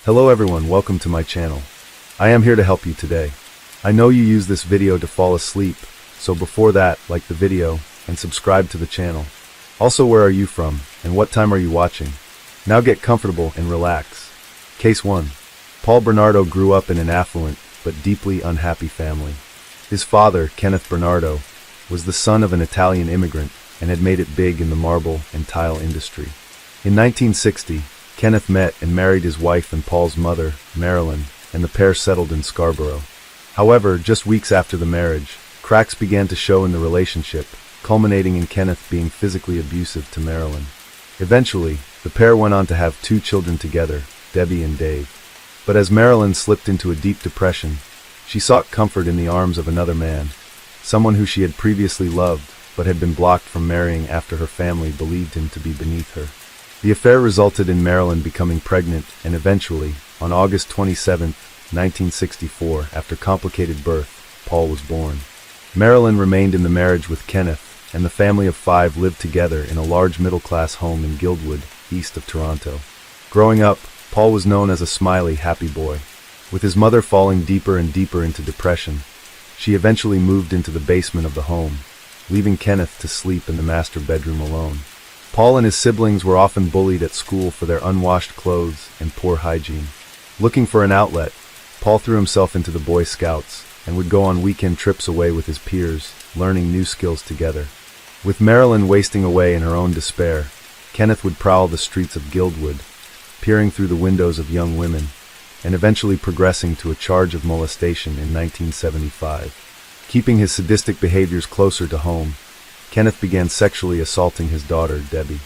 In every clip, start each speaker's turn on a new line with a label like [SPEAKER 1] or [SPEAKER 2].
[SPEAKER 1] Hello everyone, welcome to my channel. I am here to help you today. I know you use this video to fall asleep, so before that, like the video and subscribe to the channel. Also, where are you from and what time are you watching? Now get comfortable and relax. Case 1. Paul Bernardo grew up in an affluent but deeply unhappy family. His father, Kenneth Bernardo, was the son of an Italian immigrant and had made it big in the marble and tile industry. In 1960, Kenneth met and married his wife and Paul's mother, Marilyn, and the pair settled in Scarborough. However, just weeks after the marriage, cracks began to show in the relationship, culminating in Kenneth being physically abusive to Marilyn. Eventually, the pair went on to have 2 children together, Debbie and Dave. But as Marilyn slipped into a deep depression, she sought comfort in the arms of another man, someone who she had previously loved but had been blocked from marrying after her family believed him to be beneath her. The affair resulted in Marilyn becoming pregnant and eventually, on August 27, 1964, after complicated birth, Paul was born. Marilyn remained in the marriage with Kenneth, and the family of 5 lived together in a large middle-class home in Guildwood, east of Toronto. Growing up, Paul was known as a smiley, happy boy. With his mother falling deeper and deeper into depression, she eventually moved into the basement of the home, leaving Kenneth to sleep in the master bedroom alone. Paul and his siblings were often bullied at school for their unwashed clothes and poor hygiene. Looking for an outlet, Paul threw himself into the Boy Scouts and would go on weekend trips away with his peers, learning new skills together. With Marilyn wasting away in her own despair, Kenneth would prowl the streets of Guildwood, peering through the windows of young women, and eventually progressing to a charge of molestation in 1975. Keeping his sadistic behaviors closer to home, Kenneth began sexually assaulting his daughter, Debbie.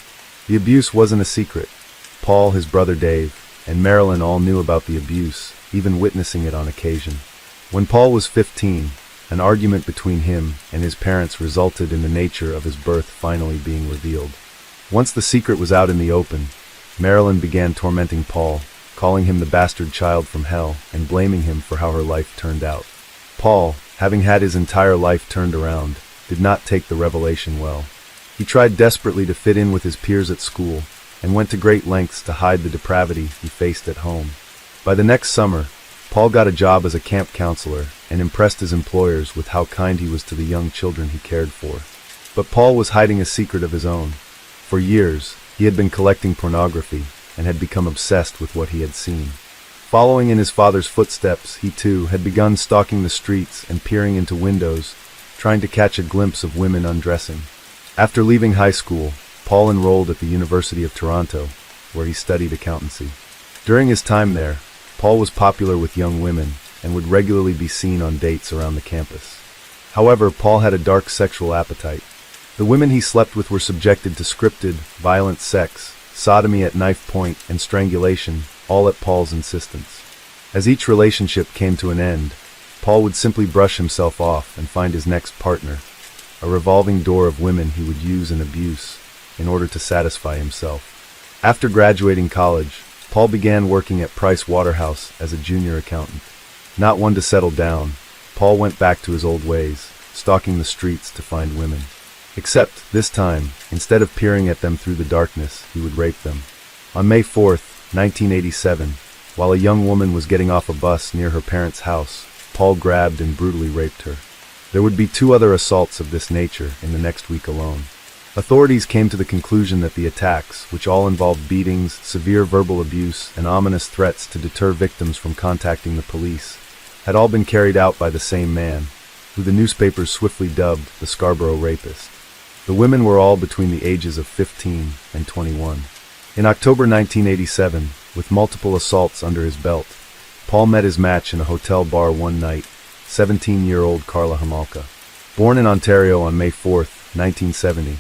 [SPEAKER 1] The abuse wasn't a secret. Paul, his brother Dave, and Marilyn all knew about the abuse, even witnessing it on occasion. When Paul was 15, an argument between him and his parents resulted in the nature of his birth finally being revealed. Once the secret was out in the open, Marilyn began tormenting Paul, calling him the bastard child from hell and blaming him for how her life turned out. Paul, having had his entire life turned around, did not take the revelation well. He tried desperately to fit in with his peers at school and went to great lengths to hide the depravity he faced at home. By the next summer, Paul got a job as a camp counselor and impressed his employers with how kind he was to the young children he cared for. But Paul was hiding a secret of his own. For years, he had been collecting pornography and had become obsessed with what he had seen. Following in his father's footsteps, he too had begun stalking the streets and peering into windows, trying to catch a glimpse of women undressing. After leaving high school, Paul enrolled at the University of Toronto, where he studied accountancy. During his time there, Paul was popular with young women and would regularly be seen on dates around the campus. However, Paul had a dark sexual appetite. The women he slept with were subjected to scripted, violent sex, sodomy at knife point, and strangulation, all at Paul's insistence. As each relationship came to an end, Paul would simply brush himself off and find his next partner, a revolving door of women he would use and abuse in order to satisfy himself. After graduating college, Paul began working at Price Waterhouse as a junior accountant. Not one to settle down, Paul went back to his old ways, stalking the streets to find women. Except, this time, instead of peering at them through the darkness, he would rape them. On May 4th, 1987, while a young woman was getting off a bus near her parents' house, Paul grabbed and brutally raped her. There would be 2 other assaults of this nature in the next week alone. Authorities came to the conclusion that the attacks, which all involved beatings, severe verbal abuse, and ominous threats to deter victims from contacting the police, had all been carried out by the same man, who the newspapers swiftly dubbed the Scarborough Rapist. The women were all between the ages of 15 and 21. In October 1987, with multiple assaults under his belt, Paul met his match in a hotel bar one night, 17-year-old Carla Homolka. Born in Ontario on May 4, 1970,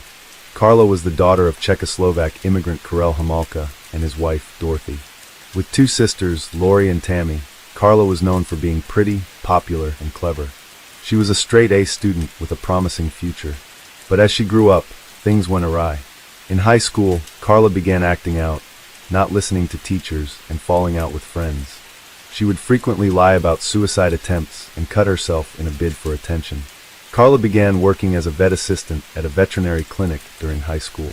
[SPEAKER 1] Carla was the daughter of Czechoslovak immigrant Karel Homolka and his wife, Dorothy. With 2 sisters, Lori and Tammy, Carla was known for being pretty, popular, and clever. She was a straight-A student with a promising future. But as she grew up, things went awry. In high school, Carla began acting out, not listening to teachers, and falling out with friends. She would frequently lie about suicide attempts and cut herself in a bid for attention. Carla began working as a vet assistant at a veterinary clinic during high school.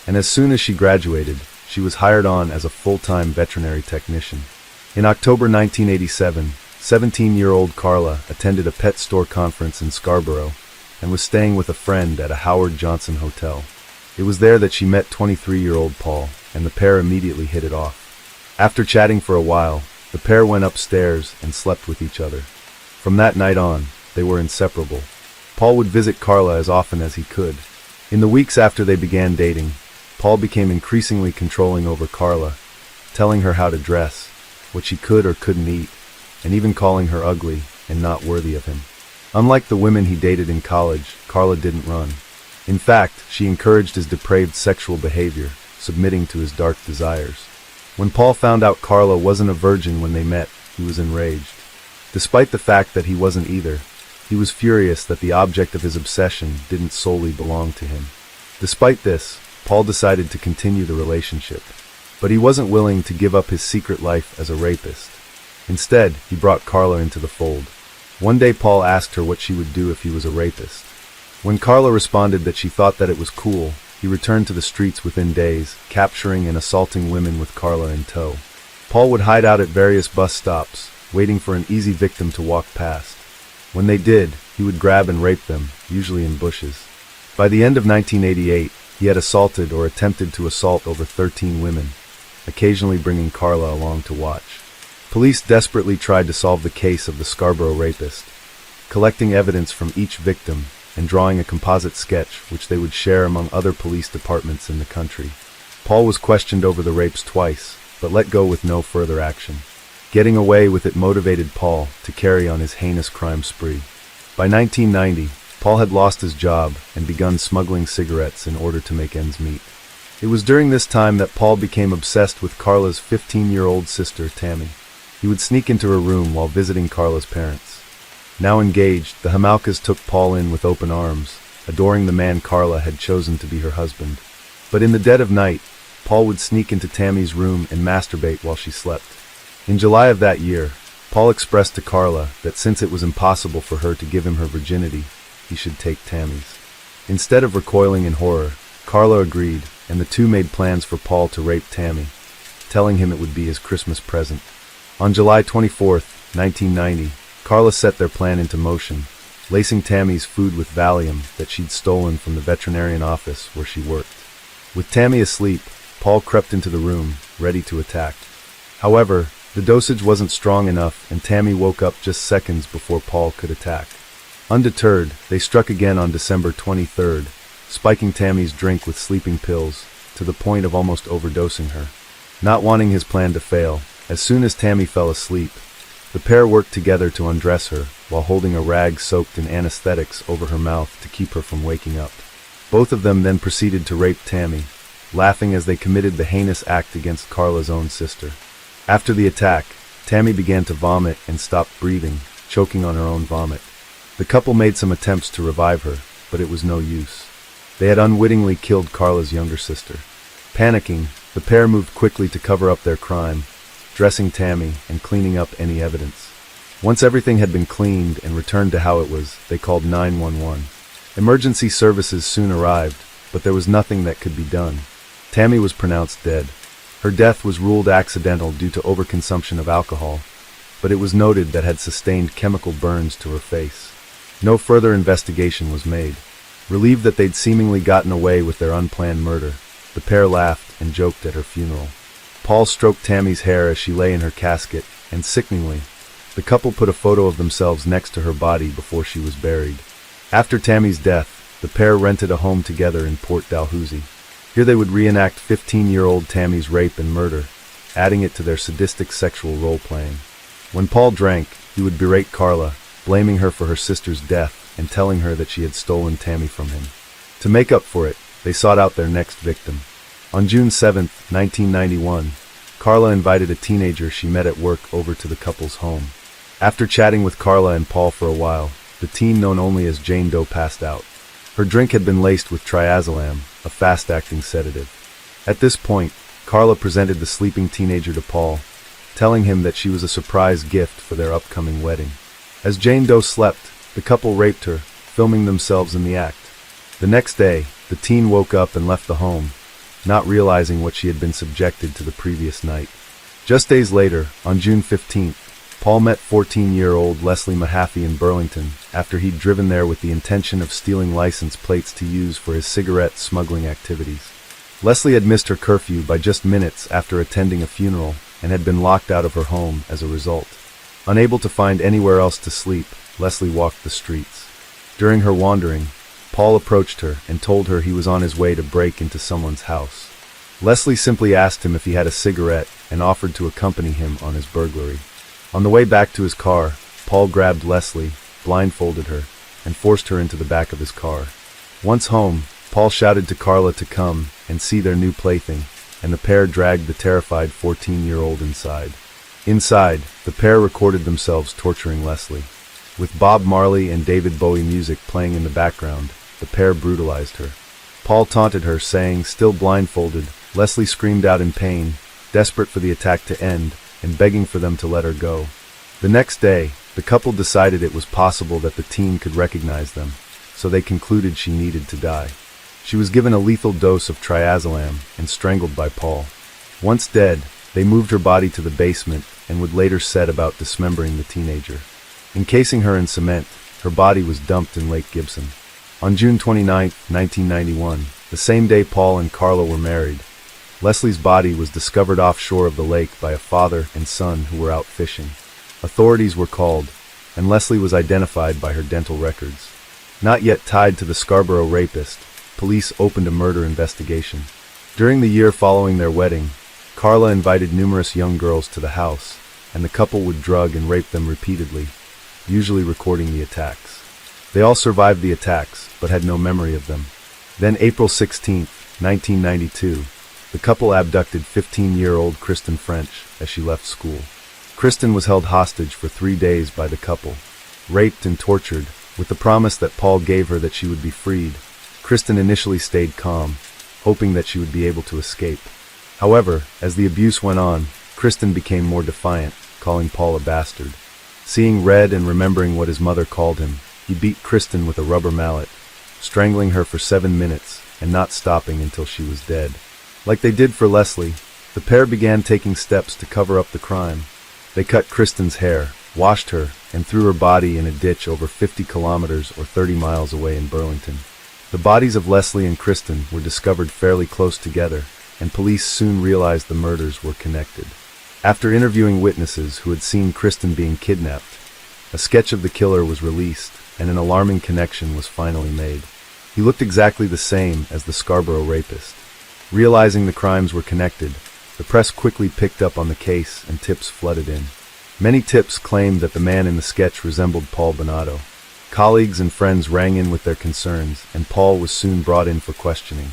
[SPEAKER 1] And as soon as she graduated, she was hired on as a full-time veterinary technician. In October 1987, 17-year-old Carla attended a pet store conference in Scarborough and was staying with a friend at a Howard Johnson hotel. It was there that she met 23-year-old Paul, and the pair immediately hit it off. After chatting for a while, the pair went upstairs and slept with each other. From that night on, they were inseparable. Paul would visit Carla as often as he could. In the weeks after they began dating, Paul became increasingly controlling over Carla, telling her how to dress, what she could or couldn't eat, and even calling her ugly and not worthy of him. Unlike the women he dated in college, Carla didn't run. In fact, she encouraged his depraved sexual behavior, submitting to his dark desires. When Paul found out Carla wasn't a virgin when they met, he was enraged. Despite the fact that he wasn't either, he was furious that the object of his obsession didn't solely belong to him. Despite this, Paul decided to continue the relationship. But he wasn't willing to give up his secret life as a rapist. Instead, he brought Carla into the fold. One day Paul asked her what she would do if he was a rapist. When Carla responded that she thought that it was cool, he returned to the streets within days, capturing and assaulting women with Carla in tow. Paul would hide out at various bus stops, waiting for an easy victim to walk past. When they did, he would grab and rape them, usually in bushes. By the end of 1988, he had assaulted or attempted to assault over 13 women, occasionally bringing Carla along to watch. Police desperately tried to solve the case of the Scarborough rapist, collecting evidence from each victim and drawing a composite sketch which they would share among other police departments in the country. Paul was questioned over the rapes twice, but let go with no further action. Getting away with it motivated Paul to carry on his heinous crime spree. By 1990, Paul had lost his job and begun smuggling cigarettes in order to make ends meet. It was during this time that Paul became obsessed with Carla's 15-year-old sister, Tammy. He would sneak into her room while visiting Carla's parents. Now engaged, the Hamalkas took Paul in with open arms, adoring the man Carla had chosen to be her husband. But in the dead of night, Paul would sneak into Tammy's room and masturbate while she slept. In July of that year, Paul expressed to Carla that since it was impossible for her to give him her virginity, he should take Tammy's. Instead of recoiling in horror, Carla agreed, and the two made plans for Paul to rape Tammy, telling him it would be his Christmas present. On July 24, 1990, Carla set their plan into motion, lacing Tammy's food with Valium that she'd stolen from the veterinarian office where she worked. With Tammy asleep, Paul crept into the room, ready to attack. However, the dosage wasn't strong enough and Tammy woke up just seconds before Paul could attack. Undeterred, they struck again on December 23rd, spiking Tammy's drink with sleeping pills to the point of almost overdosing her. Not wanting his plan to fail, as soon as Tammy fell asleep, the pair worked together to undress her while holding a rag soaked in anesthetics over her mouth to keep her from waking up. Both of them then proceeded to rape Tammy, laughing as they committed the heinous act against Carla's own sister. After the attack, Tammy began to vomit and stopped breathing, choking on her own vomit. The couple made some attempts to revive her, but it was no use. They had unwittingly killed Carla's younger sister. Panicking, the pair moved quickly to cover up their crime, dressing Tammy and cleaning up any evidence. Once everything had been cleaned and returned to how it was, they called 911. Emergency services soon arrived, but there was nothing that could be done. Tammy was pronounced dead. Her death was ruled accidental due to overconsumption of alcohol, but it was noted that had sustained chemical burns to her face. No further investigation was made. Relieved that they'd seemingly gotten away with their unplanned murder, the pair laughed and joked at her funeral. Paul stroked Tammy's hair as she lay in her casket, and sickeningly, the couple put a photo of themselves next to her body before she was buried. After Tammy's death, the pair rented a home together in Port Dalhousie. Here they would reenact 15-year-old Tammy's rape and murder, adding it to their sadistic sexual role-playing. When Paul drank, he would berate Carla, blaming her for her sister's death and telling her that she had stolen Tammy from him. To make up for it, they sought out their next victim. On June 7, 1991, Carla invited a teenager she met at work over to the couple's home. After chatting with Carla and Paul for a while, the teen known only as Jane Doe passed out. Her drink had been laced with triazolam, a fast-acting sedative. At this point, Carla presented the sleeping teenager to Paul, telling him that she was a surprise gift for their upcoming wedding. As Jane Doe slept, the couple raped her, filming themselves in the act. The next day, the teen woke up and left the home, not realizing what she had been subjected to the previous night. Just days later, on June 15th, Paul met 14-year-old Leslie Mahaffey in Burlington after he'd driven there with the intention of stealing license plates to use for his cigarette smuggling activities. Leslie had missed her curfew by just minutes after attending a funeral and had been locked out of her home as a result. Unable to find anywhere else to sleep, Leslie walked the streets. During her wandering, Paul approached her and told her he was on his way to break into someone's house. Leslie simply asked him if he had a cigarette and offered to accompany him on his burglary. On the way back to his car, Paul grabbed Leslie, blindfolded her, and forced her into the back of his car. Once home, Paul shouted to Carla to come and see their new plaything, and the pair dragged the terrified 14-year-old inside. Inside, the pair recorded themselves torturing Leslie. With Bob Marley and David Bowie music playing in the background, the pair brutalized her. Paul taunted her, saying, still blindfolded, Leslie screamed out in pain, desperate for the attack to end, and begging for them to let her go. The next day, the couple decided it was possible that the teen could recognize them, so they concluded she needed to die. She was given a lethal dose of triazolam and strangled by Paul. Once dead, they moved her body to the basement and would later set about dismembering the teenager. Encasing her in cement, her body was dumped in Lake Gibson. On June 29, 1991, the same day Paul and Carla were married, Leslie's body was discovered offshore of the lake by a father and son who were out fishing. Authorities were called, and Leslie was identified by her dental records. Not yet tied to the Scarborough rapist, police opened a murder investigation. During the year following their wedding, Carla invited numerous young girls to the house, and the couple would drug and rape them repeatedly, usually recording the attacks. They all survived the attacks, but had no memory of them. Then April 16, 1992, the couple abducted 15-year-old Kristen French as she left school. Kristen was held hostage for 3 days by the couple, raped and tortured, with the promise that Paul gave her that she would be freed. Kristen initially stayed calm, hoping that she would be able to escape. However, as the abuse went on, Kristen became more defiant, calling Paul a bastard. Seeing red and remembering what his mother called him, he beat Kristen with a rubber mallet, strangling her for 7 minutes and not stopping until she was dead. Like they did for Leslie, the pair began taking steps to cover up the crime. They cut Kristen's hair, washed her, and threw her body in a ditch over 50 kilometers or 30 miles away in Burlington. The bodies of Leslie and Kristen were discovered fairly close together, and police soon realized the murders were connected. After interviewing witnesses who had seen Kristen being kidnapped, a sketch of the killer was released, and an alarming connection was finally made. He looked exactly the same as the Scarborough rapist. Realizing the crimes were connected, the press quickly picked up on the case and tips flooded in. Many tips claimed that the man in the sketch resembled Paul Bonato. Colleagues and friends rang in with their concerns, and Paul was soon brought in for questioning.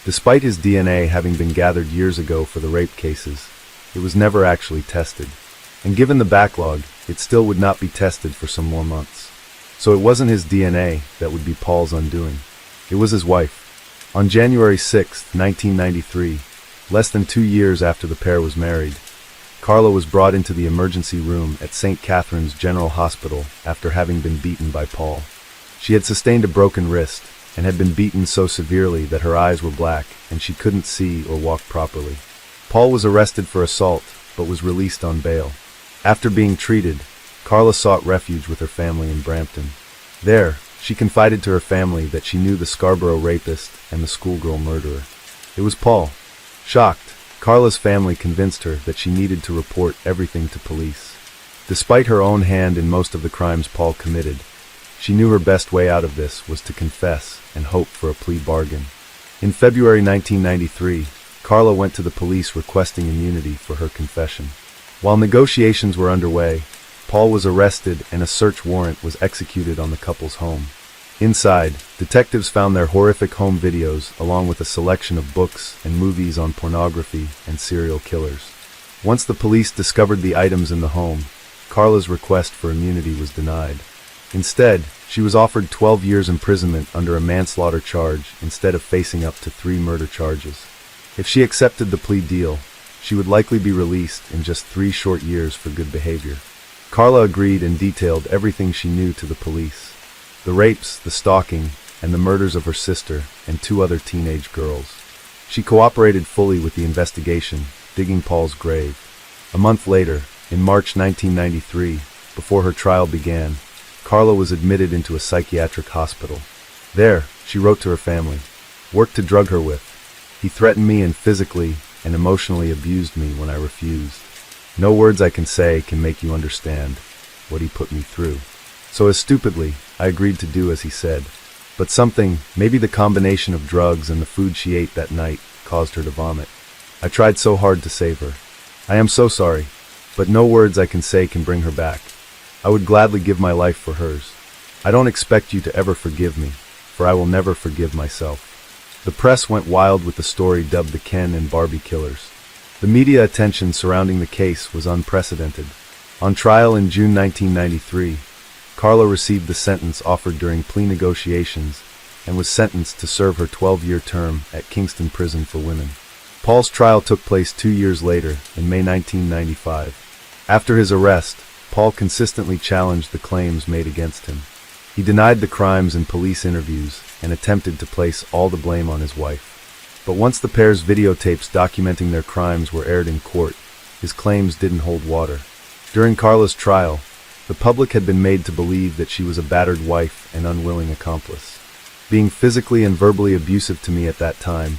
[SPEAKER 1] Despite his DNA having been gathered years ago for the rape cases, it was never actually tested. And given the backlog, it still would not be tested for some more months. So it wasn't his DNA that would be Paul's undoing. It was his wife. On January 6, 1993, less than 2 years after the pair was married, Carla was brought into the emergency room at St. Catherine's General Hospital after having been beaten by Paul. She had sustained a broken wrist and had been beaten so severely that her eyes were black and she couldn't see or walk properly. Paul was arrested for assault, but was released on bail. After being treated, Carla sought refuge with her family in Brampton. There, she confided to her family that she knew the Scarborough rapist and the schoolgirl murderer. It was Paul. Shocked, Carla's family convinced her that she needed to report everything to police. Despite her own hand in most of the crimes Paul committed, she knew her best way out of this was to confess and hope for a plea bargain. In February 1993, Carla went to the police requesting immunity for her confession. While negotiations were underway, Paul was arrested and a search warrant was executed on the couple's home. Inside, detectives found their horrific home videos along with a selection of books and movies on pornography and serial killers. Once the police discovered the items in the home, Carla's request for immunity was denied. Instead, she was offered 12 years imprisonment under a manslaughter charge instead of facing up to 3 murder charges. If she accepted the plea deal, she would likely be released in just 3 short years for good behavior. Carla agreed and detailed everything she knew to the police. The rapes, the stalking, and the murders of her sister and 2 other teenage girls. She cooperated fully with the investigation, digging Paul's grave. A month later, in March 1993, before her trial began, Carla was admitted into a psychiatric hospital. There, she wrote to her family, "Work to drug her with. He threatened me and physically and emotionally abused me when I refused. No words I can say can make you understand what he put me through." So as stupidly, I agreed to do as he said. But something, maybe the combination of drugs and the food she ate that night, caused her to vomit. I tried so hard to save her. I am so sorry, but no words I can say can bring her back. I would gladly give my life for hers. I don't expect you to ever forgive me, for I will never forgive myself. The press went wild with the story dubbed the Ken and Barbie killers. The media attention surrounding the case was unprecedented. On trial in June 1993, Carla received the sentence offered during plea negotiations and was sentenced to serve her 12-year term at Kingston Prison for Women. Paul's trial took place 2 years later, in May 1995. After his arrest, Paul consistently challenged the claims made against him. He denied the crimes in police interviews and attempted to place all the blame on his wife. But once the pair's videotapes documenting their crimes were aired in court, his claims didn't hold water. During Carla's trial, the public had been made to believe that she was a battered wife and unwilling accomplice. Being physically and verbally abusive to me at that time,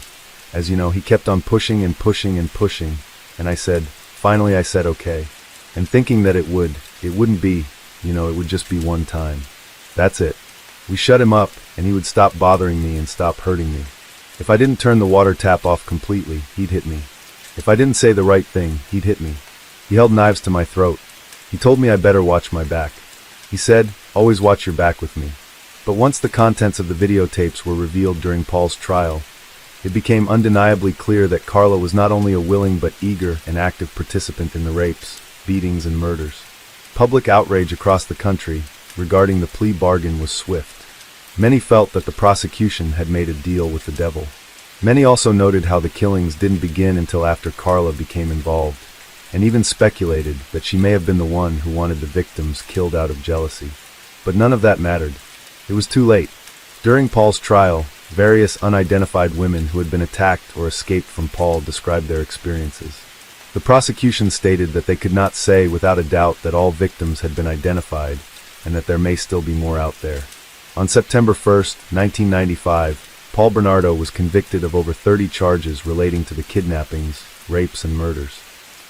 [SPEAKER 1] as you know, he kept on pushing and pushing and pushing, and finally I said okay. And thinking that it wouldn't be, it would just be one time. That's it. We shut him up, and he would stop bothering me and stop hurting me. If I didn't turn the water tap off completely, he'd hit me. If I didn't say the right thing, he'd hit me. He held knives to my throat. He told me I better watch my back. He said, "Always watch your back with me." But once the contents of the videotapes were revealed during Paul's trial, it became undeniably clear that Carla was not only a willing but eager and active participant in the rapes, beatings, and murders. Public outrage across the country regarding the plea bargain was swift. Many felt that the prosecution had made a deal with the devil. Many also noted how the killings didn't begin until after Carla became involved, and even speculated that she may have been the one who wanted the victims killed out of jealousy. But none of that mattered. It was too late. During Paul's trial, various unidentified women who had been attacked or escaped from Paul described their experiences. The prosecution stated that they could not say without a doubt that all victims had been identified, and that there may still be more out there. On September 1st, 1995, Paul Bernardo was convicted of over 30 charges relating to the kidnappings, rapes, and murders.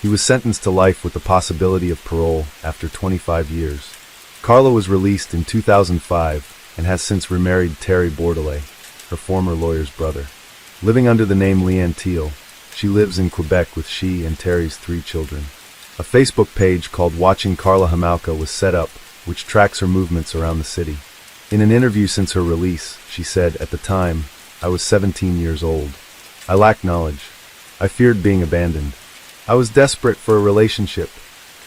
[SPEAKER 1] He was sentenced to life with the possibility of parole after 25 years. Carla was released in 2005 and has since remarried Terry Bordelais, her former lawyer's brother. Living under the name Leanne Thiel, she lives in Quebec with she and Terry's 3 children. A Facebook page called Watching Carla Homolka was set up, which tracks her movements around the city. In an interview since her release, she said, "At the time, I was 17 years old. I lacked knowledge. I feared being abandoned. I was desperate for a relationship.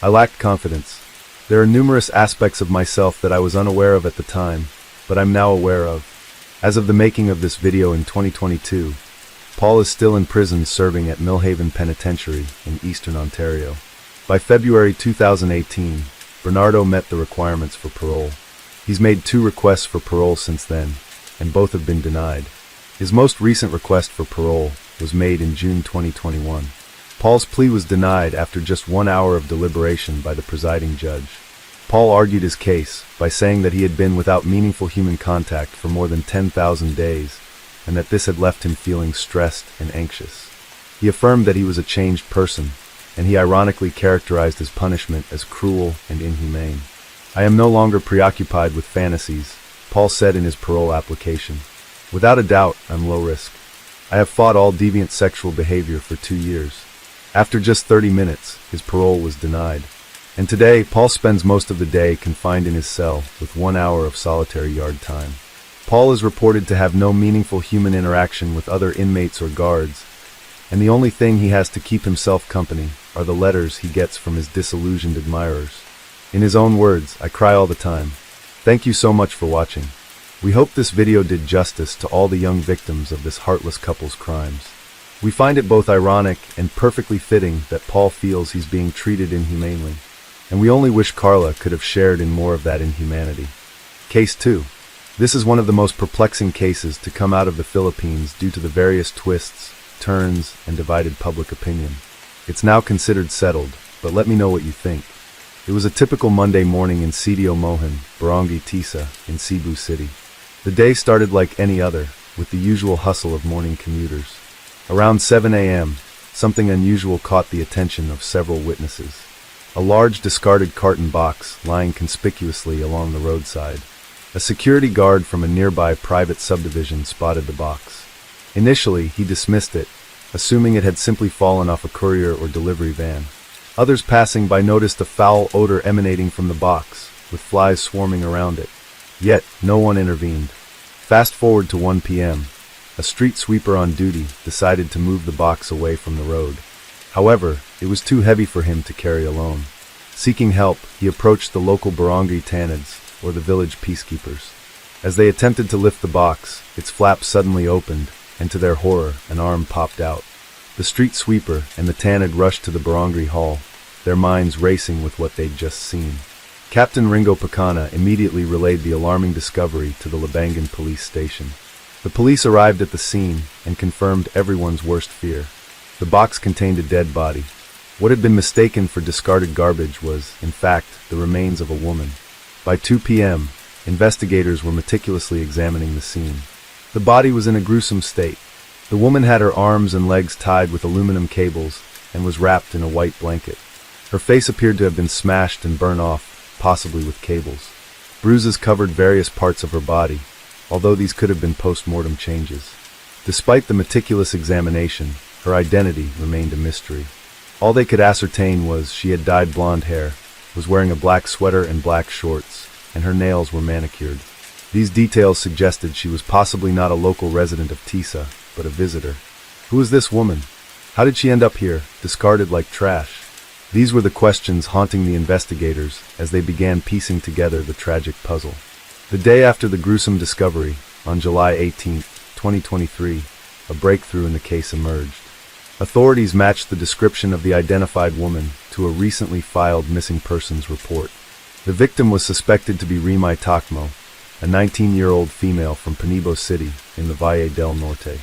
[SPEAKER 1] I lacked confidence. There are numerous aspects of myself that I was unaware of at the time, but I'm now aware of." As of the making of this video in 2022, Paul is still in prison serving at Millhaven Penitentiary in Eastern Ontario. By February 2018, Bernardo met the requirements for parole. He's made 2 requests for parole since then, and both have been denied. His most recent request for parole was made in June 2021. Paul's plea was denied after just 1 hour of deliberation by the presiding judge. Paul argued his case by saying that he had been without meaningful human contact for more than 10,000 days, and that this had left him feeling stressed and anxious. He affirmed that he was a changed person, and he ironically characterized his punishment as cruel and inhumane. "I am no longer preoccupied with fantasies," Paul said in his parole application. "Without a doubt, I'm low risk. I have fought all deviant sexual behavior for 2 years. After just 30 minutes, his parole was denied. And today, Paul spends most of the day confined in his cell with 1 hour of solitary yard time. Paul is reported to have no meaningful human interaction with other inmates or guards, and the only thing he has to keep himself company are the letters he gets from his disillusioned admirers. In his own words, "I cry all the time." Thank you so much for watching. We hope this video did justice to all the young victims of this heartless couple's crimes. We find it both ironic and perfectly fitting that Paul feels he's being treated inhumanely, and we only wish Carla could have shared in more of that inhumanity. Case 2. This is one of the most perplexing cases to come out of the Philippines due to the various twists, turns, and divided public opinion. It's now considered settled, but let me know what you think. It was a typical Monday morning in Sidio Mohan, Barangay Tisa, in Cebu City. The day started like any other, with the usual hustle of morning commuters. Around 7 a.m., something unusual caught the attention of several witnesses. A large discarded carton box lying conspicuously along the roadside. A security guard from a nearby private subdivision spotted the box. Initially, he dismissed it, assuming it had simply fallen off a courier or delivery van. Others passing by noticed a foul odor emanating from the box, with flies swarming around it. Yet, no one intervened. Fast forward to 1 p.m. A street sweeper on duty decided to move the box away from the road. However, it was too heavy for him to carry alone. Seeking help, he approached the local barangay tanids, or the village peacekeepers. As they attempted to lift the box, its flap suddenly opened, and to their horror, an arm popped out. The street sweeper and the tanid rushed to the barangay hall, their minds racing with what they'd just seen. Captain Ringo Pacana immediately relayed the alarming discovery to the Labangan police station. The police arrived at the scene and confirmed everyone's worst fear. The box contained a dead body. What had been mistaken for discarded garbage was, in fact, the remains of a woman. By 2 p.m., investigators were meticulously examining the scene. The body was in a gruesome state. The woman had her arms and legs tied with aluminum cables and was wrapped in a white blanket. Her face appeared to have been smashed and burned off, possibly with cables. Bruises covered various parts of her body, although these could have been post-mortem changes. Despite the meticulous examination, her identity remained a mystery. All they could ascertain was she had dyed blonde hair, was wearing a black sweater and black shorts, and her nails were manicured. These details suggested she was possibly not a local resident of Tisa, but a visitor. Who was this woman? How did she end up here, discarded like trash? These were the questions haunting the investigators as they began piecing together the tragic puzzle. The day after the gruesome discovery, on July 18, 2023, a breakthrough in the case emerged. Authorities matched the description of the identified woman to a recently filed missing persons report. The victim was suspected to be Rimay Tacmo, a 19-year-old female from Panebo City in the Valle del Norte.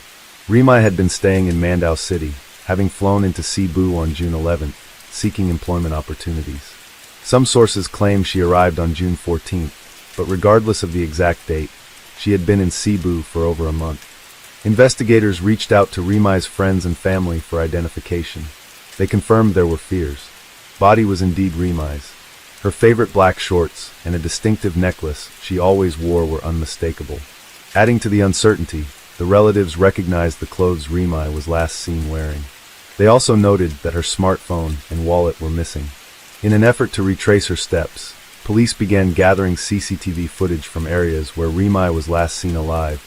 [SPEAKER 1] Rimay had been staying in Mandaue City, having flown into Cebu on June 11th, seeking employment opportunities. Some sources claim she arrived on June 14th, but regardless of the exact date, she had been in Cebu for over a month. Investigators reached out to Rimay's friends and family for identification. They confirmed there were fears. Body was indeed Rimay's. Her favorite black shorts and a distinctive necklace she always wore were unmistakable. Adding to the uncertainty, the relatives recognized the clothes Rimay was last seen wearing. They also noted that her smartphone and wallet were missing. In an effort to retrace her steps, police began gathering CCTV footage from areas where Rimay was last seen alive,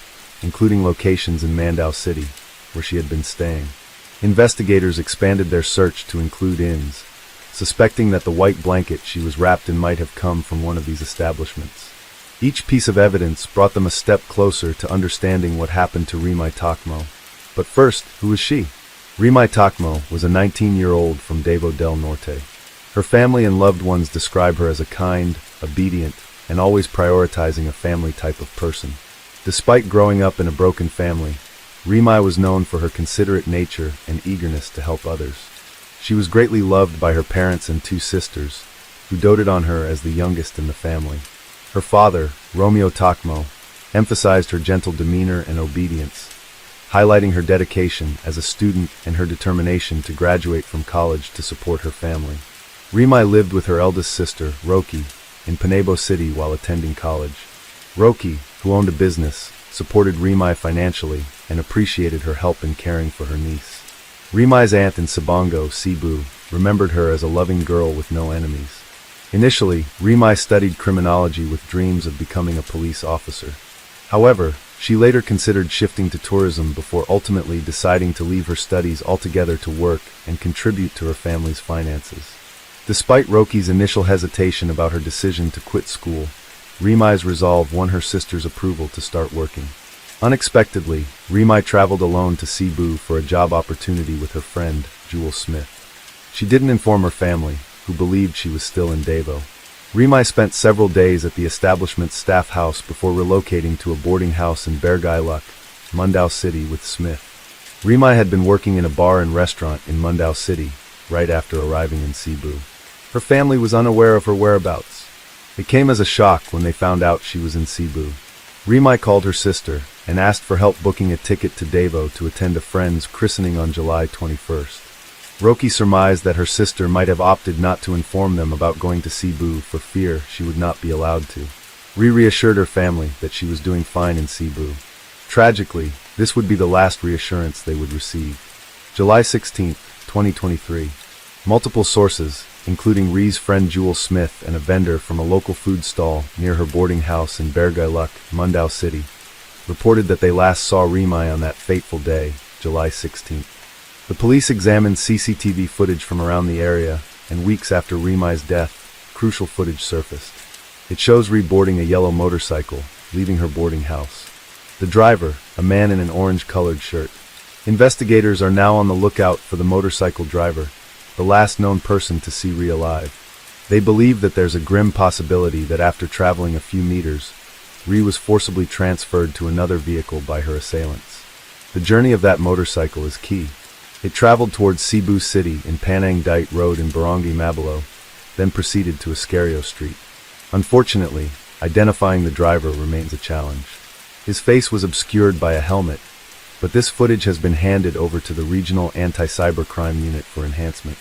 [SPEAKER 1] including locations in Mandaue City, where she had been staying. Investigators expanded their search to include inns, suspecting that the white blanket she was wrapped in might have come from one of these establishments. Each piece of evidence brought them a step closer to understanding what happened to Rimay Tacmo. But first, who was she? Rimay Tacmo was a 19-year-old from Davao del Norte. Her family and loved ones describe her as a kind, obedient, and always prioritizing a family type of person. Despite growing up in a broken family, Rimay was known for her considerate nature and eagerness to help others. She was greatly loved by her parents and two sisters, who doted on her as the youngest in the family. Her father, Romeo Tacmo, emphasized her gentle demeanor and obedience, highlighting her dedication as a student and her determination to graduate from college to support her family. Rimay lived with her eldest sister, Roki, in Panebo City while attending college. Roki, who owned a business, supported Rimay financially and appreciated her help in caring for her niece. Rimay's aunt in Sabongo, Cebu, remembered her as a loving girl with no enemies. Initially, Rimay studied criminology with dreams of becoming a police officer. However, she later considered shifting to tourism before ultimately deciding to leave her studies altogether to work and contribute to her family's finances. Despite Roki's initial hesitation about her decision to quit school, Rimay's resolve won her sister's approval to start working. Unexpectedly, Rimay traveled alone to Cebu for a job opportunity with her friend, Jewel Smith. She didn't inform her family, who believed she was still in Davao. Rimay spent several days at the establishment's staff house before relocating to a boarding house in Barangay, Mandaue City with Smith. Rimay had been working in a bar and restaurant in Mandaue City, right after arriving in Cebu. Her family was unaware of her whereabouts. It came as a shock when they found out she was in Cebu. Remai called her sister and asked for help booking a ticket to Davao to attend a friend's christening on July 21st. Roki surmised that her sister might have opted not to inform them about going to Cebu for fear she would not be allowed to. Reassured her family that she was doing fine in Cebu. Tragically, this would be the last reassurance they would receive. July 16, 2023. Multiple sources, including Ree's friend Jewel Smith and a vendor from a local food stall near her boarding house in Barangay, Mundao City, reported that they last saw Remai on that fateful day, July 16th. The police examined CCTV footage from around the area, and weeks after Remai's death, crucial footage surfaced. It shows Ree boarding a yellow motorcycle, leaving her boarding house. The driver, a man in an orange-colored shirt. Investigators are now on the lookout for the motorcycle driver, the last known person to see Ree alive. They believe that there's a grim possibility that after traveling a few meters, Ree was forcibly transferred to another vehicle by her assailants. The journey of that motorcycle is key. It traveled towards Cebu City in Panang Dite Road in Barangay Mabalo, then proceeded to Iscario Street. Unfortunately, identifying the driver remains a challenge. His face was obscured by a helmet, but this footage has been handed over to the Regional Anti-Cybercrime Unit for enhancement.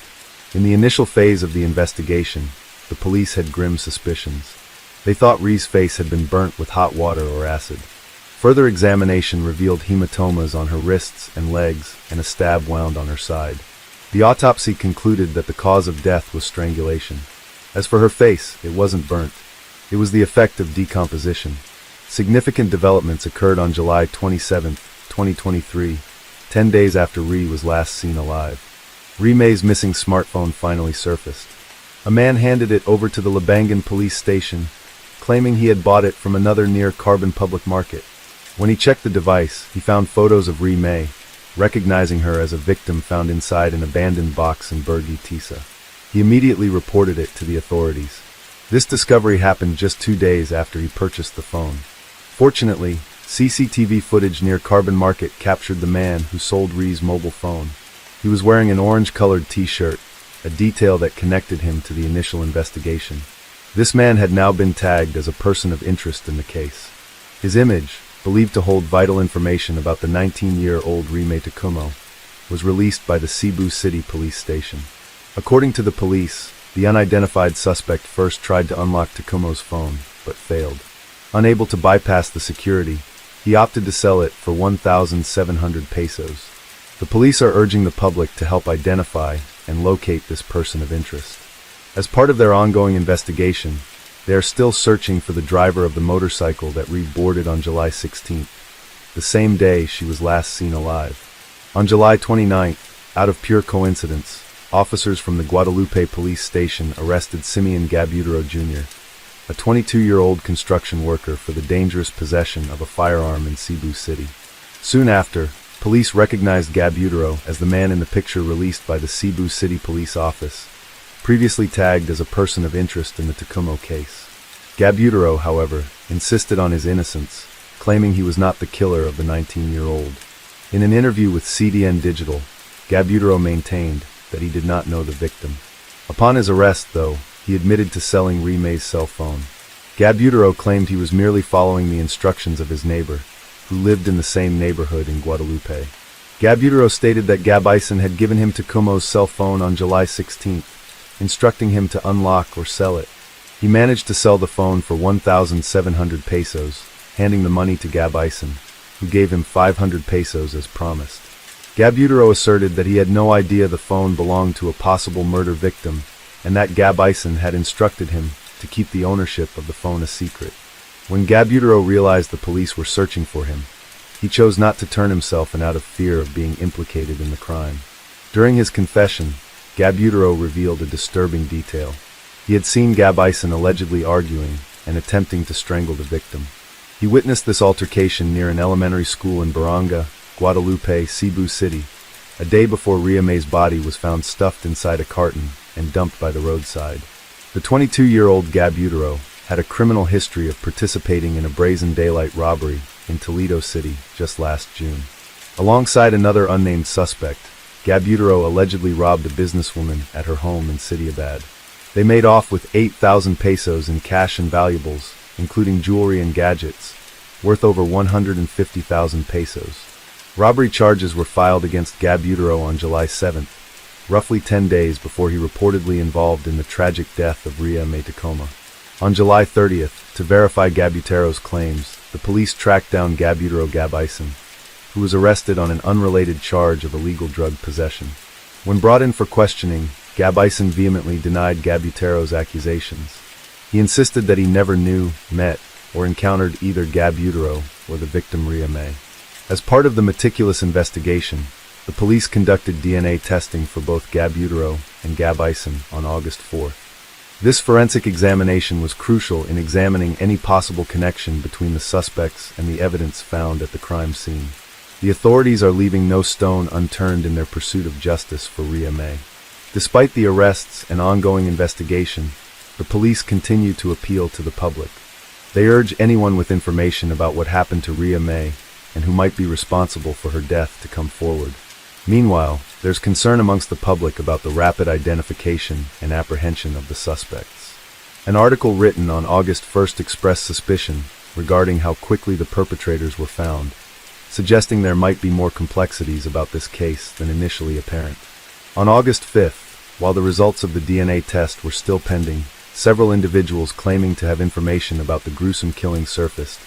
[SPEAKER 1] In the initial phase of the investigation, the police had grim suspicions. They thought Ree's face had been burnt with hot water or acid. Further examination revealed hematomas on her wrists and legs and a stab wound on her side. The autopsy concluded that the cause of death was strangulation. As for her face, it wasn't burnt. It was the effect of decomposition. Significant developments occurred on July 27, 2023, 10 days after Ree was last seen alive. Remai's missing smartphone finally surfaced. A man handed it over to the Labangan police station, claiming he had bought it from another near Carbon Public Market. When he checked the device, he found photos of Ree May, recognizing her as a victim found inside an abandoned box in Burgi Tisa. He immediately reported it to the authorities. This discovery happened just 2 days after he purchased the phone. Fortunately, CCTV footage near Carbon Market captured the man who sold Ree's mobile phone. He was wearing an orange-colored t-shirt, a detail that connected him to the initial investigation. This man had now been tagged as a person of interest in the case. His image, believed to hold vital information about the 19-year-old Remay Takumo, was released by the Cebu City Police Station. According to the police, the unidentified suspect first tried to unlock Takumo's phone, but failed. Unable to bypass the security, he opted to sell it for 1,700 pesos. The police are urging the public to help identify and locate this person of interest. As part of their ongoing investigation, they are still searching for the driver of the motorcycle that Ree boarded on July 16th, the same day she was last seen alive. On July 29th, out of pure coincidence, officers from the Guadalupe police station arrested Simeon Gabutero Jr., a 22-year-old construction worker, for the dangerous possession of a firearm in Cebu City. Soon after, police recognized Gabutero as the man in the picture released by the Cebu City Police Office, previously tagged as a person of interest in the Takumo case. Gabutero, however, insisted on his innocence, claiming he was not the killer of the 19-year-old. In an interview with CDN Digital, Gabutero maintained that he did not know the victim. Upon his arrest, though, he admitted to selling Remay's cell phone. Gabutero claimed he was merely following the instructions of his neighbor, who lived in the same neighborhood in Guadalupe. Gabutero stated that Gabayson had given him Takumo's cell phone on July 16th, instructing him to unlock or sell it. He managed to sell the phone for 1,700 pesos, handing the money to Gabayson, who gave him 500 pesos as promised. Gabutero asserted that he had no idea the phone belonged to a possible murder victim, and that Gabayson had instructed him to keep the ownership of the phone a secret. When Gabutero realized the police were searching for him, he chose not to turn himself in out of fear of being implicated in the crime. During his confession, Gabutero revealed a disturbing detail. He had seen Gabayson allegedly arguing and attempting to strangle the victim. He witnessed this altercation near an elementary school in Barangay, Guadalupe, Cebu City, a day before Riamay's body was found stuffed inside a carton and dumped by the roadside. The 22-year-old Gabutero had a criminal history of participating in a brazen daylight robbery in Toledo City just last June. Alongside another unnamed suspect, Gabutero allegedly robbed a businesswoman at her home in Sidiabad. They made off with 8,000 pesos in cash and valuables, including jewelry and gadgets, worth over 150,000 pesos. Robbery charges were filed against Gabutero on July 7th, roughly 10 days before he reportedly involved in the tragic death of Ria May Tacoma. On July 30th, to verify Gabutero's claims, the police tracked down Gabutero Gabison, who was arrested on an unrelated charge of illegal drug possession. When brought in for questioning, Gabison vehemently denied Gabutero's accusations. He insisted that he never knew, met, or encountered either Gabutero or the victim Ria May. As part of the meticulous investigation, the police conducted DNA testing for both Gabutero and Gabison on August 4th. This forensic examination was crucial in examining any possible connection between the suspects and the evidence found at the crime scene. The authorities are leaving no stone unturned in their pursuit of justice for Ria May. Despite the arrests and ongoing investigation, the police continue to appeal to the public. They urge anyone with information about what happened to Ria May and who might be responsible for her death to come forward. Meanwhile, there's concern amongst the public about the rapid identification and apprehension of the suspects. An article written on August 1st expressed suspicion regarding how quickly the perpetrators were found, suggesting there might be more complexities about this case than initially apparent. On August 5th, while the results of the DNA test were still pending, several individuals claiming to have information about the gruesome killing surfaced,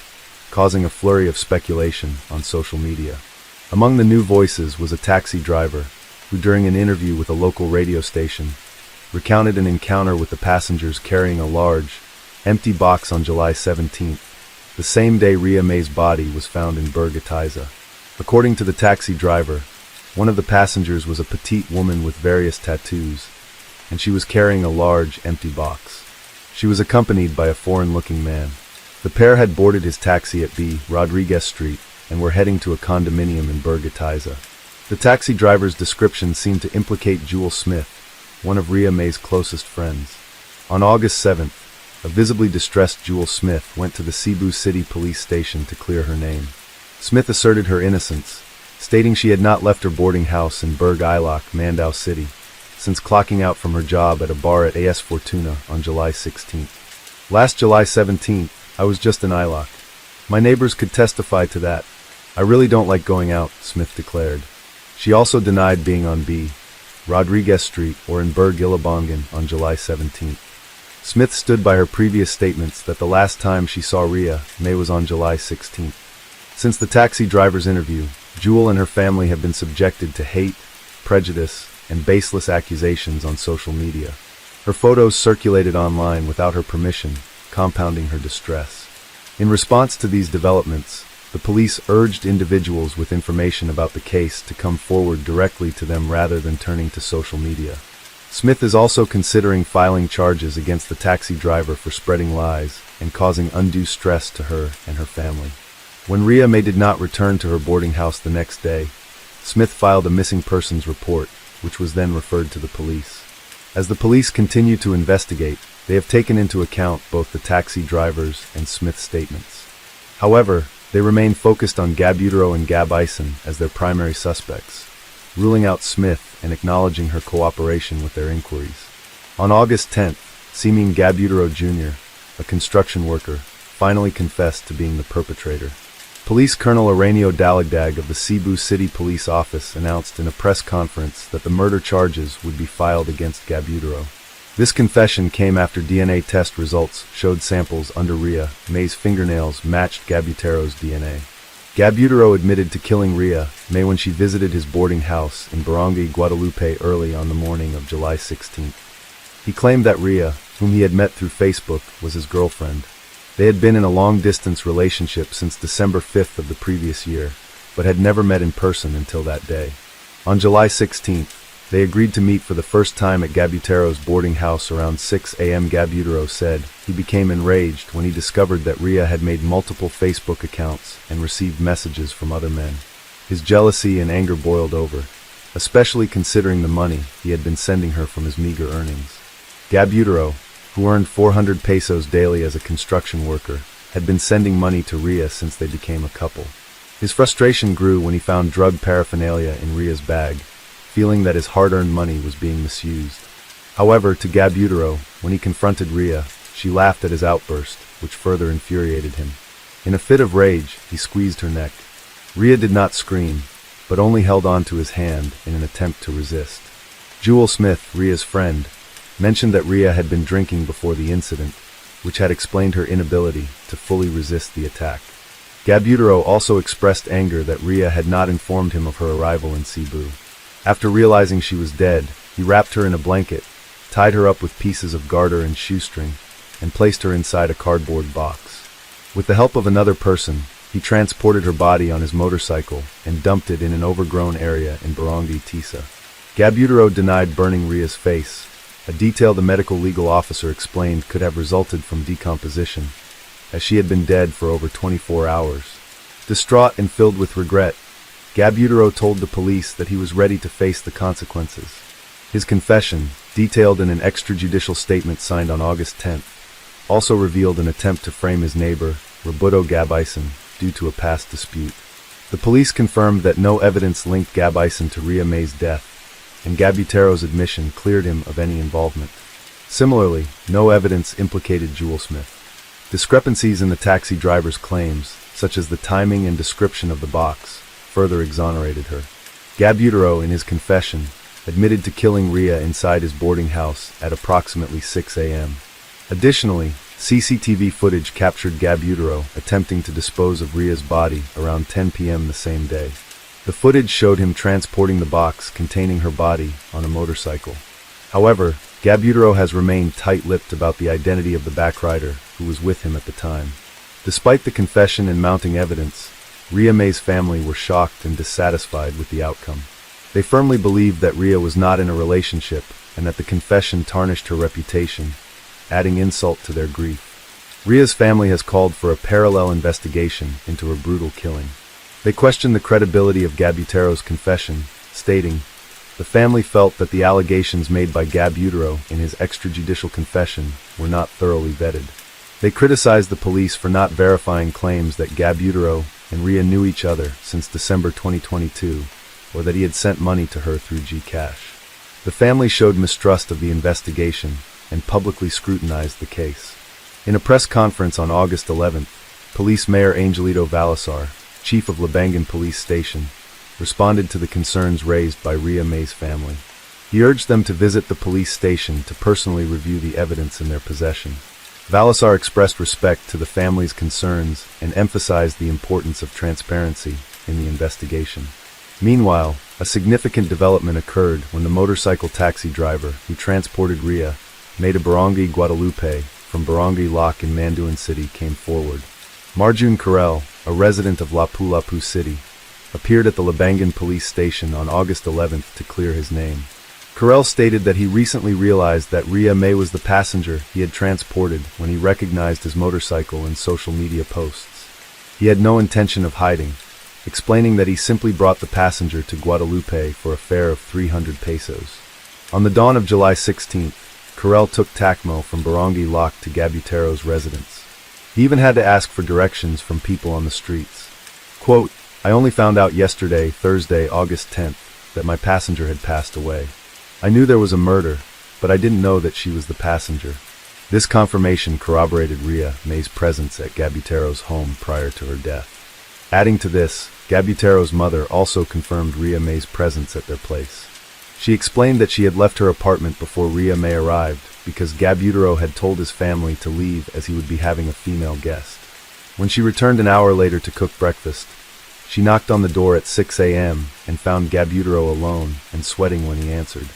[SPEAKER 1] causing a flurry of speculation on social media. Among the new voices was a taxi driver who, during an interview with a local radio station, recounted an encounter with the passengers carrying a large, empty box on July 17th, the same day Ria May's body was found in Burgatiza. According to the taxi driver, one of the passengers was a petite woman with various tattoos, and she was carrying a large, empty box. She was accompanied by a foreign-looking man. The pair had boarded his taxi at B. Rodriguez Street and were heading to a condominium in Burgatiza. The taxi driver's description seemed to implicate Jewel Smith, one of Ria May's closest friends. On August 7th, a visibly distressed Jewel Smith went to the Cebu City Police Station to clear her name. Smith asserted her innocence, stating she had not left her boarding house in Burg Ilok, Mandaue City, since clocking out from her job at a bar at AS Fortuna on July 16th. Last July 17th, I was just in Ilok. My neighbors could testify to that. I really don't like going out, Smith declared. She also denied being on B. Rodriguez Street or in Burg Ilabongan on July 17th. Smith stood by her previous statements that the last time she saw Ria May was on July 16th. Since the taxi driver's interview, Jewel and her family have been subjected to hate, prejudice, and baseless accusations on social media. Her photos circulated online without her permission, compounding her distress. In response to these developments, the police urged individuals with information about the case to come forward directly to them rather than turning to social media. Smith is also considering filing charges against the taxi driver for spreading lies and causing undue stress to her and her family. When Ria May did not return to her boarding house the next day, Smith filed a missing persons report, which was then referred to the police. As the police continue to investigate, they have taken into account both the taxi driver's and Smith's statements. However, they remain focused on Gabutero and Gabison as their primary suspects, ruling out Smith and acknowledging her cooperation with their inquiries. On August 10th, Seamin Gabutero Jr., a construction worker, finally confessed to being the perpetrator. Police Colonel Aranio Dalagdag of the Cebu City Police Office announced in a press conference that the murder charges would be filed against Gabutero. This confession came after DNA test results showed samples under Ria May's fingernails matched Gabutero's DNA. Gabutero admitted to killing Ria May when she visited his boarding house in Barangay Guadalupe early on the morning of July 16th. He claimed that Ria, whom he had met through Facebook, was his girlfriend. They had been in a long-distance relationship since December 5th of the previous year, but had never met in person until that day. On July 16th, they agreed to meet for the first time at Gabutero's boarding house around 6 a.m. Gabutero said he became enraged when he discovered that Ria had made multiple Facebook accounts and received messages from other men. His jealousy and anger boiled over, especially considering the money he had been sending her from his meager earnings. Gabutero, who earned 400 pesos daily as a construction worker, had been sending money to Ria since they became a couple. His frustration grew when he found drug paraphernalia in Ria's bag, feeling that his hard-earned money was being misused. However, to Gabutaro, when he confronted Rhea, she laughed at his outburst, which further infuriated him. In a fit of rage, he squeezed her neck. Rhea did not scream, but only held on to his hand in an attempt to resist. Jewel Smith, Rhea's friend, mentioned that Rhea had been drinking before the incident, which had explained her inability to fully resist the attack. Gabutaro also expressed anger that Rhea had not informed him of her arrival in Cebu. After realizing she was dead, he wrapped her in a blanket, tied her up with pieces of garter and shoestring, and placed her inside a cardboard box. With the help of another person, he transported her body on his motorcycle and dumped it in an overgrown area in Barangay Tisa. Gabutaro denied burning Rhea's face, a detail the medical legal officer explained could have resulted from decomposition, as she had been dead for over 24 hours. Distraught and filled with regret, Gabutaro told the police that he was ready to face the consequences. His confession, detailed in an extrajudicial statement signed on August 10th, also revealed an attempt to frame his neighbor, Roberto Gabison, due to a past dispute. The police confirmed that no evidence linked Gabison to Rhea May's death, and Gabutaro's admission cleared him of any involvement. Similarly, no evidence implicated Jewel Smith. Discrepancies in the taxi driver's claims, such as the timing and description of the box, further exonerated her. Gabutaro, in his confession, admitted to killing Rhea inside his boarding house at approximately 6 a.m. Additionally, CCTV footage captured Gabutaro attempting to dispose of Rhea's body around 10 p.m. the same day. The footage showed him transporting the box containing her body on a motorcycle. However, Gabutaro has remained tight-lipped about the identity of the backrider who was with him at the time. Despite the confession and mounting evidence, Rhea May's family were shocked and dissatisfied with the outcome. They firmly believed that Rhea was not in a relationship and that the confession tarnished her reputation, adding insult to their grief. Rhea's family has called for a parallel investigation into her brutal killing. They questioned the credibility of Gabutaro's confession, stating, "The family felt that the allegations made by Gabutaro in his extrajudicial confession were not thoroughly vetted." They criticized the police for not verifying claims that Gabutaro and Rhea knew each other since December 2022, or that he had sent money to her through Gcash. The family showed mistrust of the investigation and publicly scrutinized the case. In a press conference on August 11th, Police Mayor Angelito Valasar, chief of Labangan Police Station, responded to the concerns raised by Rhea May's family. He urged them to visit the police station to personally review the evidence in their possession. Valasar expressed respect to the family's concerns and emphasized the importance of transparency in the investigation. Meanwhile, a significant development occurred when the motorcycle taxi driver who transported Rhea May to Barangay Guadalupe from Barangay Loc in Mandaue City came forward. Marjun Carrel, a resident of Lapu-Lapu City, appeared at the Labangan police station on August 11th to clear his name. Carrel stated that he recently realized that Rhea May was the passenger he had transported when he recognized his motorcycle in social media posts. He had no intention of hiding, explaining that he simply brought the passenger to Guadalupe for a fare of 300 pesos. On the dawn of July 16th, Carrel took Tacmo from Barangay Loc to Gabutaro's residence. He even had to ask for directions from people on the streets. Quote, "I only found out yesterday, Thursday, August 10th, that my passenger had passed away. I knew there was a murder, but I didn't know that she was the passenger." This confirmation corroborated Rhea May's presence at Gabutaro's home prior to her death. Adding to this, Gabutaro's mother also confirmed Rhea May's presence at their place. She explained that she had left her apartment before Rhea May arrived because Gabutaro had told his family to leave as he would be having a female guest. When she returned an hour later to cook breakfast, she knocked on the door at 6 a.m. and found Gabutaro alone and sweating when he answered.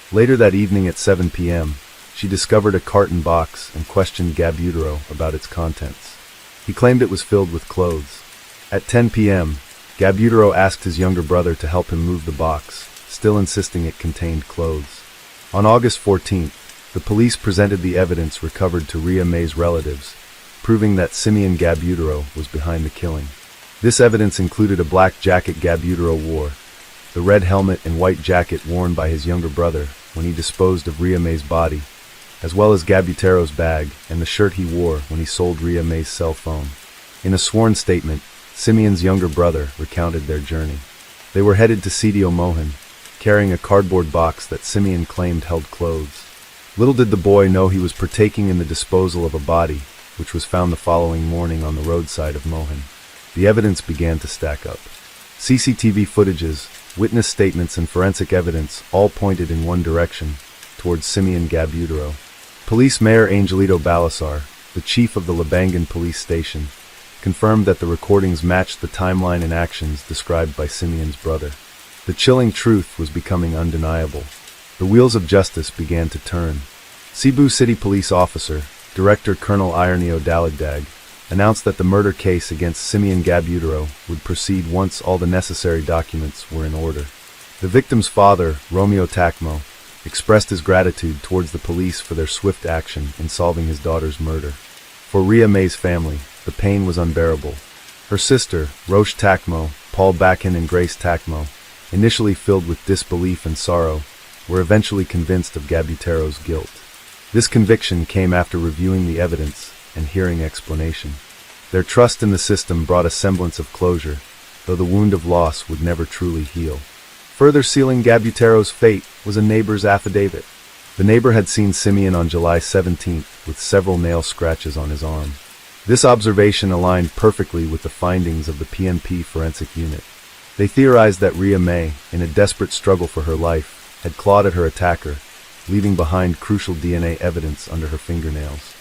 [SPEAKER 1] Later that evening at 7 p.m., she discovered a carton box and questioned Gabutaro about its contents. He claimed it was filled with clothes. At 10 p.m., Gabutaro asked his younger brother to help him move the box, still insisting it contained clothes. On August 14th, the police presented the evidence recovered to Rhea May's relatives, proving that Simeon Gabutaro was behind the killing. This evidence included a black jacket Gabutaro wore, the red helmet and white jacket worn by his younger brother when he disposed of Rhea May's body, as well as Gabutaro's bag and the shirt he wore when he sold Rhea May's cell phone. In a sworn statement, Simeon's younger brother recounted their journey. They were headed to Sitio Mohan, carrying a cardboard box that Simeon claimed held clothes. Little did the boy know he was partaking in the disposal of a body, which was found the following morning on the roadside of Mohin. The evidence began to stack up. CCTV footages, witness statements, and forensic evidence all pointed in one direction, towards Simeon Gabutaro. Police Mayor Angelito Balasar, the chief of the Labangan police station, confirmed that the recordings matched the timeline and actions described by Simeon's brother. The chilling truth was becoming undeniable. The wheels of justice began to turn. Cebu City Police Officer, Director Colonel Ironio Dalagdag, announced that the murder case against Simeon Gabutaro would proceed once all the necessary documents were in order. The victim's father, Romeo Tacmo, expressed his gratitude towards the police for their swift action in solving his daughter's murder. For Ria May's family, the pain was unbearable. Her sister, Roche Tacmo, Paul Bakken, and Grace Tacmo, initially filled with disbelief and sorrow, were eventually convinced of Gabutaro's guilt. This conviction came after reviewing the evidence and hearing explanation. Their trust in the system brought a semblance of closure, though the wound of loss would never truly heal. Further sealing Gabutaro's fate was a neighbor's affidavit. The neighbor had seen Simeon on July 17th with several nail scratches on his arm. This observation aligned perfectly with the findings of the PNP forensic unit. They theorized that Ria May, in a desperate struggle for her life, had clawed at her attacker, leaving behind crucial DNA evidence under her fingernails.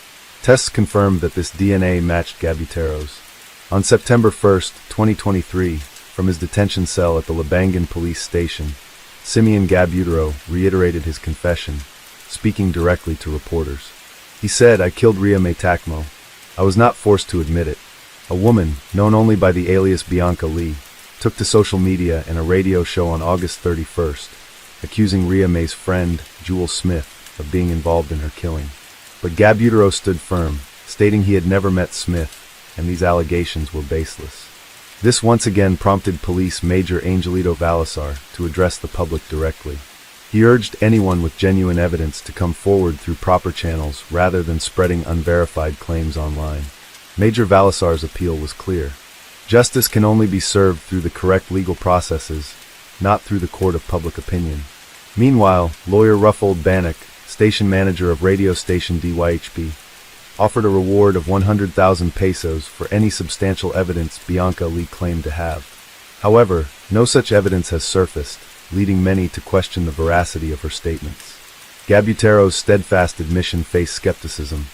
[SPEAKER 1] Tests confirmed that this DNA matched Gabutaro's. On September 1, 2023, from his detention cell at the Labangan police station, Simeon Gabutaro reiterated his confession, speaking directly to reporters. He said, "I killed Ria May Tacmo. I was not forced to admit it." A woman, known only by the alias Bianca Lee, took to social media and a radio show on August 31st, accusing Ria May's friend, Jewel Smith, of being involved in her killing. But Gabutaro stood firm, stating he had never met Smith, and these allegations were baseless. This once again prompted Police Major Angelito Balasar to address the public directly. He urged anyone with genuine evidence to come forward through proper channels rather than spreading unverified claims online. Major Balasar's appeal was clear. Justice can only be served through the correct legal processes, not through the court of public opinion. Meanwhile, lawyer Ruffold Bannock, station manager of radio station DYHP, offered a reward of 100,000 pesos for any substantial evidence Bianca Lee claimed to have. However, no such evidence has surfaced, leading many to question the veracity of her statements. Gabutaro's steadfast admission faced skepticism,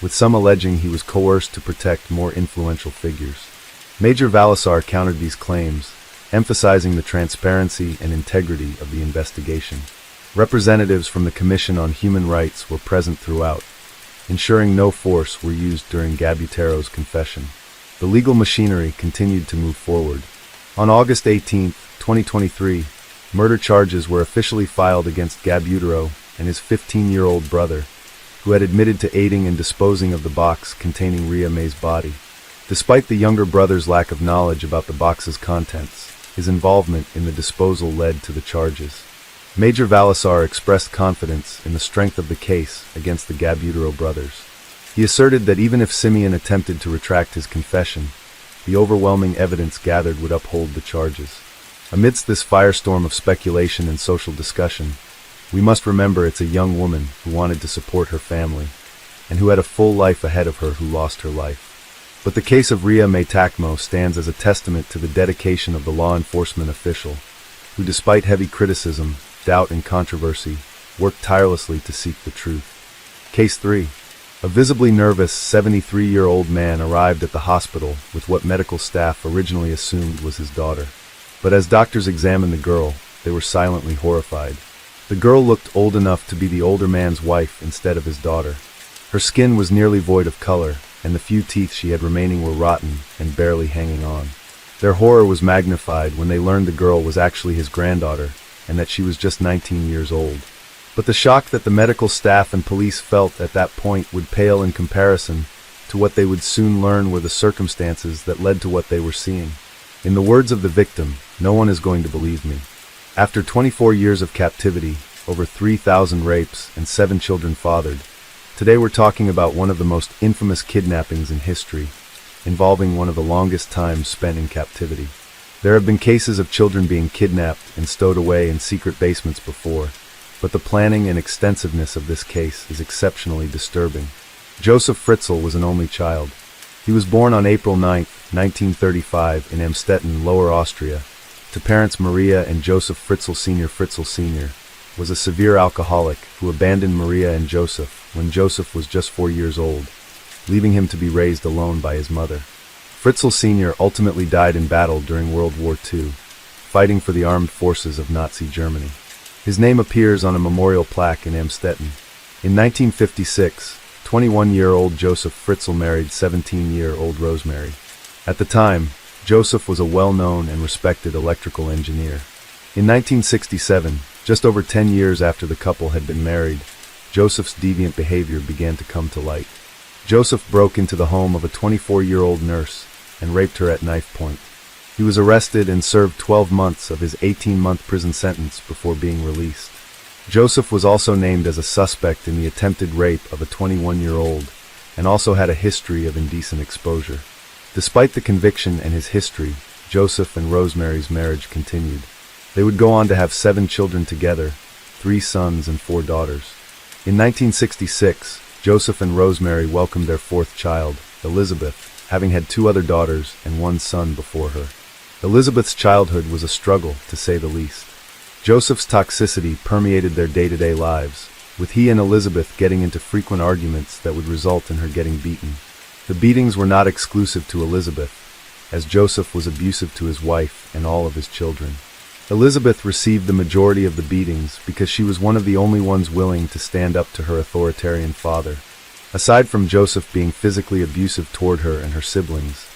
[SPEAKER 1] with some alleging he was coerced to protect more influential figures. Major Balasar countered these claims, emphasizing the transparency and integrity of the investigation. Representatives from the Commission on Human Rights were present throughout, ensuring no force were used during Gabutaro's confession. The legal machinery continued to move forward. On August 18, 2023, murder charges were officially filed against Gabutaro and his 15-year-old brother, who had admitted to aiding and disposing of the box containing Ria May's body. Despite the younger brother's lack of knowledge about the box's contents, his involvement in the disposal led to the charges. Major Balasar expressed confidence in the strength of the case against the Gabutaro brothers. He asserted that even if Simeon attempted to retract his confession, the overwhelming evidence gathered would uphold the charges. Amidst this firestorm of speculation and social discussion, we must remember it's a young woman who wanted to support her family, and who had a full life ahead of her who lost her life. But the case of Ria May Tacmo stands as a testament to the dedication of the law enforcement official, who despite heavy criticism, doubt, and controversy, worked tirelessly to seek the truth. Case 3. A visibly nervous 73-year-old man arrived at the hospital with what medical staff originally assumed was his daughter. But as doctors examined the girl, they were silently horrified. The girl looked old enough to be the older man's wife instead of his daughter. Her skin was nearly void of color, and the few teeth she had remaining were rotten and barely hanging on. Their horror was magnified when they learned the girl was actually his granddaughter, and that she was just 19 years old. But the shock that the medical staff and police felt at that point would pale in comparison to what they would soon learn were the circumstances that led to what they were seeing. In the words of the victim, "No one is going to believe me." After 24 years of captivity, over 3,000 rapes, and 7 children fathered, today we're talking about one of the most infamous kidnappings in history, involving one of the longest times spent in captivity. There have been cases of children being kidnapped and stowed away in secret basements before, but the planning and extensiveness of this case is exceptionally disturbing. Joseph Fritzl was an only child. He was born on April 9, 1935 in Amstetten, Lower Austria, to parents Maria and Joseph Fritzl Sr. Fritzl Sr. was a severe alcoholic who abandoned Maria and Joseph when Joseph was just 4 years old, leaving him to be raised alone by his mother. Fritzl Sr. ultimately died in battle during World War II, fighting for the armed forces of Nazi Germany. His name appears on a memorial plaque in Amstetten. In 1956, 21-year-old Joseph Fritzl married 17-year-old Rosemary. At the time, Joseph was a well-known and respected electrical engineer. In 1967, just over 10 years after the couple had been married, Joseph's deviant behavior began to come to light. Joseph broke into the home of a 24-year-old nurse and raped her at knife point. He was arrested and served 12 months of his 18-month prison sentence before being released. Joseph was also named as a suspect in the attempted rape of a 21-year-old and also had a history of indecent exposure. Despite the conviction and his history, Joseph and Rosemary's marriage continued. They would go on to have 7 children together, 3 sons and 4 daughters. In 1966, Joseph and Rosemary welcomed their 4th child, Elizabeth, having had 2 other daughters and 1 son before her. Elizabeth's childhood was a struggle, to say the least. Joseph's toxicity permeated their day-to-day lives, with he and Elizabeth getting into frequent arguments that would result in her getting beaten. The beatings were not exclusive to Elizabeth, as Joseph was abusive to his wife and all of his children. Elizabeth received the majority of the beatings because she was one of the only ones willing to stand up to her authoritarian father. Aside from Joseph being physically abusive toward her and her siblings,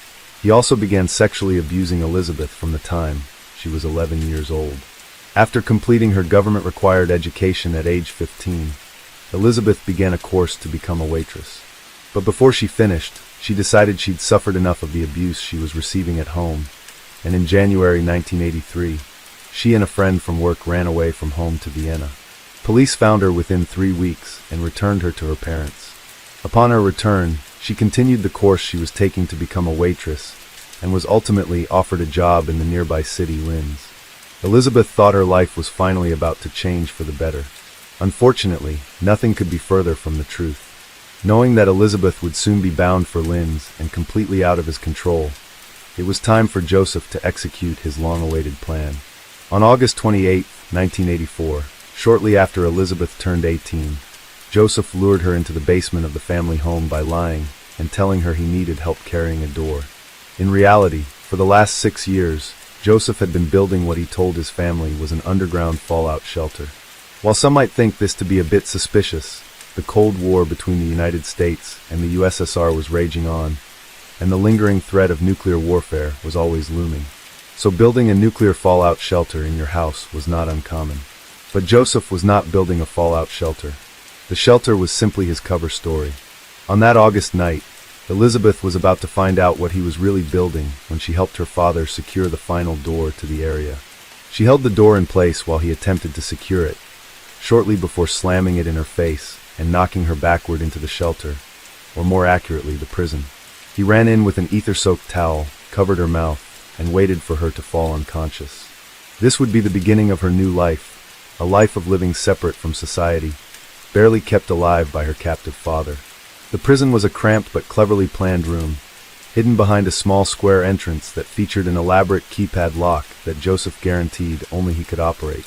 [SPEAKER 1] he also began sexually abusing Elizabeth from the time she was 11 years old. After completing her government-required education at age 15, Elizabeth began a course to become a waitress. But before she finished, she decided she'd suffered enough of the abuse she was receiving at home, and in January 1983, she and a friend from work ran away from home to Vienna. Police found her within 3 weeks and returned her to her parents. Upon her return, she continued the course she was taking to become a waitress and was ultimately offered a job in the nearby city Linz. Elizabeth thought her life was finally about to change for the better. Unfortunately, nothing could be further from the truth. Knowing that Elizabeth would soon be bound for Linz and completely out of his control, it was time for Joseph to execute his long-awaited plan. On August 28, 1984, shortly after Elizabeth turned 18, Joseph lured her into the basement of the family home by lying and telling her he needed help carrying a door. In reality, for the last 6 years, Joseph had been building what he told his family was an underground fallout shelter. While some might think this to be a bit suspicious, the Cold War between the United States and the USSR was raging on, and the lingering threat of nuclear warfare was always looming. So building a nuclear fallout shelter in your house was not uncommon. But Joseph was not building a fallout shelter. The shelter was simply his cover story. On that August night, Elizabeth was about to find out what he was really building when she helped her father secure the final door to the area. She held the door in place while he attempted to secure it, shortly before slamming it in her face and knocking her backward into the shelter, or more accurately, the prison. He ran in with an ether-soaked towel, covered her mouth, and waited for her to fall unconscious. This would be the beginning of her new life, a life of living separate from society, barely kept alive by her captive father. The prison was a cramped but cleverly planned room, hidden behind a small square entrance that featured an elaborate keypad lock that Joseph guaranteed only he could operate.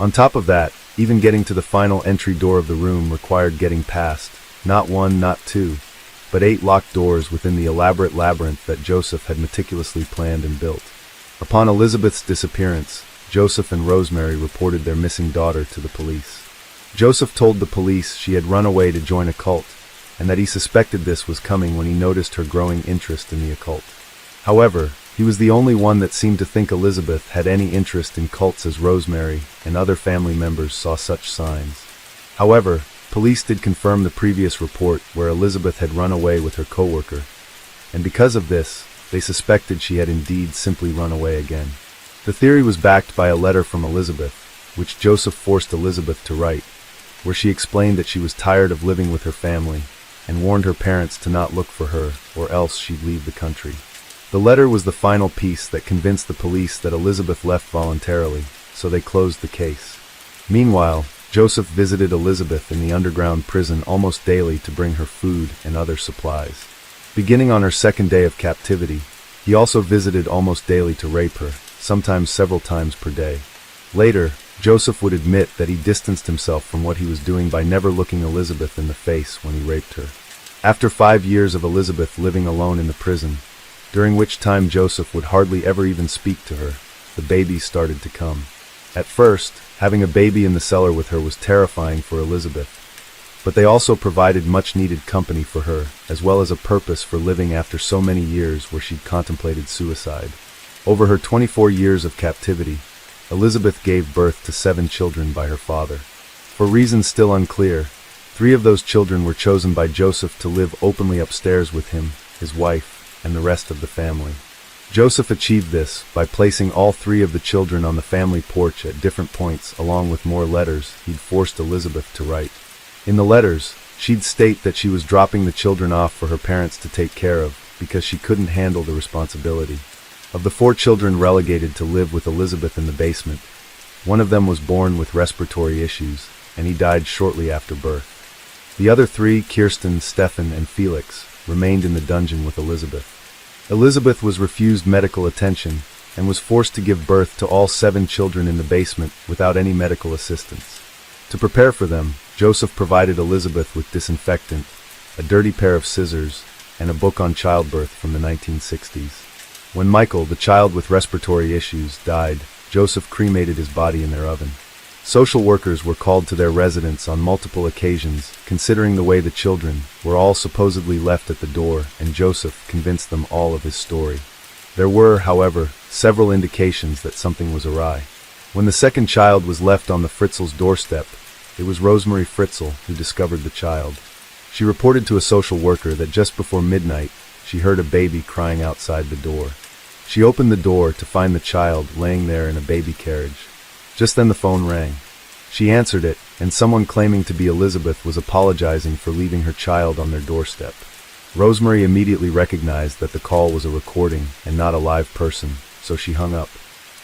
[SPEAKER 1] On top of that, even getting to the final entry door of the room required getting past, not 1, not 2, but 8 locked doors within the elaborate labyrinth that Joseph had meticulously planned and built. Upon Elizabeth's disappearance, Joseph and Rosemary reported their missing daughter to the police. Joseph told the police she had run away to join a cult, and that he suspected this was coming when he noticed her growing interest in the occult. However, he was the only one that seemed to think Elizabeth had any interest in cults, as Rosemary and other family members saw such signs. However, police did confirm the previous report where Elizabeth had run away with her co-worker, and because of this, they suspected she had indeed simply run away again. The theory was backed by a letter from Elizabeth, which Joseph forced Elizabeth to write, where she explained that she was tired of living with her family and warned her parents to not look for her or else she'd leave the country. The letter was the final piece that convinced the police that Elizabeth left voluntarily, so they closed the case. Meanwhile, Joseph visited Elizabeth in the underground prison almost daily to bring her food and other supplies. Beginning on her second day of captivity, he also visited almost daily to rape her, sometimes several times per day. Later, Joseph would admit that he distanced himself from what he was doing by never looking Elizabeth in the face when he raped her. After 5 years of Elizabeth living alone in the prison, during which time Joseph would hardly ever even speak to her, the babies started to come. At first, having a baby in the cellar with her was terrifying for Elizabeth, but they also provided much-needed company for her, as well as a purpose for living after so many years where she'd contemplated suicide. Over her 24 years of captivity, Elizabeth gave birth to 7 children by her father. For reasons still unclear, 3 of those children were chosen by Joseph to live openly upstairs with him, his wife, and the rest of the family. Joseph achieved this by placing all 3 of the children on the family porch at different points along with more letters he'd forced Elizabeth to write. In the letters, she'd state that she was dropping the children off for her parents to take care of because she couldn't handle the responsibility. Of the 4 children relegated to live with Elizabeth in the basement, one of them was born with respiratory issues, and he died shortly after birth. The other 3, Kirsten, Stefan, and Felix, remained in the dungeon with Elizabeth. Elizabeth was refused medical attention and was forced to give birth to all 7 children in the basement without any medical assistance. To prepare for them, Joseph provided Elizabeth with disinfectant, a dirty pair of scissors, and a book on childbirth from the 1960s. When Michael, the child with respiratory issues, died, Joseph cremated his body in their oven. Social workers were called to their residence on multiple occasions, considering the way the children were all supposedly left at the door, and Joseph convinced them all of his story. There were, however, several indications that something was awry. When the second child was left on the Fritzl's doorstep, it was Rosemary Fritzl who discovered the child. She reported to a social worker that just before midnight, she heard a baby crying outside the door. She opened the door to find the child laying there in a baby carriage. Just then the phone rang. She answered it, and someone claiming to be Elizabeth was apologizing for leaving her child on their doorstep. Rosemary immediately recognized that the call was a recording and not a live person, so she hung up.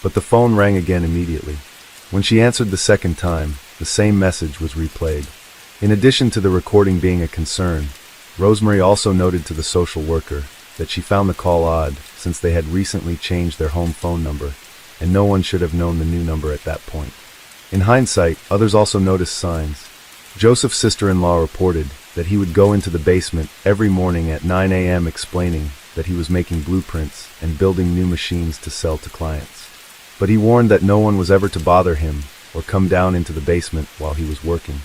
[SPEAKER 1] But the phone rang again immediately. When she answered the second time, the same message was replayed. In addition to the recording being a concern, Rosemary also noted to the social worker that she found the call odd since they had recently changed their home phone number, and no one should have known the new number at that point. In hindsight, others also noticed signs. Joseph's sister-in-law reported that he would go into the basement every morning at 9 a.m. explaining that he was making blueprints and building new machines to sell to clients. But he warned that no one was ever to bother him or come down into the basement while he was working.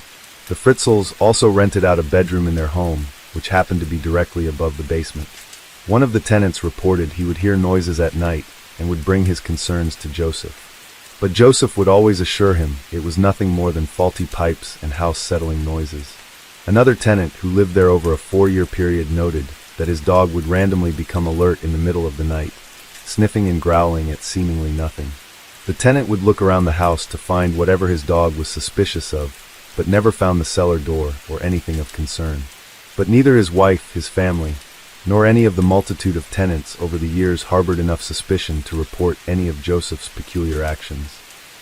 [SPEAKER 1] The Fritzls also rented out a bedroom in their home, which happened to be directly above the basement. One of the tenants reported he would hear noises at night and would bring his concerns to Joseph. But Joseph would always assure him it was nothing more than faulty pipes and house-settling noises. Another tenant who lived there over a 4-year period noted that his dog would randomly become alert in the middle of the night, sniffing and growling at seemingly nothing. The tenant would look around the house to find whatever his dog was suspicious of, but never found the cellar door or anything of concern. But neither his wife, his family, nor any of the multitude of tenants over the years harbored enough suspicion to report any of Joseph's peculiar actions.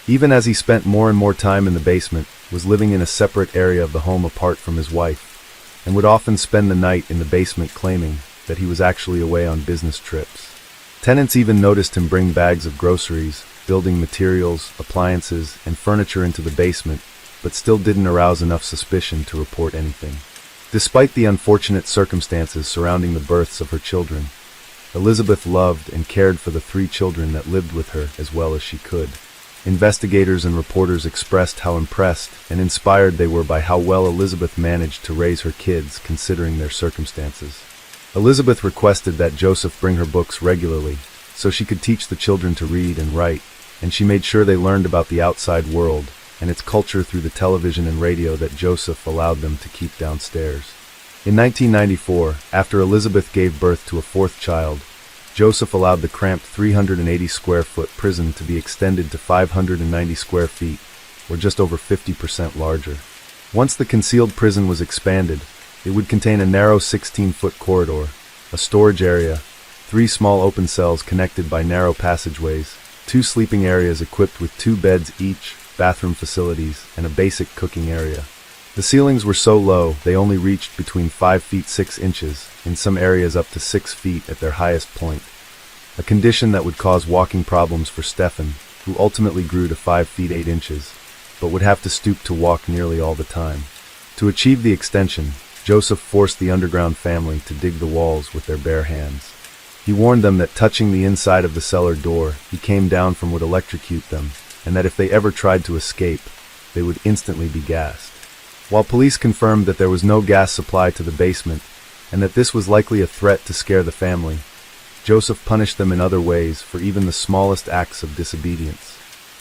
[SPEAKER 1] Even as he spent more and more time in the basement, was living in a separate area of the home apart from his wife, and would often spend the night in the basement claiming that he was actually away on business trips. Tenants even noticed him bring bags of groceries, building materials, appliances, and furniture into the basement, but still didn't arouse enough suspicion to report anything. Despite the unfortunate circumstances surrounding the births of her children, Elizabeth loved and cared for the 3 children that lived with her as well as she could. Investigators and reporters expressed how impressed and inspired they were by how well Elizabeth managed to raise her kids considering their circumstances. Elizabeth requested that Joseph bring her books regularly so she could teach the children to read and write, and she made sure they learned about the outside world and its culture through the television and radio that Joseph allowed them to keep downstairs. In 1994, after Elizabeth gave birth to a 4th child, Joseph allowed the cramped 380-square-foot prison to be extended to 590 square feet, or just over 50% larger. Once the concealed prison was expanded, it would contain a narrow 16-foot corridor, a storage area, 3 small open cells connected by narrow passageways, 2 sleeping areas equipped with 2 beds each, bathroom facilities, and a basic cooking area. The ceilings were so low they only reached between 5 feet 6 inches, in some areas up to 6 feet at their highest point, a condition that would cause walking problems for Stefan, who ultimately grew to 5 feet 8 inches, but would have to stoop to walk nearly all the time. To achieve the extension, Joseph forced the underground family to dig the walls with their bare hands. He warned them that touching the inside of the cellar door he came down from would electrocute them, and that if they ever tried to escape, they would instantly be gassed. While police confirmed that there was no gas supply to the basement, and that this was likely a threat to scare the family, Joseph punished them in other ways for even the smallest acts of disobedience.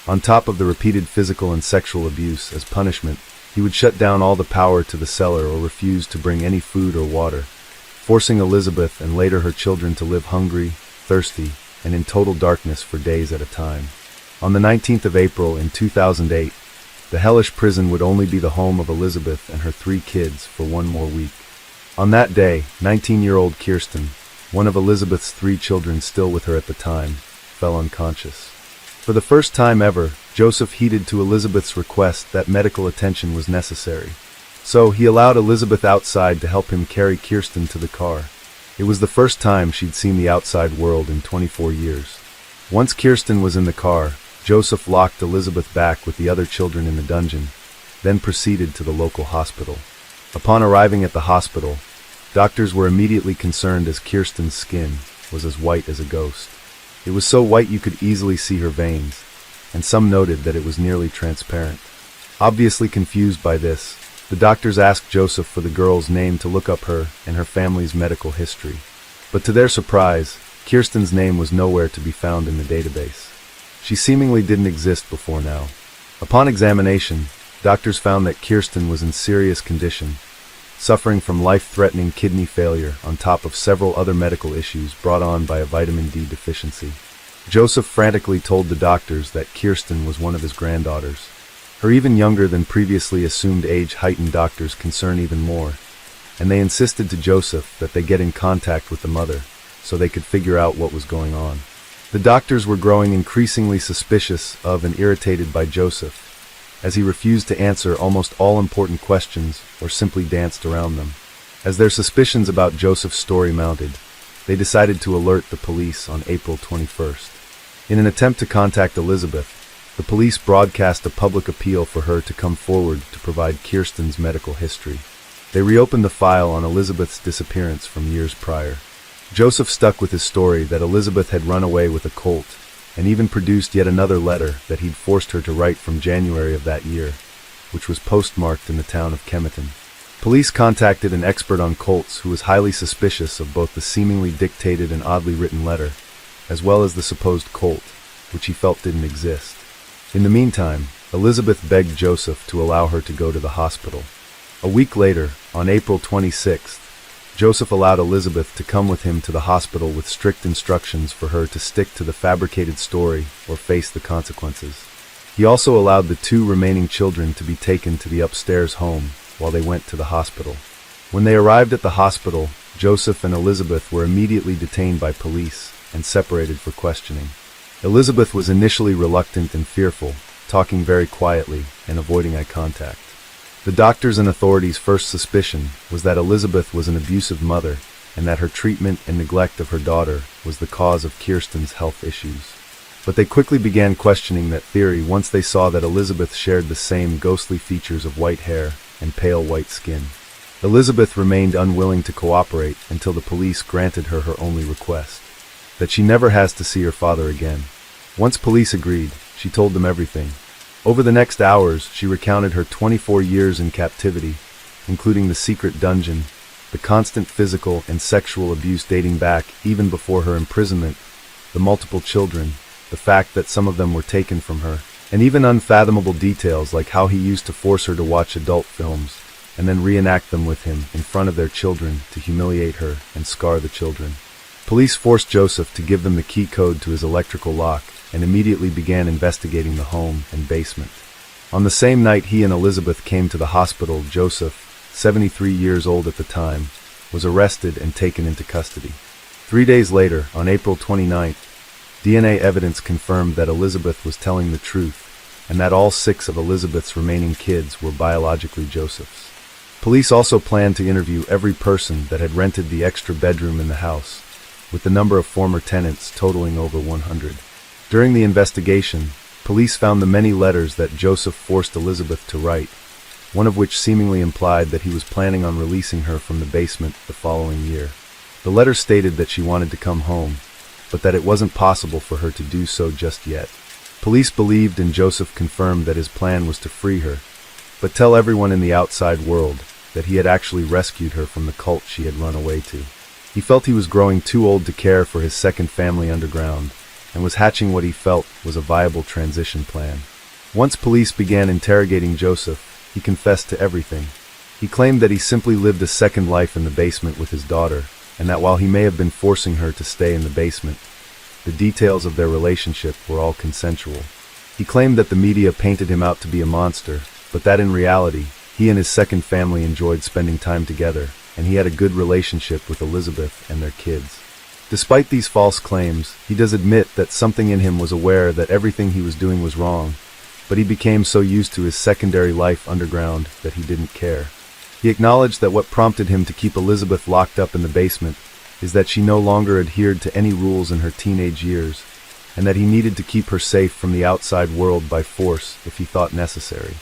[SPEAKER 1] On top of the repeated physical and sexual abuse as punishment, he would shut down all the power to the cellar or refuse to bring any food or water, forcing Elizabeth and later her children to live hungry, thirsty, and in total darkness for days at a time. On the 19th of April in 2008, the hellish prison would only be the home of Elizabeth and her 3 kids for 1 more week. On that day, 19-year-old Kirsten, one of Elizabeth's 3 children still with her at the time, fell unconscious. For the first time ever, Joseph heeded to Elizabeth's request that medical attention was necessary. So he allowed Elizabeth outside to help him carry Kirsten to the car. It was the first time she'd seen the outside world in 24 years. Once Kirsten was in the car, Joseph locked Elizabeth back with the other children in the dungeon, then proceeded to the local hospital. Upon arriving at the hospital, doctors were immediately concerned as Kirsten's skin was as white as a ghost. It was so white you could easily see her veins, and some noted that it was nearly transparent. Obviously confused by this, the doctors asked Joseph for the girl's name to look up her and her family's medical history. But to their surprise, Kirsten's name was nowhere to be found in the database. She seemingly didn't exist before now. Upon examination, doctors found that Kirsten was in serious condition, suffering from life-threatening kidney failure on top of several other medical issues brought on by a vitamin D deficiency. Joseph frantically told the doctors that Kirsten was one of his granddaughters. Her even younger than previously assumed age heightened doctors' concern even more, and they insisted to Joseph that they get in contact with the mother so they could figure out what was going on. The doctors were growing increasingly suspicious of and irritated by Joseph, as he refused to answer almost all important questions or simply danced around them. As their suspicions about Joseph's story mounted, they decided to alert the police on April 21st. In an attempt to contact Elizabeth, the police broadcast a public appeal for her to come forward to provide Kirsten's medical history. They reopened the file on Elizabeth's disappearance from years prior. Joseph stuck with his story that Elizabeth had run away with a colt, and even produced yet another letter that he'd forced her to write from January of that year, which was postmarked in the town of Kemeton. Police contacted an expert on colts who was highly suspicious of both the seemingly dictated and oddly written letter, as well as the supposed colt, which he felt didn't exist. In the meantime, Elizabeth begged Joseph to allow her to go to the hospital. A week later, on April 26th, Joseph allowed Elizabeth to come with him to the hospital with strict instructions for her to stick to the fabricated story or face the consequences. He also allowed the 2 remaining children to be taken to the upstairs home while they went to the hospital. When they arrived at the hospital, Joseph and Elizabeth were immediately detained by police and separated for questioning. Elizabeth was initially reluctant and fearful, talking very quietly and avoiding eye contact. The doctors and authorities' first suspicion was that Elizabeth was an abusive mother and that her treatment and neglect of her daughter was the cause of Kirsten's health issues. But they quickly began questioning that theory once they saw that Elizabeth shared the same ghostly features of white hair and pale white skin. Elizabeth remained unwilling to cooperate until the police granted her her only request, that she never has to see her father again. Once police agreed, she told them everything. Over the next hours, she recounted her 24 years in captivity, including the secret dungeon, the constant physical and sexual abuse dating back even before her imprisonment, the multiple children, the fact that some of them were taken from her, and even unfathomable details like how he used to force her to watch adult films and then reenact them with him in front of their children to humiliate her and scar the children. Police forced Joseph to give them the key code to his electrical lock and immediately began investigating the home and basement. On the same night he and Elizabeth came to the hospital, Joseph, 73 years old at the time, was arrested and taken into custody. 3 days later, on April 29th, DNA evidence confirmed that Elizabeth was telling the truth, and that all 6 of Elizabeth's remaining kids were biologically Joseph's. Police also planned to interview every person that had rented the extra bedroom in the house, with the number of former tenants totaling over 100. During the investigation, police found the many letters that Joseph forced Elizabeth to write, one of which seemingly implied that he was planning on releasing her from the basement the following year. The letter stated that she wanted to come home, but that it wasn't possible for her to do so just yet. Police believed and Joseph confirmed that his plan was to free her, but tell everyone in the outside world that he had actually rescued her from the cult she had run away to. He felt he was growing too old to care for his second family underground, and was hatching what he felt was a viable transition plan. Once police began interrogating Joseph, he confessed to everything. He claimed that he simply lived a second life in the basement with his daughter, and that while he may have been forcing her to stay in the basement, the details of their relationship were all consensual. He claimed that the media painted him out to be a monster, but that in reality, he and his second family enjoyed spending time together, and he had a good relationship with Elizabeth and their kids. Despite these false claims, he does admit that something in him was aware that everything he was doing was wrong, but he became so used to his secondary life underground that he didn't care. He acknowledged that what prompted him to keep Elizabeth locked up in the basement is that she no longer adhered to any rules in her teenage years, and that he needed to keep her safe from the outside world by force if he thought necessary.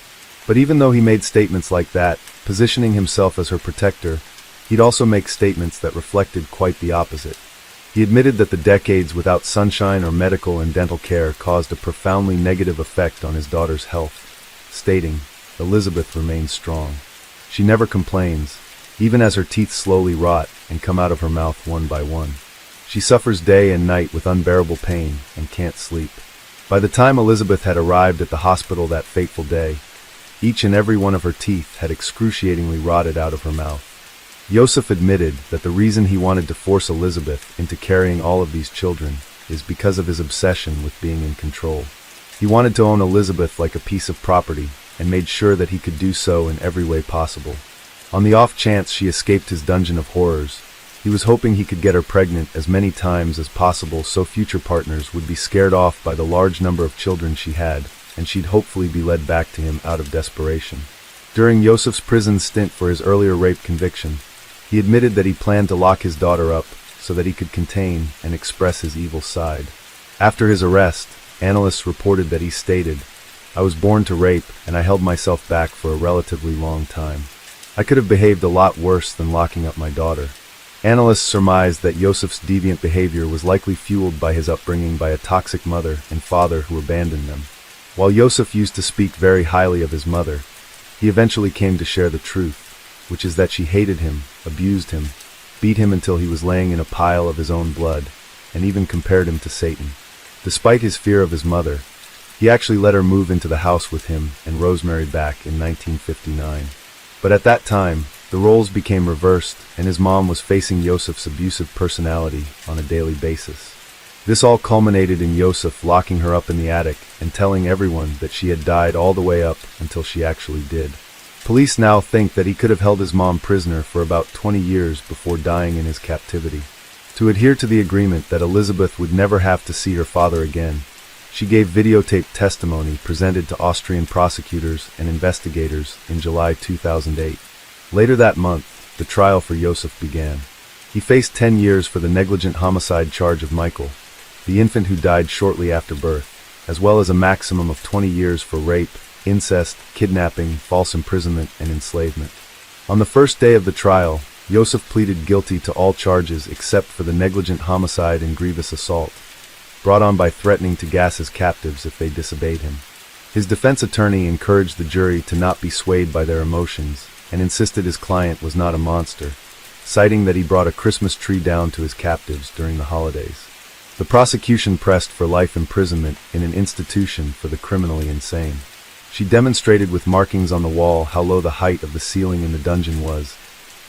[SPEAKER 1] But even though he made statements like that, positioning himself as her protector, he'd also make statements that reflected quite the opposite. He admitted that the decades without sunshine or medical and dental care caused a profoundly negative effect on his daughter's health, stating, "Elizabeth remains strong. She never complains, even as her teeth slowly rot and come out of her mouth one by one. She suffers day and night with unbearable pain and can't sleep." By the time Elizabeth had arrived at the hospital that fateful day, each and every one of her teeth had excruciatingly rotted out of her mouth. Joseph admitted that the reason he wanted to force Elizabeth into carrying all of these children is because of his obsession with being in control. He wanted to own Elizabeth like a piece of property and made sure that he could do so in every way possible. On the off chance she escaped his dungeon of horrors, he was hoping he could get her pregnant as many times as possible so future partners would be scared off by the large number of children she had, and she'd hopefully be led back to him out of desperation. During Joseph's prison stint for his earlier rape conviction, he admitted that he planned to lock his daughter up so that he could contain and express his evil side. After his arrest, analysts reported that he stated, "I was born to rape, and I held myself back for a relatively long time. I could have behaved a lot worse than locking up my daughter." Analysts surmised that Joseph's deviant behavior was likely fueled by his upbringing by a toxic mother and father who abandoned them. While Joseph used to speak very highly of his mother, he eventually came to share the truth, which is that she hated him, abused him, beat him until he was laying in a pile of his own blood, and even compared him to Satan. Despite his fear of his mother, he actually let her move into the house with him and Rosemary back in 1959. But at that time, the roles became reversed, and his mom was facing Joseph's abusive personality on a daily basis. This all culminated in Joseph locking her up in the attic and telling everyone that she had died all the way up until she actually did. Police now think that he could have held his mom prisoner for about 20 years before dying in his captivity. To adhere to the agreement that Elizabeth would never have to see her father again, she gave videotaped testimony presented to Austrian prosecutors and investigators in July 2008. Later that month, the trial for Joseph began. He faced 10 years for the negligent homicide charge of Michael, the infant who died shortly after birth, as well as a maximum of 20 years for rape, incest, kidnapping, false imprisonment, and enslavement. On the first day of the trial, Joseph pleaded guilty to all charges except for the negligent homicide and grievous assault, brought on by threatening to gas his captives if they disobeyed him. His defense attorney encouraged the jury to not be swayed by their emotions and insisted his client was not a monster, citing that he brought a Christmas tree down to his captives during the holidays. The prosecution pressed for life imprisonment in an institution for the criminally insane. She demonstrated with markings on the wall how low the height of the ceiling in the dungeon was,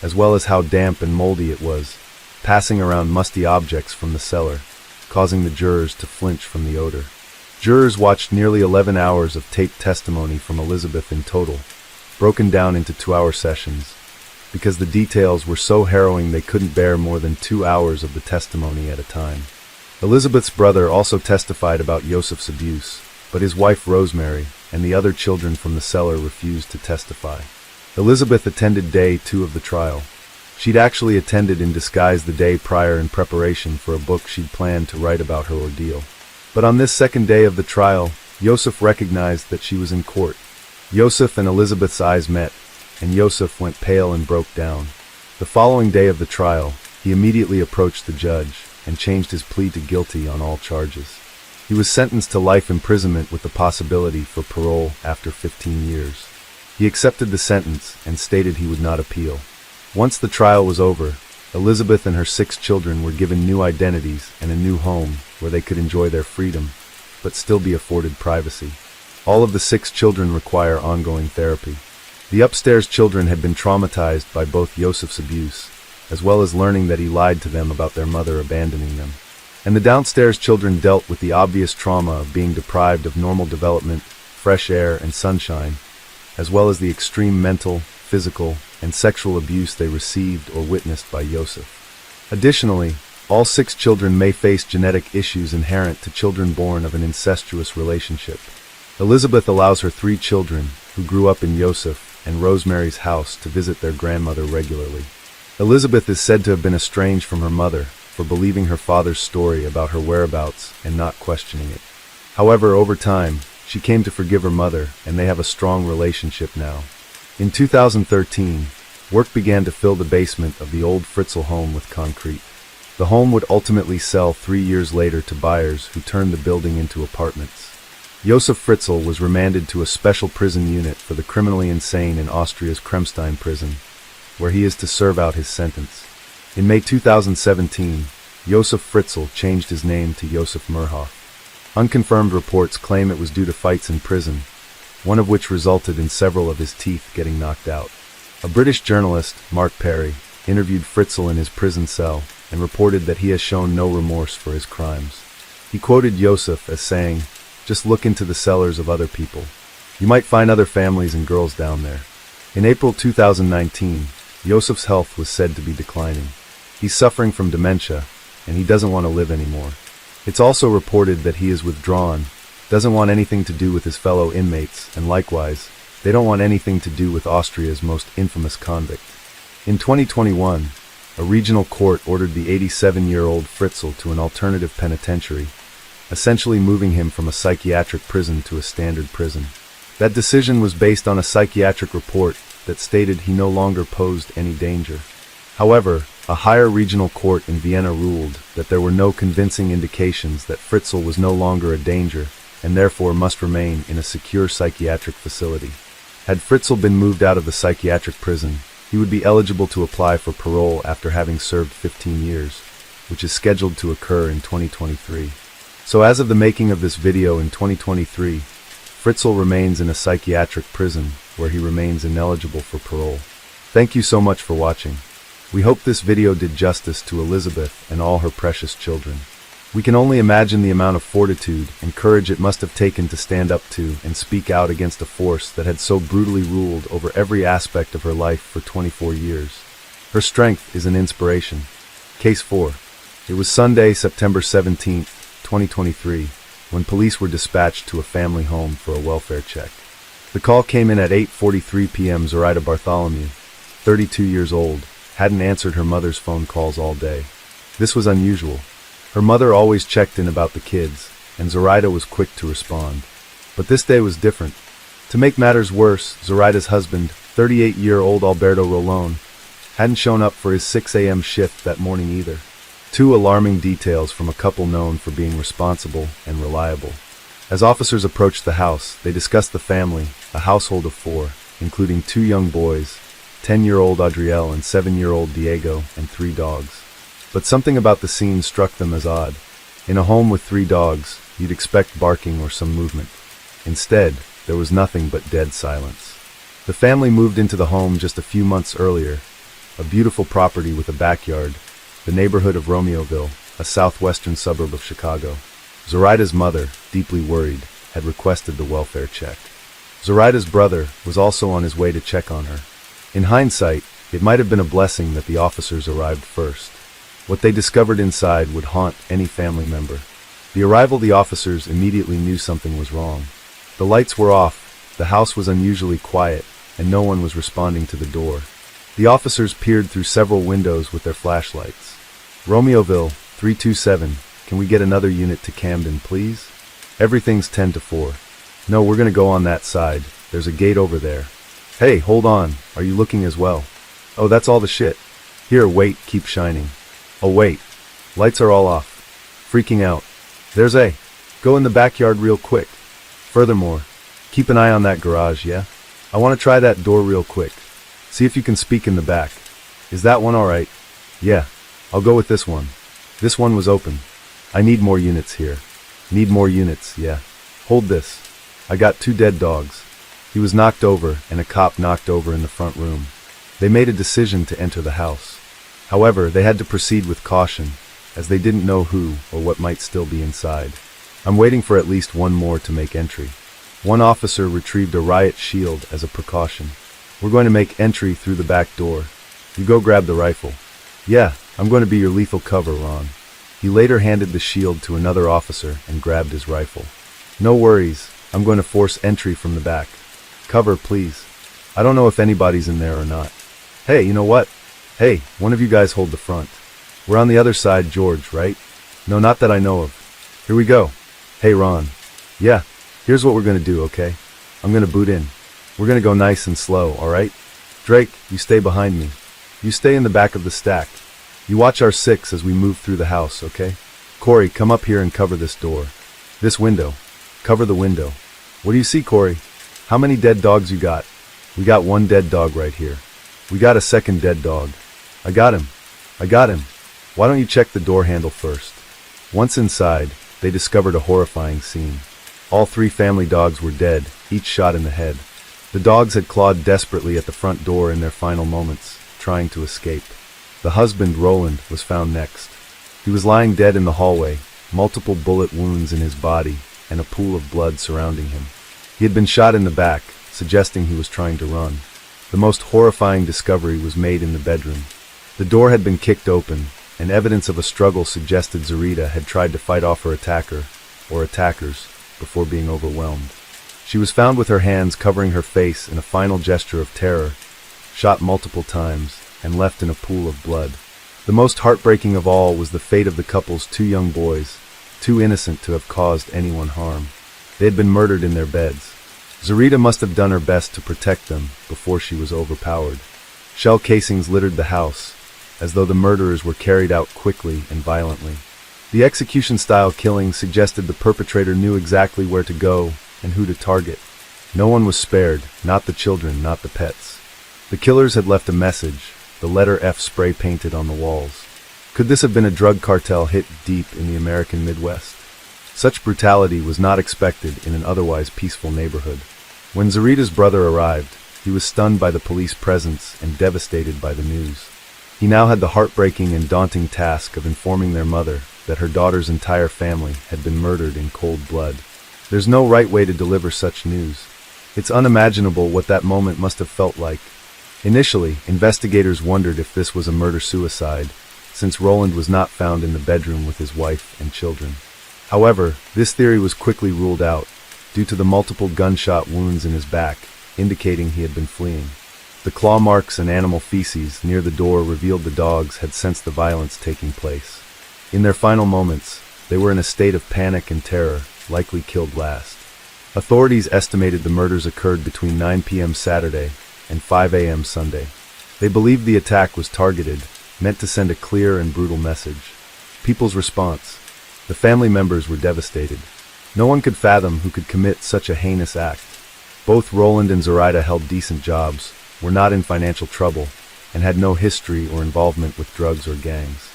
[SPEAKER 1] as well as how damp and moldy it was, passing around musty objects from the cellar, causing the jurors to flinch from the odor. Jurors watched nearly 11 hours of taped testimony from Elizabeth in total, broken down into 2-hour sessions, because the details were so harrowing they couldn't bear more than 2 hours of the testimony at a time. Elizabeth's brother also testified about Yosef's abuse, but his wife Rosemary and the other children from the cellar refused to testify. Elizabeth attended day 2 of the trial. She'd actually attended in disguise the day prior in preparation for a book she'd planned to write about her ordeal. But on this second day of the trial, Yosef recognized that she was in court. Yosef and Elizabeth's eyes met, and Yosef went pale and broke down. The following day of the trial, he immediately approached the judge and changed his plea to guilty on all charges. He was sentenced to life imprisonment with the possibility for parole after 15 years. He accepted the sentence and stated he would not appeal. Once the trial was over, Elizabeth and her 6 children were given new identities and a new home where they could enjoy their freedom, but still be afforded privacy. All of the 6 children require ongoing therapy. The upstairs children had been traumatized by both Yosef's abuse, as well as learning that he lied to them about their mother abandoning them. And the downstairs children dealt with the obvious trauma of being deprived of normal development, fresh air, and sunshine, as well as the extreme mental, physical, and sexual abuse they received or witnessed by Yosef. Additionally, all 6 children may face genetic issues inherent to children born of an incestuous relationship. Elizabeth allows her 3 children, who grew up in Yosef and Rosemary's house, to visit their grandmother regularly. Elizabeth is said to have been estranged from her mother for believing her father's story about her whereabouts and not questioning it. However, over time, she came to forgive her mother, and they have a strong relationship now. In 2013, work began to fill the basement of the old Fritzl home with concrete. The home would ultimately sell 3 years later to buyers who turned the building into apartments. Josef Fritzl was remanded to a special prison unit for the criminally insane in Austria's Kremstein prison, where he is to serve out his sentence. In May 2017, Josef Fritzl changed his name to Josef Merhoff. Unconfirmed reports claim it was due to fights in prison, one of which resulted in several of his teeth getting knocked out. A British journalist, Mark Perry, interviewed Fritzl in his prison cell and reported that he has shown no remorse for his crimes. He quoted Josef as saying, "Just look into the cellars of other people. You might find other families and girls down there." In April 2019, Josef's health was said to be declining. He's suffering from dementia, and he doesn't want to live anymore. It's also reported that he is withdrawn, doesn't want anything to do with his fellow inmates, and likewise, they don't want anything to do with Austria's most infamous convict. In 2021, a regional court ordered the 87-year-old Fritzl to an alternative penitentiary, essentially moving him from a psychiatric prison to a standard prison. That decision was based on a psychiatric report that stated he no longer posed any danger. However, a higher regional court in Vienna ruled that there were no convincing indications that Fritzl was no longer a danger and therefore must remain in a secure psychiatric facility. Had Fritzl been moved out of the psychiatric prison, he would be eligible to apply for parole after having served 15 years, which is scheduled to occur in 2023. So as of the making of this video in 2023, Fritzl remains in a psychiatric prison where he remains ineligible for parole. Thank you so much for watching. We hope this video did justice to Elizabeth and all her precious children. We can only imagine the amount of fortitude and courage it must have taken to stand up to and speak out against a force that had so brutally ruled over every aspect of her life for 24 years. Her strength is an inspiration. Case 4. It was Sunday, September 17, 2023, when police were dispatched to a family home for a welfare check. The call came in at 8:43 p.m. Zoraida Bartholomew, 32 years old, hadn't answered her mother's phone calls all day. This was unusual. Her mother always checked in about the kids, and Zoraida was quick to respond. But this day was different. To make matters worse, Zoraida's husband, 38-year-old Alberto Rolón, hadn't shown up for his 6 a.m. shift that morning either. 2 alarming details from a couple known for being responsible and reliable. As officers approached the house, they discussed the family, a household of 4, including 2 young boys, 10-year-old Adriel and 7-year-old Diego, and 3 dogs. But something about the scene struck them as odd. In a home with 3 dogs, you'd expect barking or some movement. Instead, there was nothing but dead silence. The family moved into the home just a few months earlier, a beautiful property with a backyard, the neighborhood of Romeoville, a southwestern suburb of Chicago. Zoraida's mother, deeply worried, had requested the welfare check. Zoraida's brother was also on his way to check on her. In hindsight, It might have been a blessing that the officers arrived first. What they discovered inside would haunt any family member. The arrival of the officers immediately knew something was wrong. The lights were off, the house was unusually quiet, and no one was responding to the door. The officers peered through several windows with their flashlights. Romeoville, 327, can we get another unit to Camden, please? Everything's 10 to 4. No, we're gonna go on that side. There's a gate over there. Hey, hold on. Are you looking as well? Oh, that's all the shit. Here, wait, keep shining. Oh, wait. Lights are all off. Freaking out. There's a. Go in the backyard real quick. Furthermore, keep an eye on that garage, yeah? I want to try that door real quick. See if you can speak in the back. Is that one alright? Yeah. I'll go with this one. This one was open. I need more units here. Need more units, yeah. Hold this. I got 2 dead dogs. He was knocked over and a cop knocked over in the front room. They made a decision to enter the house. However, they had to proceed with caution, as they didn't know who or what might still be inside. I'm waiting for at least one more to make entry. One officer retrieved a riot shield as a precaution. We're going to make entry through the back door. You go grab the rifle. Yeah, I'm going to be your lethal cover, Ron. He later handed the shield to another officer and grabbed his rifle. No worries, I'm going to force entry from the back. Cover, please. I don't know if anybody's in there or not. Hey, you know what? Hey, one of you guys hold the front. We're on the other side, George, right? No, not that I know of. Here we go. Hey, Ron. Yeah, here's what we're going to do, okay? I'm going to boot in. We're going to go nice and slow, alright? Drake, you stay behind me. You stay in the back of the stack. You watch our 6 as we move through the house, okay? Corey, come up here and cover this door. This window. Cover the window. What do you see, Corey? How many dead dogs you got? We got 1 dead dog right here. We got a 2nd dead dog. I got him. I got him. Why don't you check the door handle first? Once inside, they discovered a horrifying scene. All 3 family dogs were dead, each shot in the head. The dogs had clawed desperately at the front door in their final moments, trying to escape. The husband, Roland, was found next. He was lying dead in the hallway, multiple bullet wounds in his body, and a pool of blood surrounding him. He had been shot in the back, suggesting he was trying to run. The most horrifying discovery was made in the bedroom. The door had been kicked open, and evidence of a struggle suggested Zarita had tried to fight off her attacker, or attackers, before being overwhelmed. She was found with her hands covering her face in a final gesture of terror, shot multiple times, and left in a pool of blood. The most heartbreaking of all was the fate of the couple's 2 young boys, too innocent to have caused anyone harm. They had been murdered in their beds. Zarita must have done her best to protect them before she was overpowered. Shell casings littered the house, as though the murderers were carried out quickly and violently. The execution-style killing suggested the perpetrator knew exactly where to go and who to target. No one was spared, not the children, not the pets. The killers had left a message, the letter F spray-painted on the walls. Could this have been a drug cartel hit deep in the American Midwest? Such brutality was not expected in an otherwise peaceful neighborhood. When Zarita's brother arrived, he was stunned by the police presence and devastated by the news. He now had the heartbreaking and daunting task of informing their mother that her daughter's entire family had been murdered in cold blood. There's no right way to deliver such news. It's unimaginable what that moment must have felt like. Initially, investigators wondered if this was a murder-suicide, since Roland was not found in the bedroom with his wife and children. However, this theory was quickly ruled out, due to the multiple gunshot wounds in his back, indicating he had been fleeing. The claw marks and animal feces near the door revealed the dogs had sensed the violence taking place. In their final moments, they were in a state of panic and terror, likely killed last. Authorities estimated the murders occurred between 9 p.m. Saturday and 5 a.m. Sunday. They believed the attack was targeted, meant to send a clear and brutal message. People's response. The family members were devastated. No one could fathom who could commit such a heinous act. Both Roland and Zoraida held decent jobs, were not in financial trouble, and had no history or involvement with drugs or gangs.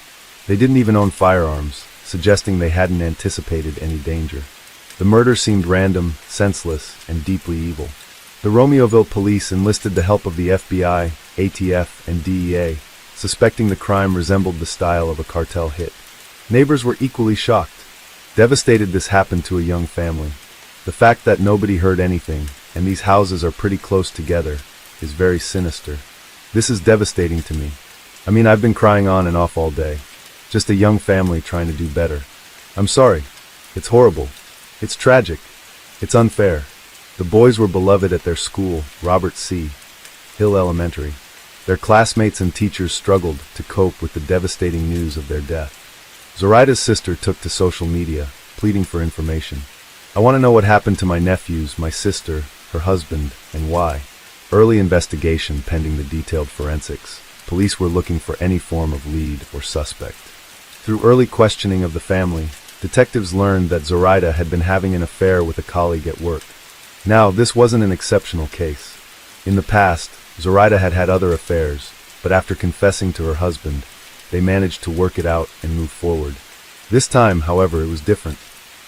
[SPEAKER 1] They didn't even own firearms, suggesting they hadn't anticipated any danger. The murder seemed random, senseless, and deeply evil. The Romeoville police enlisted the help of the FBI, ATF, and DEA, suspecting the crime resembled the style of a cartel hit. Neighbors were equally shocked. Devastated this happened to a young family. The fact that nobody heard anything, and these houses are pretty close together, is very sinister. This is devastating to me. I mean, I've been crying on and off all day. Just a young family trying to do better. I'm sorry. It's horrible. It's tragic. It's unfair. The boys were beloved at their school, Robert C. Hill Elementary. Their classmates and teachers struggled to cope with the devastating news of their death. Zoraida's sister took to social media, pleading for information. I want to know what happened to my nephews, my sister, her husband, and why. Early investigation pending the detailed forensics. Police were looking for any form of lead or suspect. Through early questioning of the family, detectives learned that Zoraida had been having an affair with a colleague at work. Now, this wasn't an exceptional case. In the past, Zoraida had had other affairs, but after confessing to her husband, they managed to work it out and move forward. This time, however, it was different.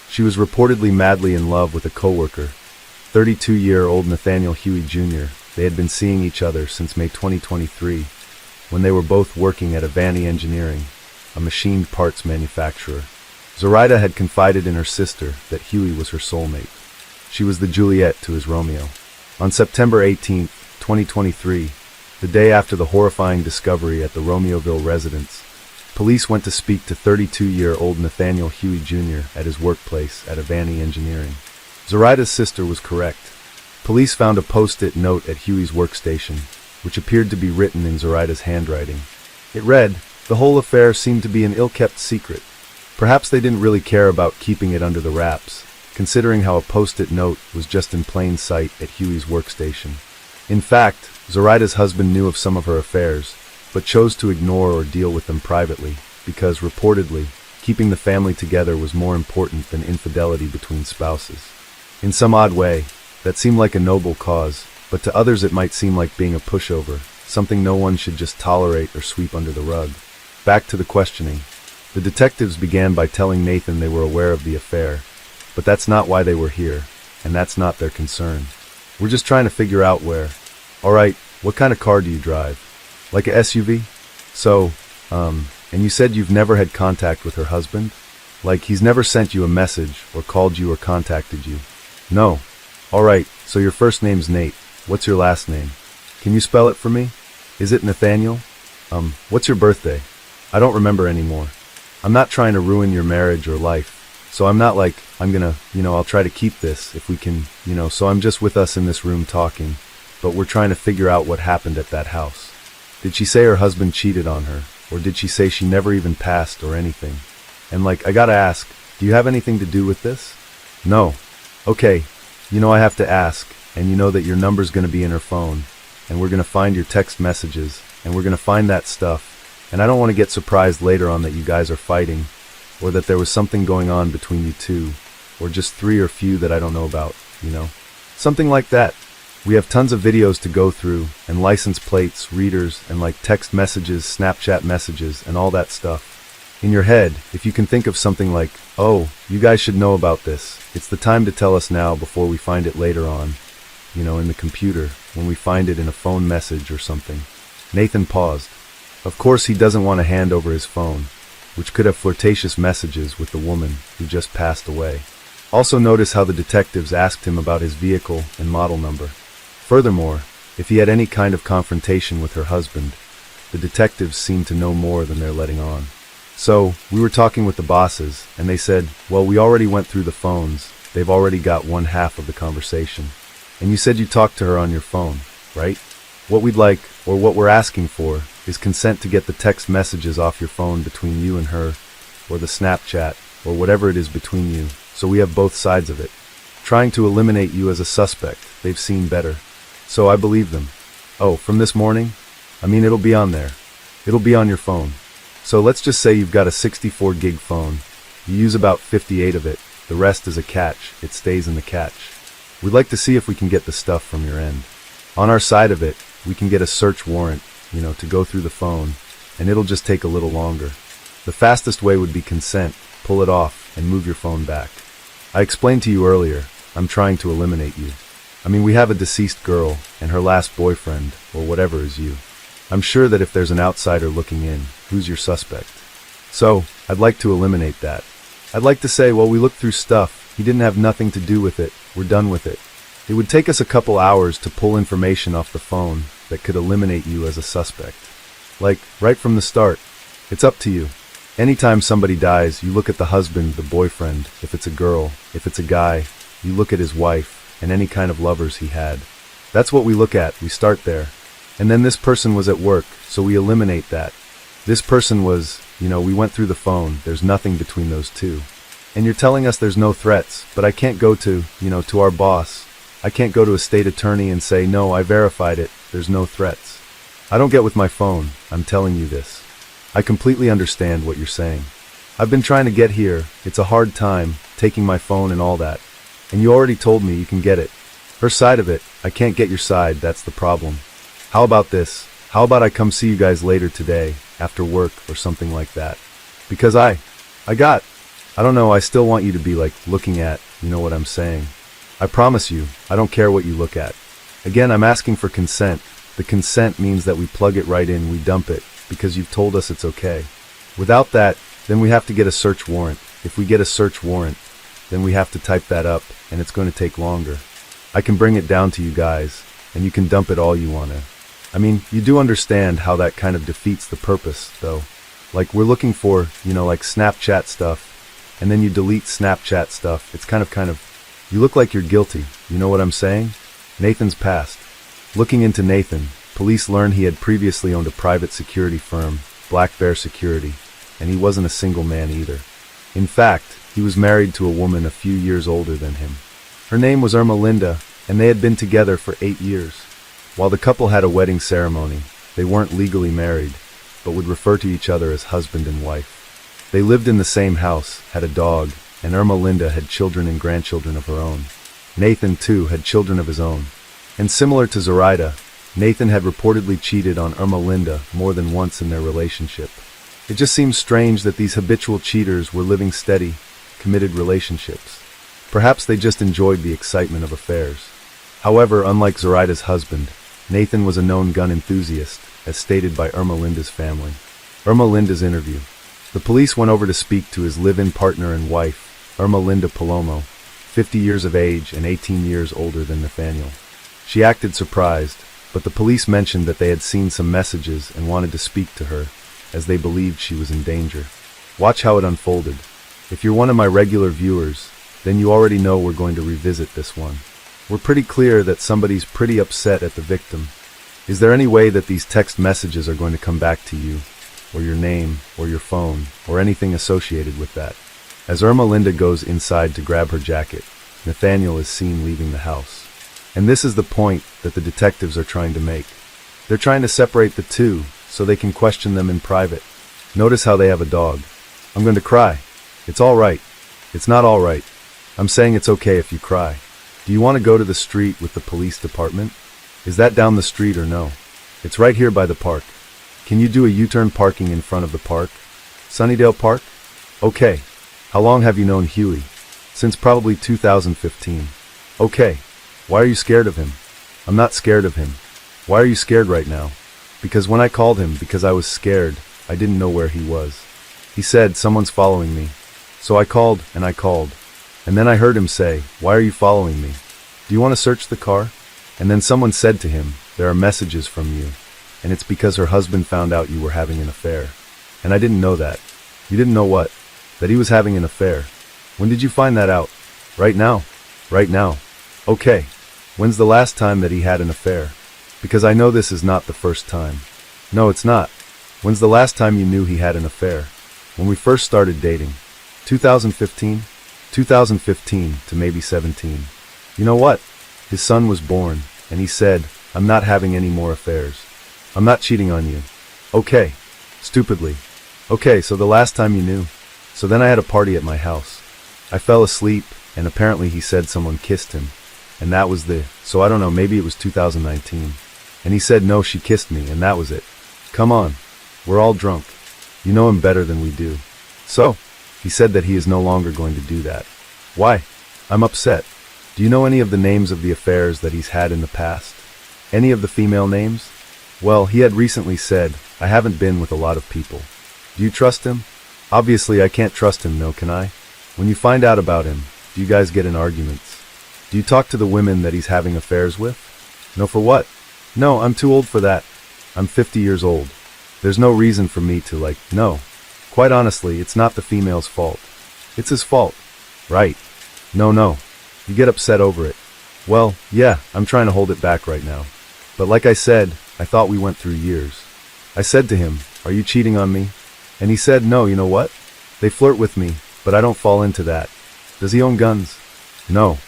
[SPEAKER 1] She was reportedly madly in love with a coworker, 32-year-old Nathaniel Huey Jr. They had been seeing each other since May 2023, when they were both working at Avanti Engineering, a machined parts manufacturer. Zoraida had confided in her sister that Huey was her soulmate. She was the Juliet to his Romeo. On September 18, 2023, the day after the horrifying discovery at the Romeoville residence, police went to speak to 32-year-old Nathaniel Huey Jr. at his workplace at Avanti Engineering. Zoraida's sister was correct. Police found a post-it note at Huey's workstation, which appeared to be written in Zoraida's handwriting. It read, "The whole affair seemed to be an ill-kept secret." Perhaps they didn't really care about keeping it under the wraps, considering how a post-it note was just in plain sight at Huey's workstation. In fact, Zoraida's husband knew of some of her affairs, but chose to ignore or deal with them privately, because, reportedly, keeping the family together was more important than infidelity between spouses. In some odd way, that seemed like a noble cause, but to others it might seem like being a pushover, something no one should just tolerate or sweep under the rug. Back to the questioning. The detectives began by telling Nathan they were aware of the affair, but that's not why they were here, and that's not their concern. We're just trying to figure out where. Alright, what kind of car do you drive? Like a SUV? So, and you said you've never had contact with her husband? Like he's never sent you a message, or called you or contacted you? No. Alright, so your first name's Nate. What's your last name? Can you spell it for me? Is it Nathaniel? What's your birthday? I don't remember anymore. I'm not trying to ruin your marriage or life, so I'm not like, I'm gonna, I'll try to keep this if we can, so I'm just with us in this room talking, but we're trying to figure out what happened at that house. Did she say her husband cheated on her, or did she say she never even passed or anything? And I gotta ask, do you have anything to do with this? No. Okay, I have to ask, and you know that your number's gonna be in her phone, and we're gonna find your text messages, and we're gonna find that stuff, and I don't want to get surprised later on that you guys are fighting, or that there was something going on between you two, or just three or few that I don't know about, Something like that. We have tons of videos to go through, and license plates, readers, and text messages, Snapchat messages, and all that stuff. In your head, if you can think of something like, oh, you guys should know about this, it's the time to tell us now before we find it later on, in the computer, when we find it in a phone message or something. Nathan paused. Of course he doesn't want to hand over his phone, which could have flirtatious messages with the woman who just passed away. Also notice how the detectives asked him about his vehicle and model number. Furthermore, if he had any kind of confrontation with her husband, the detectives seemed to know more than they're letting on. So, we were talking with the bosses, and they said, well, we already went through the phones, they've already got one half of the conversation. And you said you talked to her on your phone, right? What we'd like, or what we're asking for, is consent to get the text messages off your phone between you and her, or the Snapchat, or whatever it is between you, so we have both sides of it. Trying to eliminate you as a suspect, they've seen better. So I believe them. Oh, from this morning? It'll be on there. It'll be on your phone. So let's just say you've got a 64 gig phone. You use about 58 of it. The rest is a catch. It stays in the catch. We'd like to see if we can get the stuff from your end. On our side of it, we can get a search warrant, to go through the phone, and it'll just take a little longer. The fastest way would be consent, pull it off, and move your phone back. I explained to you earlier, I'm trying to eliminate you. We have a deceased girl, and her last boyfriend, or whatever is you. I'm sure that if there's an outsider looking in, who's your suspect? So, I'd like to eliminate that. I'd like to say, well, we looked through stuff, he didn't have nothing to do with it, we're done with it. It would take us a couple hours to pull information off the phone, that could eliminate you as a suspect. Like, right from the start. It's up to you. Anytime somebody dies, you look at the husband, the boyfriend, if it's a girl, if it's a guy, you look at his wife, and any kind of lovers he had. That's what we look at, we start there. And then this person was at work, so we eliminate that. This person was, we went through the phone, there's nothing between those two. And you're telling us there's no threats, but I can't go to our boss. I can't go to a state attorney and say, no, I verified it, there's no threats. I don't get with my phone, I'm telling you this. I completely understand what you're saying. I've been trying to get here, it's a hard time, taking my phone and all that. And you already told me you can get it. Her side of it, I can't get your side, that's the problem. How about this? How about I come see you guys later today, after work or something like that? Because I don't know, I still want you to be looking at, you know what I'm saying? I promise you, I don't care what you look at. Again, I'm asking for consent. The consent means that we plug it right in, we dump it, because you've told us it's okay. Without that, then we have to get a search warrant. If we get a search warrant, then we have to type that up, and it's going to take longer. I can bring it down to you guys, and you can dump it all you want to. I mean, you do understand how that kind of defeats the purpose, though. We're looking for, Snapchat stuff, and then you delete Snapchat stuff. It's kind of, you look like you're guilty, you know what I'm saying? Nathan's past. Looking into Nathan, police learned he had previously owned a private security firm, Black Bear Security, and he wasn't a single man either. In fact, he was married to a woman a few years older than him. Her name was Irma Linda, and they had been together for 8 years. While the couple had a wedding ceremony, they weren't legally married, but would refer to each other as husband and wife. They lived in the same house, had a dog, and Irma Linda had children and grandchildren of her own. Nathan, too, had children of his own. And similar to Zoraida, Nathan had reportedly cheated on Irma Linda more than once in their relationship. It just seems strange that these habitual cheaters were living steady, committed relationships. Perhaps they just enjoyed the excitement of affairs. However, unlike Zoraida's husband, Nathan was a known gun enthusiast, as stated by Irma Linda's family. Irma Linda's interview. The police went over to speak to his live-in partner and wife, Irma Linda Palomo, 50 years of age and 18 years older than Nathaniel. She acted surprised, but the police mentioned that they had seen some messages and wanted to speak to her, as they believed she was in danger. Watch how it unfolded. If you're one of my regular viewers, then you already know we're going to revisit this one. We're pretty clear that somebody's pretty upset at the victim. Is there any way that these text messages are going to come back to you, or your name, or your phone, or anything associated with that? As Irma Linda goes inside to grab her jacket, Nathaniel is seen leaving the house. And this is the point that the detectives are trying to make. They're trying to separate the two, so they can question them in private. Notice how they have a dog. I'm going to cry. It's all right. It's not all right. I'm saying it's okay if you cry. Do you want to go to the street with the police department? Is that down the street or no? It's right here by the park. Can you do a U-turn parking in front of the park? Sunnydale Park? Okay. How long have you known Huey? Since probably 2015. Okay. Why are you scared of him? I'm not scared of him. Why are you scared right now? Because when I called him, because I was scared, I didn't know where he was. He said, someone's following me. So I called, and I called. And then I heard him say, why are you following me? Do you want to search the car? And then someone said to him, there are messages from you. And it's because her husband found out you were having an affair. And I didn't know that. You didn't know what? That he was having an affair. When did you find that out? Right now. Right now. Okay. When's the last time that he had an affair? Because I know this is not the first time. No, it's not. When's the last time you knew he had an affair? When we first started dating. 2015? 2015 to maybe 17. You know what? His son was born, and he said, I'm not having any more affairs. I'm not cheating on you. Okay. Stupidly. Okay, so the last time you knew. So then I had a party at my house. I fell asleep, and apparently he said someone kissed him. And that was so I don't know, maybe it was 2019. And he said, no, she kissed me, and that was it. Come on. We're all drunk. You know him better than we do. So, he said that he is no longer going to do that. Why? I'm upset. Do you know any of the names of the affairs that he's had in the past? Any of the female names? Well, he had recently said, I haven't been with a lot of people. Do you trust him? Obviously, I can't trust him, no, can I? When you find out about him, do you guys get in arguments? Do you talk to the women that he's having affairs with? No, for what? No, I'm too old for that. I'm 50 years old. There's no reason for me to no. Quite honestly, it's not the female's fault. It's his fault. Right. No. You get upset over it. Well, yeah, I'm trying to hold it back right now. But like I said, I thought we went through years. I said to him, "Are you cheating on me?" And he said, "No, you know what? They flirt with me, but I don't fall into that." Does he own guns? No.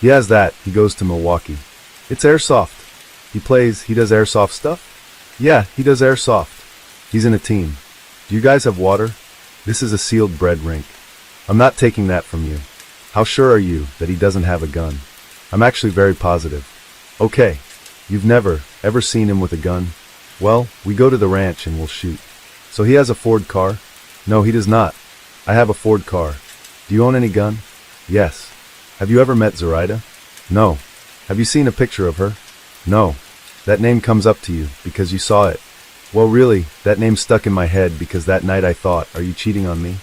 [SPEAKER 1] He has that. He goes to Milwaukee. It's airsoft. He does airsoft stuff? Yeah, he does airsoft. He's in a team. Do you guys have water? This is a sealed bread rink. I'm not taking that from you. How sure are you that he doesn't have a gun? I'm actually very positive. Okay. You've never, ever seen him with a gun? Well, we go to the ranch and we'll shoot. So he has a Ford car? No, he does not. I have a Ford car. Do you own any gun? Yes. Have you ever met Zoraida? No. Have you seen a picture of her? No. That name comes up to you because you saw it. Well, really, that name stuck in my head because that night I thought, are you cheating on me?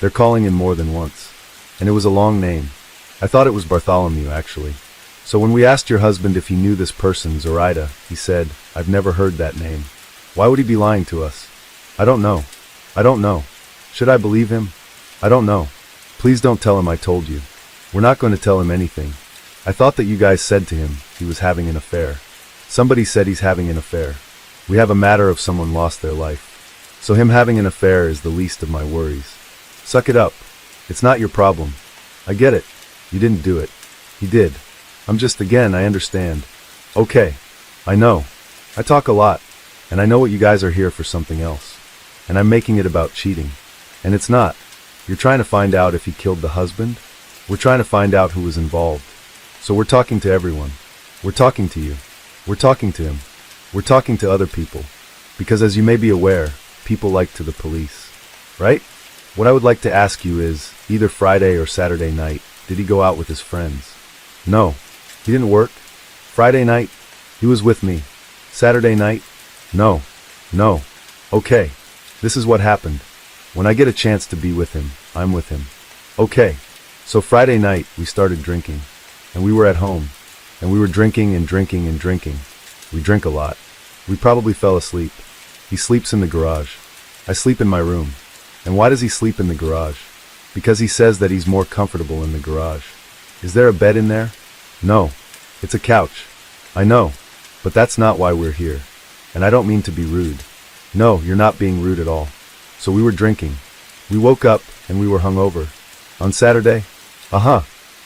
[SPEAKER 1] They're calling him more than once. And it was a long name. I thought it was Bartholomew, actually. So when we asked your husband if he knew this person, Zoraida, he said, I've never heard that name. Why would he be lying to us? I don't know. Should I believe him? I don't know. Please don't tell him I told you. We're not going to tell him anything. I thought that you guys said to him he was having an affair. Somebody said he's having an affair. We have a matter of someone lost their life. So him having an affair is the least of my worries. Suck it up. It's not your problem. I get it. You didn't do it. He did. I understand. Okay. I know. I talk a lot. And I know what you guys are here for something else. And I'm making it about cheating. And it's not. You're trying to find out if he killed the husband? We're trying to find out who was involved. So we're talking to everyone. We're talking to you. We're talking to him. We're talking to other people. Because as you may be aware, people like to the police. Right? What I would like to ask you is, either Friday or Saturday night, did he go out with his friends? No. He didn't work. Friday night, he was with me. Saturday night? No. Okay. This is what happened. When I get a chance to be with him, I'm with him. Okay. So Friday night, we started drinking. And we were at home. And we were drinking and drinking and drinking. We drink a lot. We probably fell asleep. He sleeps in the garage. I sleep in my room. And why does he sleep in the garage? Because he says that he's more comfortable in the garage. Is there a bed in there? No. It's a couch. I know. But that's not why we're here. And I don't mean to be rude. No, you're not being rude at all. So we were drinking. We woke up and we were hungover. On Saturday?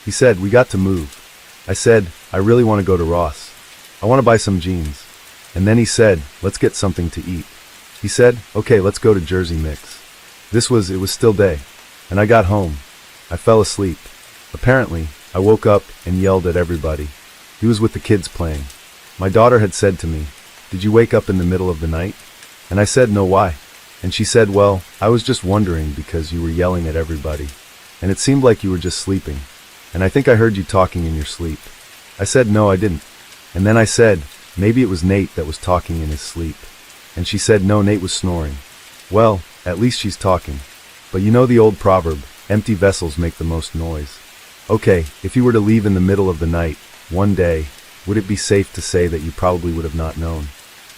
[SPEAKER 1] He said, we got to move. I said, I really want to go to Ross. I want to buy some jeans. And then he said, let's get something to eat. He said, okay, let's go to Jersey Mix. It was still day. And I got home. I fell asleep. Apparently, I woke up and yelled at everybody. He was with the kids playing. My daughter had said to me, did you wake up in the middle of the night? And I said, no, why? And she said, well, I was just wondering because you were yelling at everybody. And it seemed like you were just sleeping. And I think I heard you talking in your sleep. I said, no, I didn't. And then I said, maybe it was Nate that was talking in his sleep. And she said, no, Nate was snoring. Well, at least she's talking. But you know the old proverb, empty vessels make the most noise. Okay, if you were to leave in the middle of the night, one day, would it be safe to say that you probably would have not known?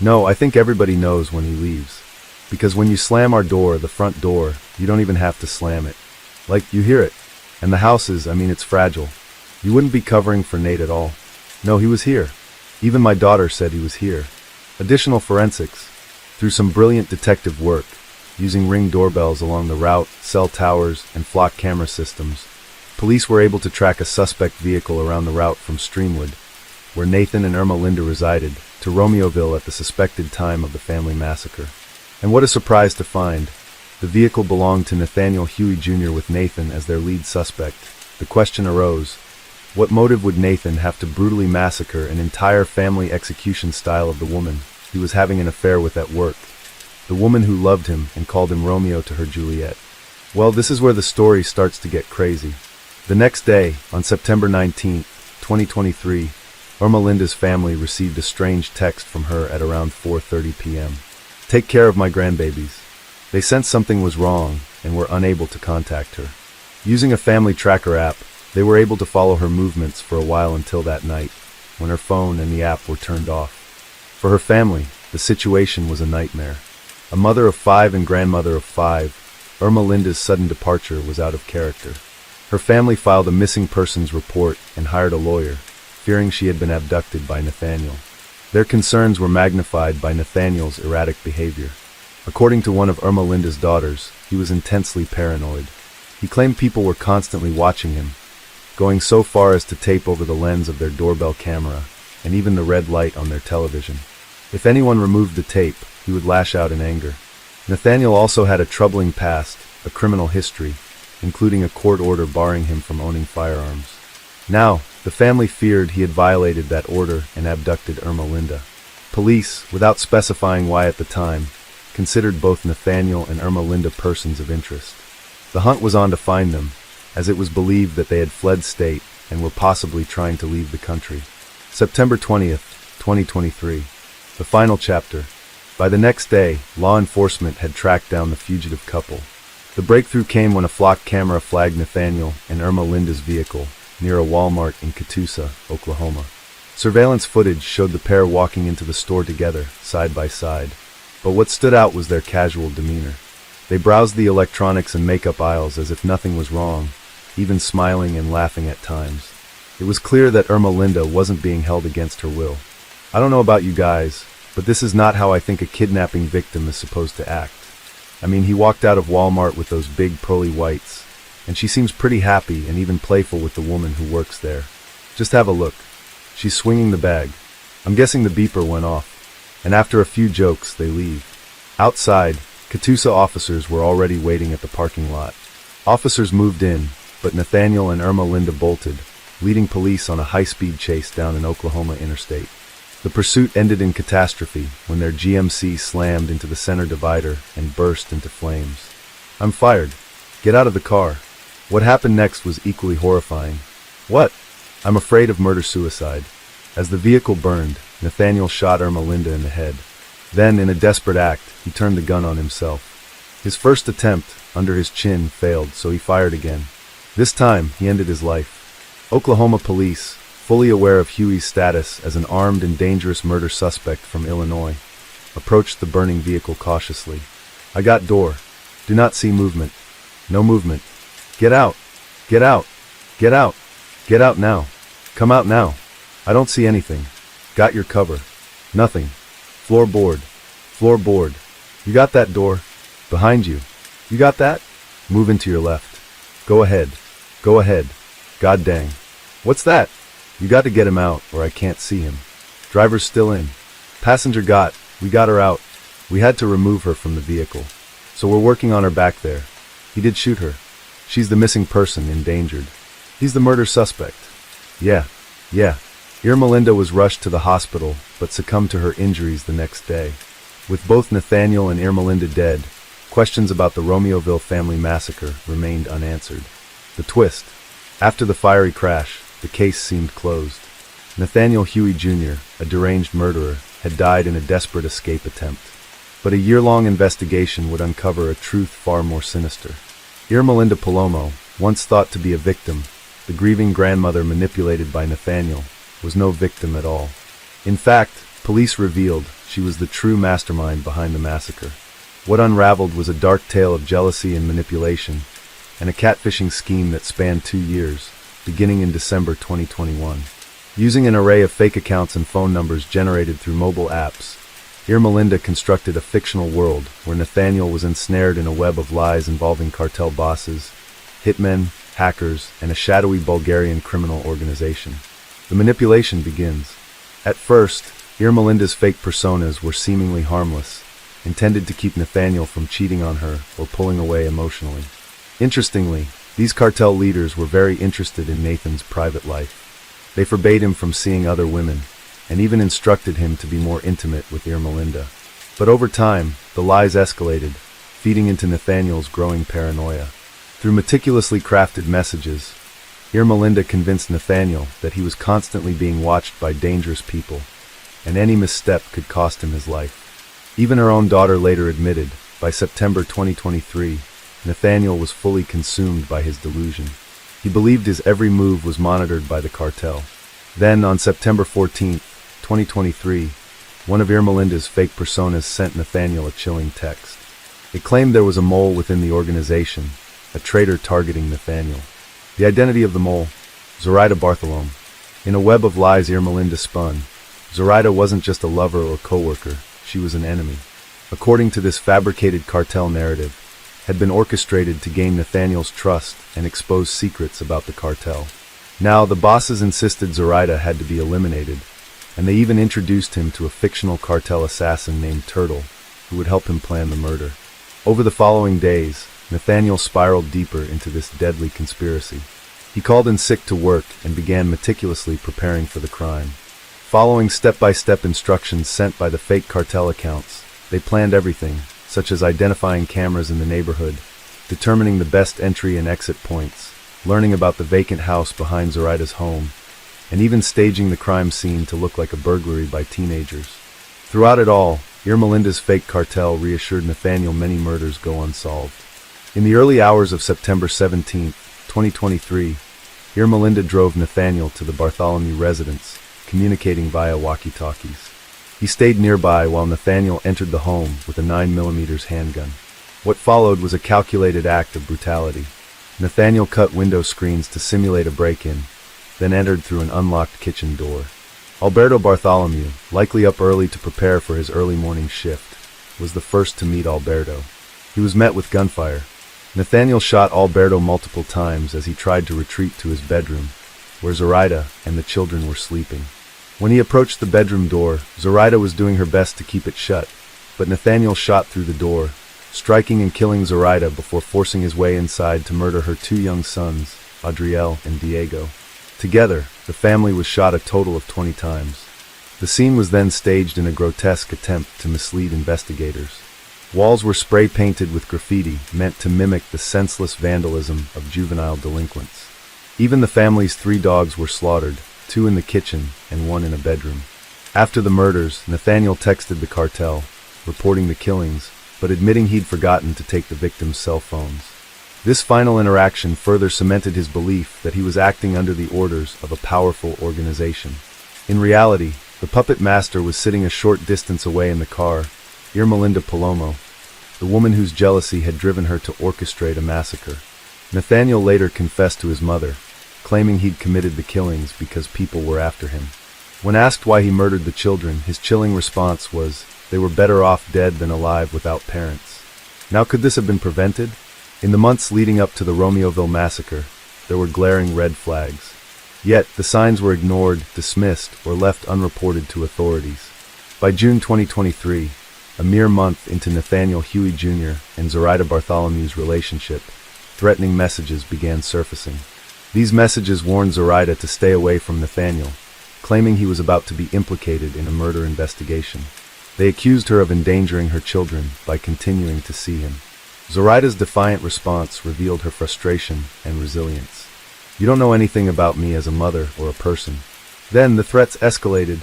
[SPEAKER 1] No, I think everybody knows when he leaves. Because when you slam our door, the front door, you don't even have to slam it. You hear it. And the house is, it's fragile. You wouldn't be covering for Nate at all. No, he was here. Even my daughter said he was here. Additional forensics. Through some brilliant detective work, using Ring doorbells along the route, cell towers, and flock camera systems, police were able to track a suspect vehicle around the route from Streamwood, where Nathan and Irma Linda resided, to Romeoville at the suspected time of the family massacre. And what a surprise to find. The vehicle belonged to Nathaniel Huey Jr. with Nathan as their lead suspect. The question arose, what motive would Nathan have to brutally massacre an entire family execution style of the woman he was having an affair with at work? The woman who loved him and called him Romeo to her Juliet. Well, this is where the story starts to get crazy. The next day, on September 19, 2023, Irma Linda's family received a strange text from her at around 4:30 p.m. Take care of my grandbabies. They sensed something was wrong and were unable to contact her. Using a family tracker app, they were able to follow her movements for a while until that night. when her phone and the app were turned off. For her family, the situation was a nightmare. A mother of 5 and grandmother of 5, Irma Linda's sudden departure was out of character. Her family filed a missing persons report and hired a lawyer, fearing she had been abducted by Nathaniel. Their concerns were magnified by Nathaniel's erratic behavior. According to one of Irma Linda's daughters, he was intensely paranoid. He claimed people were constantly watching him, going so far as to tape over the lens of their doorbell camera and even the red light on their television. If anyone removed the tape, he would lash out in anger. Nathaniel also had a troubling past, a criminal history, including a court order barring him from owning firearms. Now, the family feared he had violated that order and abducted Irma Linda. Police, without specifying why at the time, considered both Nathaniel and Irma Linda persons of interest. The hunt was on to find them, as it was believed that they had fled state and were possibly trying to leave the country. September 20th, 2023. The final chapter. By the next day, law enforcement had tracked down the fugitive couple. The breakthrough came when a flock camera flagged Nathaniel and Irma Linda's vehicle near a Walmart in Catoosa, Oklahoma. Surveillance footage showed the pair walking into the store together, side by side. But what stood out was their casual demeanor. They browsed the electronics and makeup aisles as if nothing was wrong, even smiling and laughing at times. It was clear that Irma Linda wasn't being held against her will. I don't know about you guys, but this is not how I think a kidnapping victim is supposed to act. I mean, he walked out of Walmart with those big pearly whites, and she seems pretty happy and even playful with the woman who works there. Just have a look. She's swinging the bag. I'm guessing the beeper went off, and after a few jokes, they leave. Outside, Catoosa officers were already waiting at the parking lot. Officers moved in, but Nathaniel and Irma Linda bolted, leading police on a high-speed chase down an Oklahoma interstate. The pursuit ended in catastrophe when their GMC slammed into the center divider and burst into flames. I'm fired. Get out of the car. What happened next was equally horrifying. What? I'm afraid of murder-suicide. As the vehicle burned, Nathaniel shot Irma Linda in the head. Then, in a desperate act, he turned the gun on himself. His first attempt, under his chin, failed, so he fired again. This time, he ended his life. Oklahoma police, fully aware of Huey's status as an armed and dangerous murder suspect from Illinois, approached the burning vehicle cautiously. I got door. Do not see movement. No movement. Get out. Get out. Get out. Get out now. Come out now. I don't see anything. Got your cover. Nothing. Floorboard. Floorboard. You got that door? Behind you. You got that? Move into your left. Go ahead. Go ahead. God dang. What's that? You got to get him out, or I can't see him. Driver's still in. Passenger got. We got her out. We had to remove her from the vehicle. So we're working on her back there. He did shoot her. She's the missing person, endangered. He's the murder suspect. Yeah. Irma Linda was rushed to the hospital, but succumbed to her injuries the next day. With both Nathaniel and Irma Linda dead, questions about the Romeoville family massacre remained unanswered. The twist. After the fiery crash, the case seemed closed. Nathaniel Huey Jr., a deranged murderer, had died in a desperate escape attempt. But a year-long investigation would uncover a truth far more sinister. Irma Linda Palomo, once thought to be a victim, the grieving grandmother manipulated by Nathaniel, was no victim at all. In fact, police revealed she was the true mastermind behind the massacre. What unraveled was a dark tale of jealousy and manipulation, and a catfishing scheme that spanned 2 years, beginning in December 2021. Using an array of fake accounts and phone numbers generated through mobile apps, Irma Linda constructed a fictional world where Nathaniel was ensnared in a web of lies involving cartel bosses, hitmen, hackers, and a shadowy Bulgarian criminal organization. The manipulation begins. At first, Irma Linda's fake personas were seemingly harmless, intended to keep Nathaniel from cheating on her or pulling away emotionally. Interestingly, these cartel leaders were very interested in Nathan's private life. They forbade him from seeing other women, and even instructed him to be more intimate with Irma Linda. But over time, the lies escalated, feeding into Nathaniel's growing paranoia. Through meticulously crafted messages, Irma Linda convinced Nathaniel that he was constantly being watched by dangerous people, and any misstep could cost him his life. Even her own daughter later admitted, by September 2023, Nathaniel was fully consumed by his delusion. He believed his every move was monitored by the cartel. Then, on September 14, 2023, one of Irmelinda's fake personas sent Nathaniel a chilling text. It claimed there was a mole within the organization, a traitor targeting Nathaniel. The identity of the mole: Zoraida Bartholome. In a web of lies Irmelinda spun, Zoraida wasn't just a lover or co-worker, she was an enemy. According to this fabricated cartel narrative, had been orchestrated to gain Nathaniel's trust and expose secrets about the cartel. Now, the bosses insisted Zoraida had to be eliminated, and they even introduced him to a fictional cartel assassin named Turtle, who would help him plan the murder. Over the following days, Nathaniel spiraled deeper into this deadly conspiracy. He called in sick to work and began meticulously preparing for the crime. Following step-by-step instructions sent by the fake cartel accounts, they planned everything, such as identifying cameras in the neighborhood, determining the best entry and exit points, learning about the vacant house behind Zoraida's home, and even staging the crime scene to look like a burglary by teenagers. Throughout it all, Irmelinda's fake cartel reassured Nathaniel many murders go unsolved. In the early hours of September 17, 2023, Irmelinda drove Nathaniel to the Bartholomew residence, communicating via walkie-talkies. He stayed nearby while Nathaniel entered the home with a 9mm handgun. What followed was a calculated act of brutality. Nathaniel cut window screens to simulate a break-in, then entered through an unlocked kitchen door. Alberto Bartholomew, likely up early to prepare for his early morning shift, was the first to meet Alberto. He was met with gunfire. Nathaniel shot Alberto multiple times as he tried to retreat to his bedroom, where Zoraida and the children were sleeping. When he approached the bedroom door, Zoraida was doing her best to keep it shut, but Nathaniel shot through the door, striking and killing Zoraida before forcing his way inside to murder her two young sons, Adriel and Diego. Together, the family was shot a total of 20 times. The scene was then staged in a grotesque attempt to mislead investigators. Walls were spray-painted with graffiti meant to mimic the senseless vandalism of juvenile delinquents. Even the family's 3 dogs were slaughtered, 2 in the kitchen and 1 in a bedroom. After the murders, Nathaniel texted the cartel, reporting the killings, but admitting he'd forgotten to take the victims' cell phones. This final interaction further cemented his belief that he was acting under the orders of a powerful organization. In reality, the puppet master was sitting a short distance away in the car, Irmelinda Palomo, the woman whose jealousy had driven her to orchestrate a massacre. Nathaniel later confessed to his mother, claiming he'd committed the killings because people were after him. When asked why he murdered the children, his chilling response was, they were better off dead than alive without parents. Now, could this have been prevented? In the months leading up to the Romeoville massacre, there were glaring red flags. Yet, the signs were ignored, dismissed, or left unreported to authorities. By June 2023, a mere month into Nathaniel Huey Jr. and Zoraida Bartholomew's relationship, threatening messages began surfacing. These messages warned Zoraida to stay away from Nathaniel, claiming he was about to be implicated in a murder investigation. They accused her of endangering her children by continuing to see him. Zoraida's defiant response revealed her frustration and resilience. You don't know anything about me as a mother or a person. Then the threats escalated.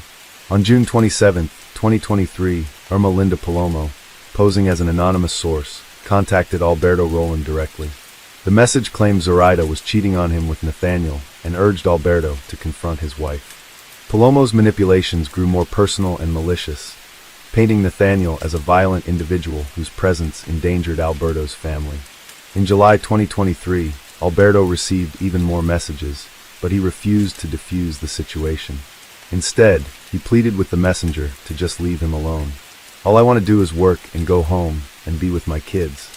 [SPEAKER 1] On June 27, 2023, Irmelinda Palomo, posing as an anonymous source, contacted Alberto Roland directly. The message claimed Zoraida was cheating on him with Nathaniel and urged Alberto to confront his wife. Palomo's manipulations grew more personal and malicious, painting Nathaniel as a violent individual whose presence endangered Alberto's family. In July 2023, Alberto received even more messages, but he refused to defuse the situation. Instead, he pleaded with the messenger to just leave him alone. All I want to do is work and go home and be with my kids.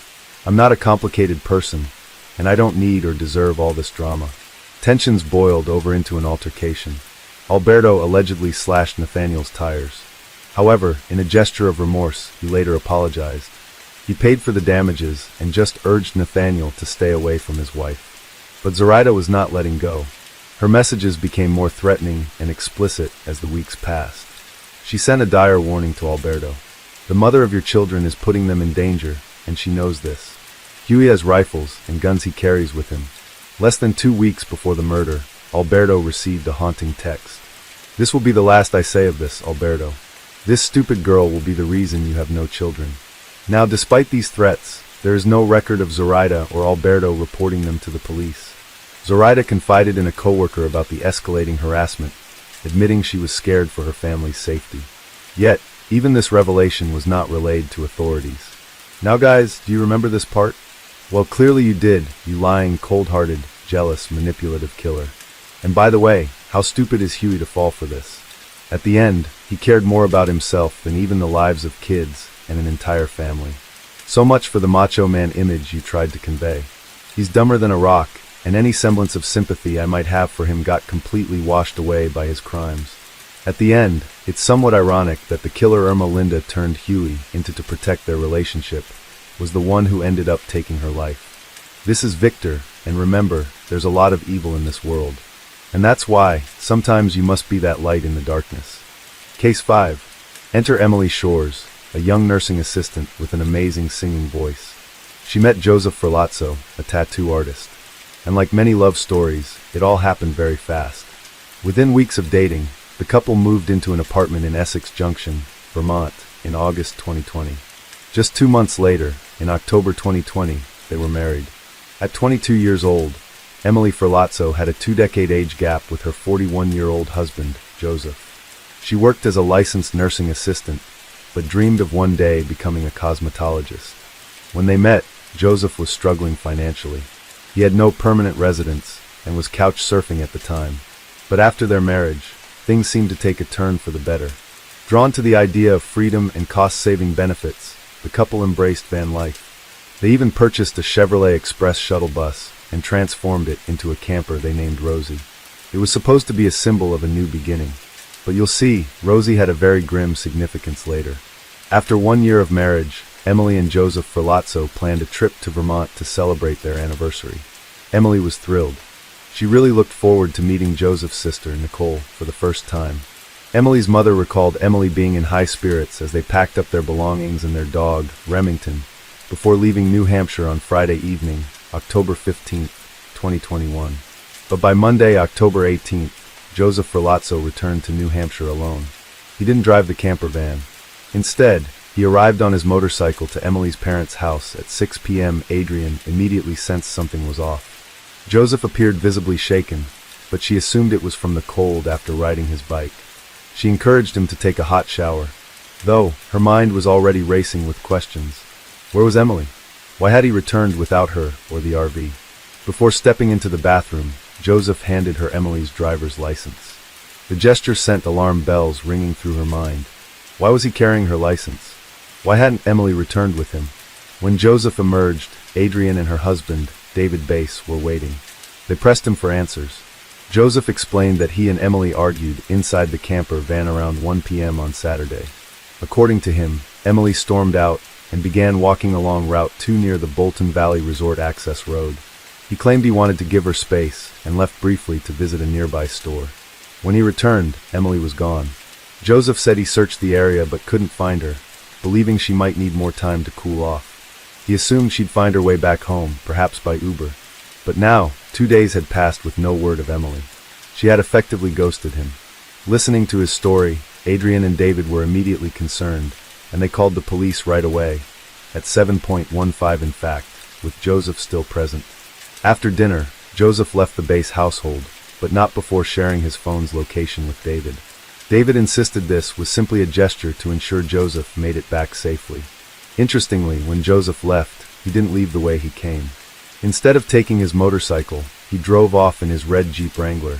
[SPEAKER 1] I'm not a complicated person, and I don't need or deserve all this drama. Tensions boiled over into an altercation. Alberto allegedly slashed Nathaniel's tires. However, in a gesture of remorse, he later apologized. He paid for the damages and just urged Nathaniel to stay away from his wife. But Zoraida was not letting go. Her messages became more threatening and explicit as the weeks passed. She sent a dire warning to Alberto. The mother of your children is putting them in danger, and she knows this. Huey has rifles and guns he carries with him. Less than 2 weeks before the murder, Alberto received a haunting text. This will be the last I say of this, Alberto. This stupid girl will be the reason you have no children. Now, despite these threats, there is no record of Zoraida or Alberto reporting them to the police. Zoraida confided in a coworker about the escalating harassment, admitting she was scared for her family's safety. Yet, even this revelation was not relayed to authorities. Now guys, do you remember this part? Well, clearly you did, you lying, cold-hearted, jealous, manipulative killer. And by the way, how stupid is Huey to fall for this? At the end, he cared more about himself than even the lives of kids and an entire family. So much for the macho man image you tried to convey. He's dumber than a rock, and any semblance of sympathy I might have for him got completely washed away by his crimes. At the end, it's somewhat ironic that the killer Irma Linda turned Huey into to protect their relationship was the one who ended up taking her life. This is Victor, and remember, there's a lot of evil in this world. And that's why, sometimes you must be that light in the darkness. Case 5. Enter Emily Shores, a young nursing assistant with an amazing singing voice. She met Joseph Ferlazzo, a tattoo artist. And like many love stories, it all happened very fast. Within weeks of dating, the couple moved into an apartment in Essex Junction, Vermont, in August 2020. Just 2 months later, in October 2020, they were married. At 22 years old, Emily Ferlazzo had a 2-decade age gap with her 41-year-old husband, Joseph. She worked as a licensed nursing assistant, but dreamed of one day becoming a cosmetologist. When they met, Joseph was struggling financially. He had no permanent residence and was couch surfing at the time. But after their marriage, things seemed to take a turn for the better. Drawn to the idea of freedom and cost-saving benefits, the couple embraced van life. They even purchased a Chevrolet Express shuttle bus and transformed it into a camper they named Rosie. It was supposed to be a symbol of a new beginning. But you'll see, Rosie had a very grim significance later. After 1 year of marriage, Emily and Joseph Ferlazzo planned a trip to Vermont to celebrate their anniversary. Emily was thrilled. She really looked forward to meeting Joseph's sister, Nicole, for the first time. Emily's mother recalled Emily being in high spirits as they packed up their belongings and their dog, Remington, before leaving New Hampshire on Friday evening, October 15, 2021. But by Monday, October 18th, Joseph Ferlazzo returned to New Hampshire alone. He didn't drive the camper van. Instead, he arrived on his motorcycle to Emily's parents' house at 6 p.m. Adrian immediately sensed something was off. Joseph appeared visibly shaken, but she assumed it was from the cold after riding his bike. She encouraged him to take a hot shower, though her mind was already racing with questions. Where was Emily? Why had he returned without her or the RV? Before stepping into the bathroom, Joseph handed her Emily's driver's license. The gesture sent alarm bells ringing through her mind. Why was he carrying her license? Why hadn't Emily returned with him? When Joseph emerged, Adrian and her husband, David Bass, were waiting. They pressed him for answers. Joseph explained that he and Emily argued inside the camper van around 1 p.m. on Saturday. According to him, Emily stormed out and began walking along Route 2 near the Bolton Valley Resort access road. He claimed he wanted to give her space and left briefly to visit a nearby store. When he returned, Emily was gone. Joseph said he searched the area but couldn't find her, believing she might need more time to cool off. He assumed she'd find her way back home, perhaps by Uber. But now, 2 days had passed with no word of Emily. She had effectively ghosted him. Listening to his story, Adrian and David were immediately concerned, and they called the police right away, at 7:15 in fact, with Joseph still present. After dinner, Joseph left the Bass household, but not before sharing his phone's location with David. David insisted this was simply a gesture to ensure Joseph made it back safely. Interestingly, when Joseph left, he didn't leave the way he came. Instead of taking his motorcycle, he drove off in his red Jeep Wrangler,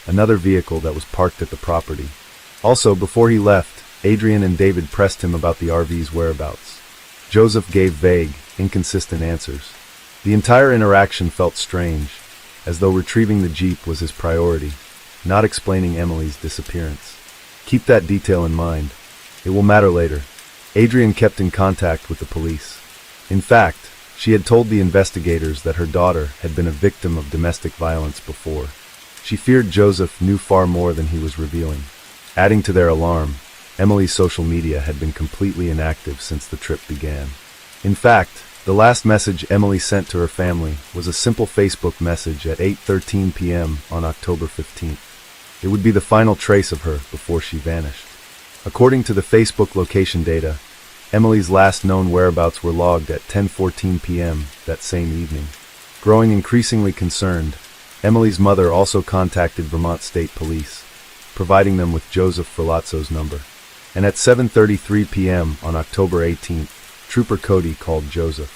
[SPEAKER 1] another vehicle that was parked at the property. Also, before he left, Adrian and David pressed him about the RV's whereabouts. Joseph gave vague, inconsistent answers. The entire interaction felt strange, as though retrieving the Jeep was his priority, not explaining Emily's disappearance. Keep that detail in mind. It will matter later. Adrian kept in contact with the police. In fact, she had told the investigators that her daughter had been a victim of domestic violence before. She feared Joseph knew far more than he was revealing. Adding to their alarm, Emily's social media had been completely inactive since the trip began. In fact, the last message Emily sent to her family was a simple Facebook message at 8:13 p.m. on October 15th. It would be the final trace of her before she vanished. According to the Facebook location data, Emily's last known whereabouts were logged at 10:14 p.m. that same evening. Growing increasingly concerned, Emily's mother also contacted Vermont State Police, providing them with Joseph Ferlazzo's number. And at 7:33 p.m. on October 18th, Trooper Cody called Joseph.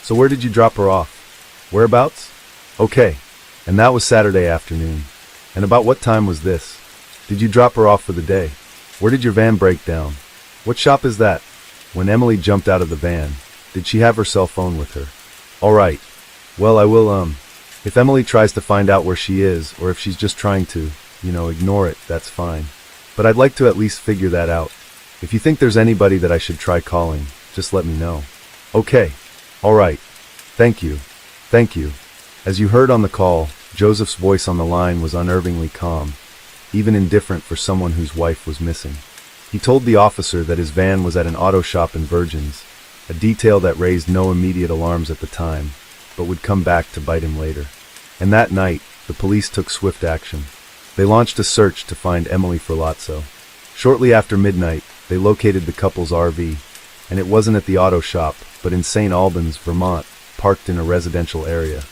[SPEAKER 1] "So where did you drop her off? Whereabouts?" "Okay. And that was Saturday afternoon. And about what time was this? Did you drop her off for the day? Where did your van break down? What shop is that?" When Emily jumped out of the van, did she have her cell phone with her? "All right. Well, I will, if Emily tries to find out where she is, or if she's just trying to, ignore it, that's fine. But I'd like to at least figure that out. If you think there's anybody that I should try calling, just let me know." "Okay. All right. Thank you. Thank you." As you heard on the call, Joseph's voice on the line was unnervingly calm, even indifferent for someone whose wife was missing. He told the officer that his van was at an auto shop in Virgins, a detail that raised no immediate alarms at the time, but would come back to bite him later. And that night, the police took swift action. They launched a search to find Emily Ferlazzo. Shortly after midnight, they located the couple's RV, and it wasn't at the auto shop, but in St. Albans, Vermont, parked in a residential area.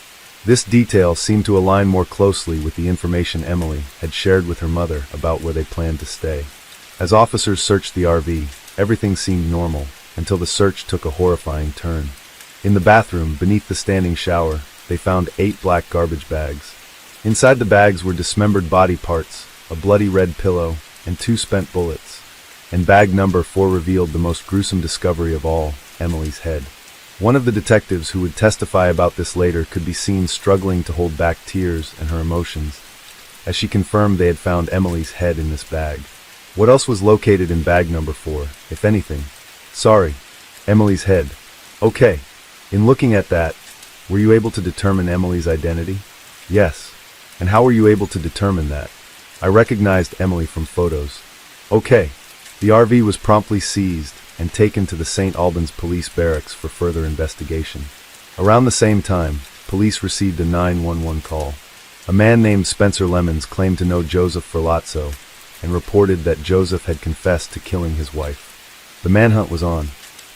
[SPEAKER 1] This detail seemed to align more closely with the information Emily had shared with her mother about where they planned to stay. As officers searched the RV, everything seemed normal, until the search took a horrifying turn. In the bathroom, beneath the standing shower, they found 8 black garbage bags. Inside the bags were dismembered body parts, a bloody red pillow, and 2 spent bullets. And bag number 4 revealed the most gruesome discovery of all, Emily's head. One of the detectives who would testify about this later could be seen struggling to hold back tears and her emotions, as she confirmed they had found Emily's head in this bag. What else was located in bag number 4, if anything? "Sorry, Emily's head." "Okay. In looking at that, were you able to determine Emily's identity?" "Yes." "And how were you able to determine that?" "I recognized Emily from photos." "Okay." The RV was promptly seized and taken to the St. Albans police barracks for further investigation. Around the same time, police received a 911 call. A man named Spencer Lemons claimed to know Joseph Ferlazzo and reported that Joseph had confessed to killing his wife. The manhunt was on.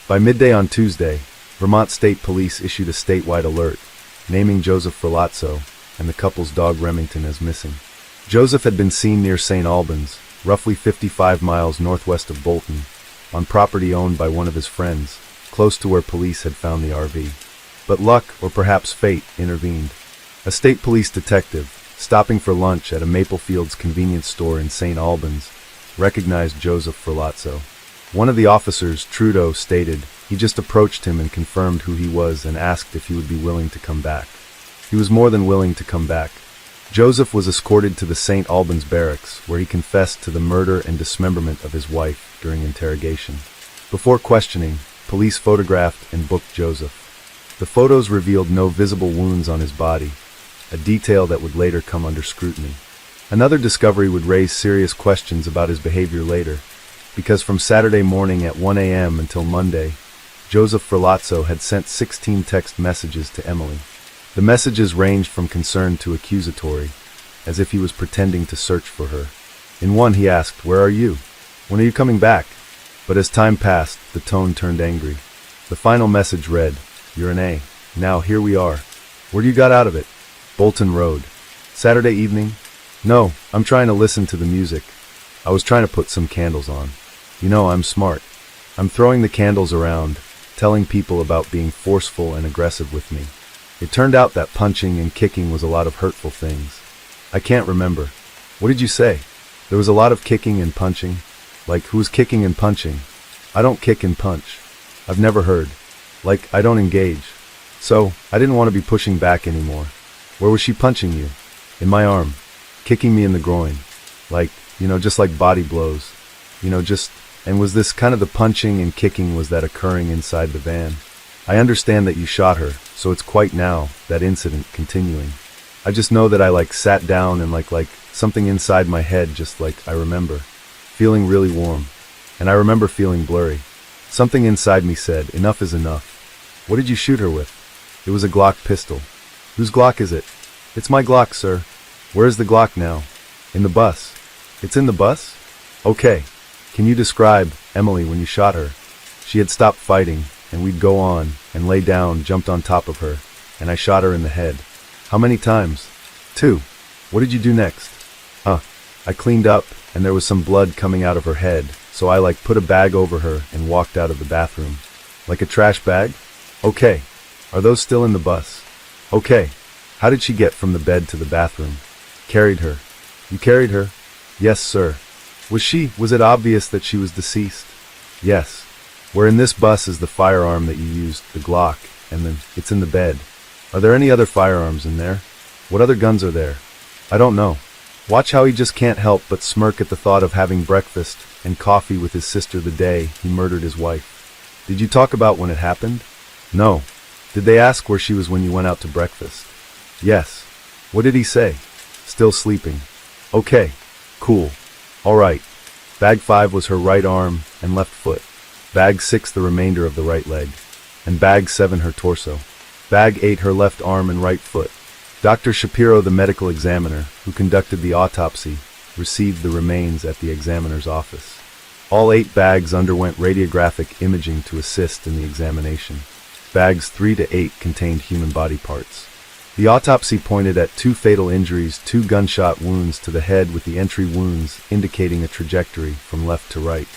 [SPEAKER 1] By midday on Tuesday, Vermont State Police issued a statewide alert, naming Joseph Ferlazzo and the couple's dog Remington as missing. Joseph had been seen near St. Albans, roughly 55 miles northwest of Bolton, on property owned by one of his friends, close to where police had found the RV. But luck, or perhaps fate, intervened. A state police detective, stopping for lunch at a Maple Fields convenience store in St. Albans, recognized Joseph Ferlazzo. One of the officers, Trudeau, stated he just approached him and confirmed who he was and asked if he would be willing to come back. He was more than willing to come back. Joseph was escorted to the St. Albans barracks, where he confessed to the murder and dismemberment of his wife during interrogation. Before questioning, police photographed and booked Joseph. The photos revealed no visible wounds on his body, a detail that would later come under scrutiny. Another discovery would raise serious questions about his behavior later, because from Saturday morning at 1 a.m. until Monday, Joseph Ferlazzo had sent 16 text messages to Emily. The messages ranged from concern to accusatory, as if he was pretending to search for her. In one he asked, "Where are you? When are you coming back?" But as time passed, the tone turned angry. The final message read, "You're an A. Now here we are. Where do you got out of it?" "Bolton Road." "Saturday evening?" "No, I'm trying to listen to the music. I was trying to put some candles on. You know, I'm smart. I'm throwing the candles around, telling people about being forceful and aggressive with me. It turned out that punching and kicking was a lot of hurtful things. I can't remember. What did you say? There was a lot of kicking and punching? Like, who's kicking and punching? I don't kick and punch. I've never heard. Like, I don't engage. So, I didn't want to be pushing back anymore. Where was she punching you?" "In my arm. Kicking me in the groin. Like, just like body blows. And was this kind of the punching and kicking, was that occurring inside the van? I understand that you shot her, so it's quite now, that incident continuing. I just know that I sat down and like something inside my head, just I remember feeling really warm. And I remember feeling blurry. Something inside me said, enough is enough." "What did you shoot her with?" "It was a Glock pistol." "Whose Glock is it?" "It's my Glock, sir." "Where is the Glock now?" "In the bus." "It's in the bus?" "Okay. Can you describe Emily when you shot her?" "She had stopped fighting, and we'd go on, and lay down, jumped on top of her, and I shot her in the head." "How many times?" "2. "What did you do next?" I cleaned up, and there was some blood coming out of her head, so I put a bag over her and walked out of the bathroom. Like a trash bag? Okay. Are those still in the bus? Okay. How did she get from the bed to the bathroom? Carried her. You carried her? Yes, sir. Was it obvious that she was deceased? Yes. Where in this bus is the firearm that you used, the Glock, and then it's in the bed. Are there any other firearms in there? What other guns are there? I don't know. Watch how he just can't help but smirk at the thought of having breakfast and coffee with his sister the day he murdered his wife. Did you talk about when it happened? No. Did they ask where she was when you went out to breakfast? Yes. What did he say? Still sleeping. Okay. Cool. All right. Bag 5 was her right arm and left foot. Bag 6 the remainder of the right leg. And bag 7 her torso. Bag 8 her left arm and right foot. Dr. Shapiro, the medical examiner who conducted the autopsy, received the remains at the examiner's office. All 8 bags underwent radiographic imaging to assist in the examination. Bags 3 to 8 contained human body parts. The autopsy pointed at 2 fatal injuries, 2 gunshot wounds to the head with the entry wounds indicating a trajectory from left to right.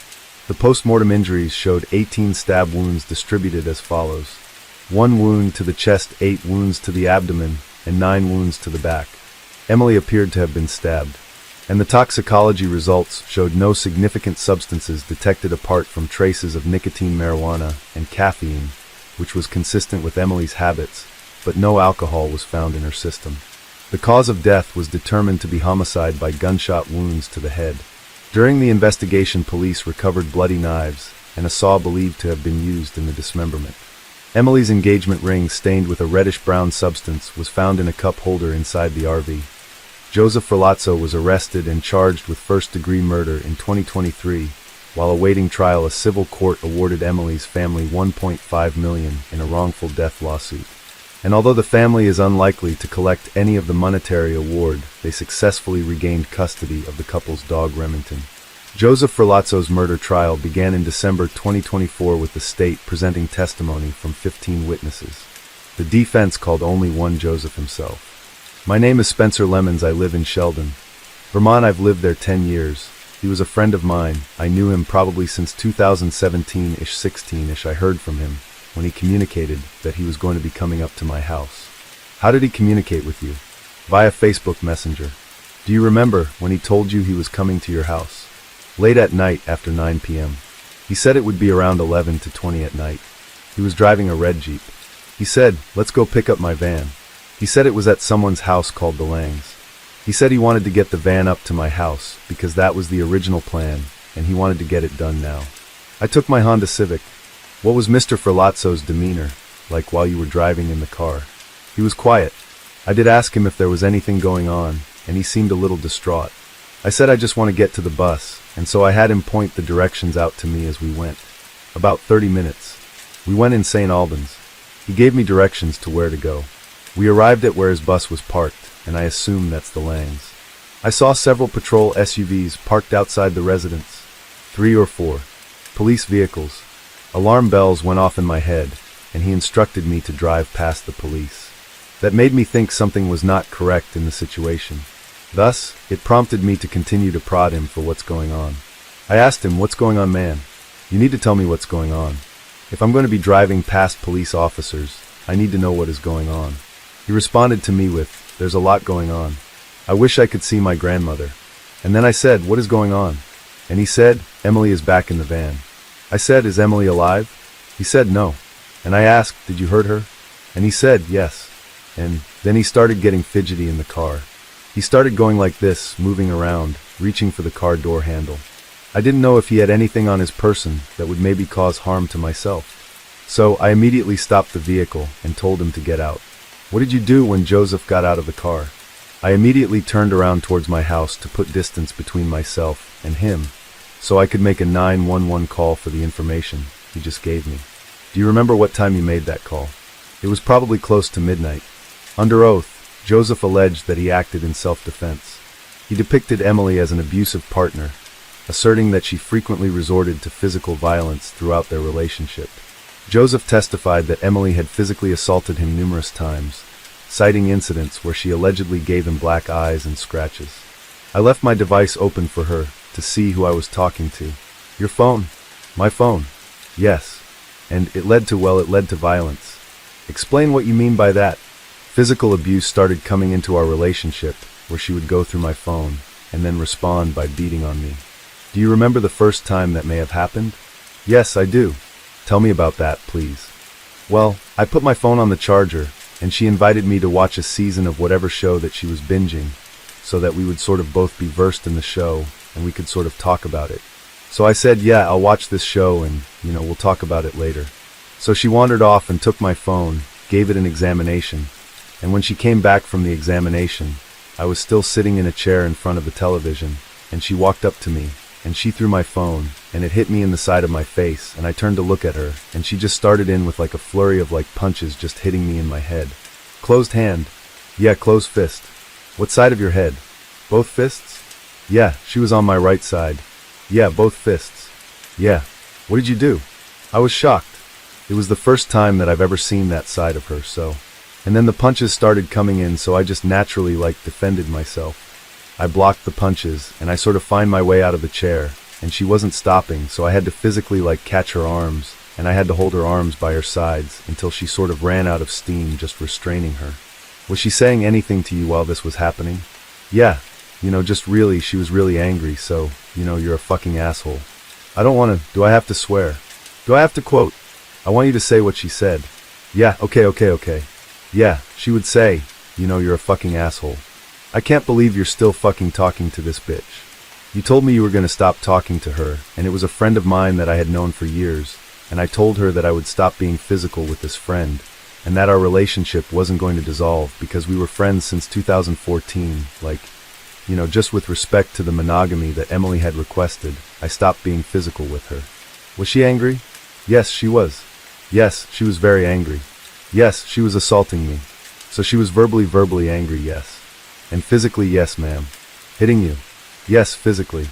[SPEAKER 1] The post-mortem injuries showed 18 stab wounds distributed as follows: 1 wound to the chest, 8 wounds to the abdomen, and 9 wounds to the back. Emily appeared to have been stabbed, and the toxicology results showed no significant substances detected apart from traces of nicotine, marijuana, and caffeine, which was consistent with Emily's habits, but no alcohol was found in her system. The cause of death was determined to be homicide by gunshot wounds to the head. During the investigation, police recovered bloody knives and a saw believed to have been used in the dismemberment. Emily's engagement ring, stained with a reddish-brown substance, was found in a cup holder inside the RV. Joseph Ferlazzo was arrested and charged with first-degree murder in 2023. While awaiting trial, a civil court awarded Emily's family $1.5 million in a wrongful death lawsuit. And although the family is unlikely to collect any of the monetary award, they successfully regained custody of the couple's dog Remington. Joseph Ferlazzo's murder trial began in December 2024 with the state presenting testimony from 15 witnesses. The defense called only one Joseph himself. My name is Spencer Lemons. I live in Sheldon, Vermont. I've lived there 10 years. He was a friend of mine. I knew him probably since 2017-ish, 16-ish. I heard from him when he communicated that he was going to be coming up to my house. How did he communicate with you? Via Facebook Messenger. Do you remember when he told you he was coming to your house? Late at night after 9 p.m. He said it would be around 11 to 20 at night. He was driving a red Jeep. He said, "Let's go pick up my van." He said it was at someone's house called the Langs. He said he wanted to get the van up to my house because that was the original plan and he wanted to get it done now. I took my Honda Civic. What was Mr. Ferlazzo's demeanor like while you were driving in the car? He was quiet. I did ask him if there was anything going on, and he seemed a little distraught. I said I just want to get to the bus, and so I had him point the directions out to me as we went. About 30 minutes. We went in St. Albans. He gave me directions to where to go. We arrived at where his bus was parked, and I assume that's the Langs. I saw several patrol SUVs parked outside the residence. 3 or 4. Police vehicles. Alarm bells went off in my head, and he instructed me to drive past the police. That made me think something was not correct in the situation. Thus, it prompted me to continue to prod him for what's going on. I asked him, "What's going on, man? You need to tell me what's going on. If I'm going to be driving past police officers, I need to know what is going on." He responded to me with, "There's a lot going on. I wish I could see my grandmother." And then I said, "What is going on?" And he said, "Emily is back in the van." I said, "Is Emily alive?" He said, "No." And I asked, "Did you hurt her?" And he said, "Yes." And then he started getting fidgety in the car. He started going like this, moving around, reaching for the car door handle. I didn't know if he had anything on his person that would maybe cause harm to myself. So I immediately stopped the vehicle and told him to get out. "What did you do when Joseph got out of the car?" I immediately turned around towards my house to put distance between myself and him, so I could make a 911 call for the information he just gave me. "Do you remember what time you made that call?" "It was probably close to midnight." Under oath, Joseph alleged that he acted in self-defense. He depicted Emily as an abusive partner, asserting that she frequently resorted to physical violence throughout their relationship. Joseph testified that Emily had physically assaulted him numerous times, citing incidents where she allegedly gave him black eyes and scratches. I left my device open for her to see who I was talking to. Your phone? My phone. Yes. And it led to violence. Explain what you mean by that. Physical abuse started coming into our relationship, where she would go through my phone and then respond by beating on me. Do you remember the first time that may have happened? Yes, I do. Tell me about that, please. Well, I put my phone on the charger, and she invited me to watch a season of whatever show that she was binging, so that we would sort of both be versed in the show, and we could sort of talk about it. So I said, yeah, I'll watch this show, and, we'll talk about it later. So she wandered off and took my phone, gave it an examination, and when she came back from the examination, I was still sitting in a chair in front of the television, and she walked up to me, and she threw my phone, and it hit me in the side of my face, and I turned to look at her, and she just started in with like a flurry of like punches just hitting me in my head. Closed hand. Yeah, closed fist. What side of your head? Both fists? Yeah, she was on my right side. Yeah, both fists. Yeah. What did you do? I was shocked. It was the first time that I've ever seen that side of her, so. And then the punches started coming in, so I just naturally defended myself. I blocked the punches, and I sort of find my way out of the chair, and she wasn't stopping, so I had to physically catch her arms, and I had to hold her arms by her sides until she sort of ran out of steam, just restraining her. Was she saying anything to you while this was happening? Yeah, she was really angry, so, you're a fucking asshole. I don't want to, do I have to swear? Do I have to quote? I want you to say what she said. Yeah, okay. Yeah, she would say, you're a fucking asshole. I can't believe you're still fucking talking to this bitch. You told me you were going to stop talking to her, and it was a friend of mine that I had known for years, and I told her that I would stop being physical with this friend, and that our relationship wasn't going to dissolve because we were friends since 2014, just with respect to the monogamy that Emily had requested, I stopped being physical with her. Was she angry? Yes, she was. Yes, she was very angry. Yes, she was assaulting me. So she was verbally angry, yes. And physically, yes, ma'am. Hitting you? Yes, physically.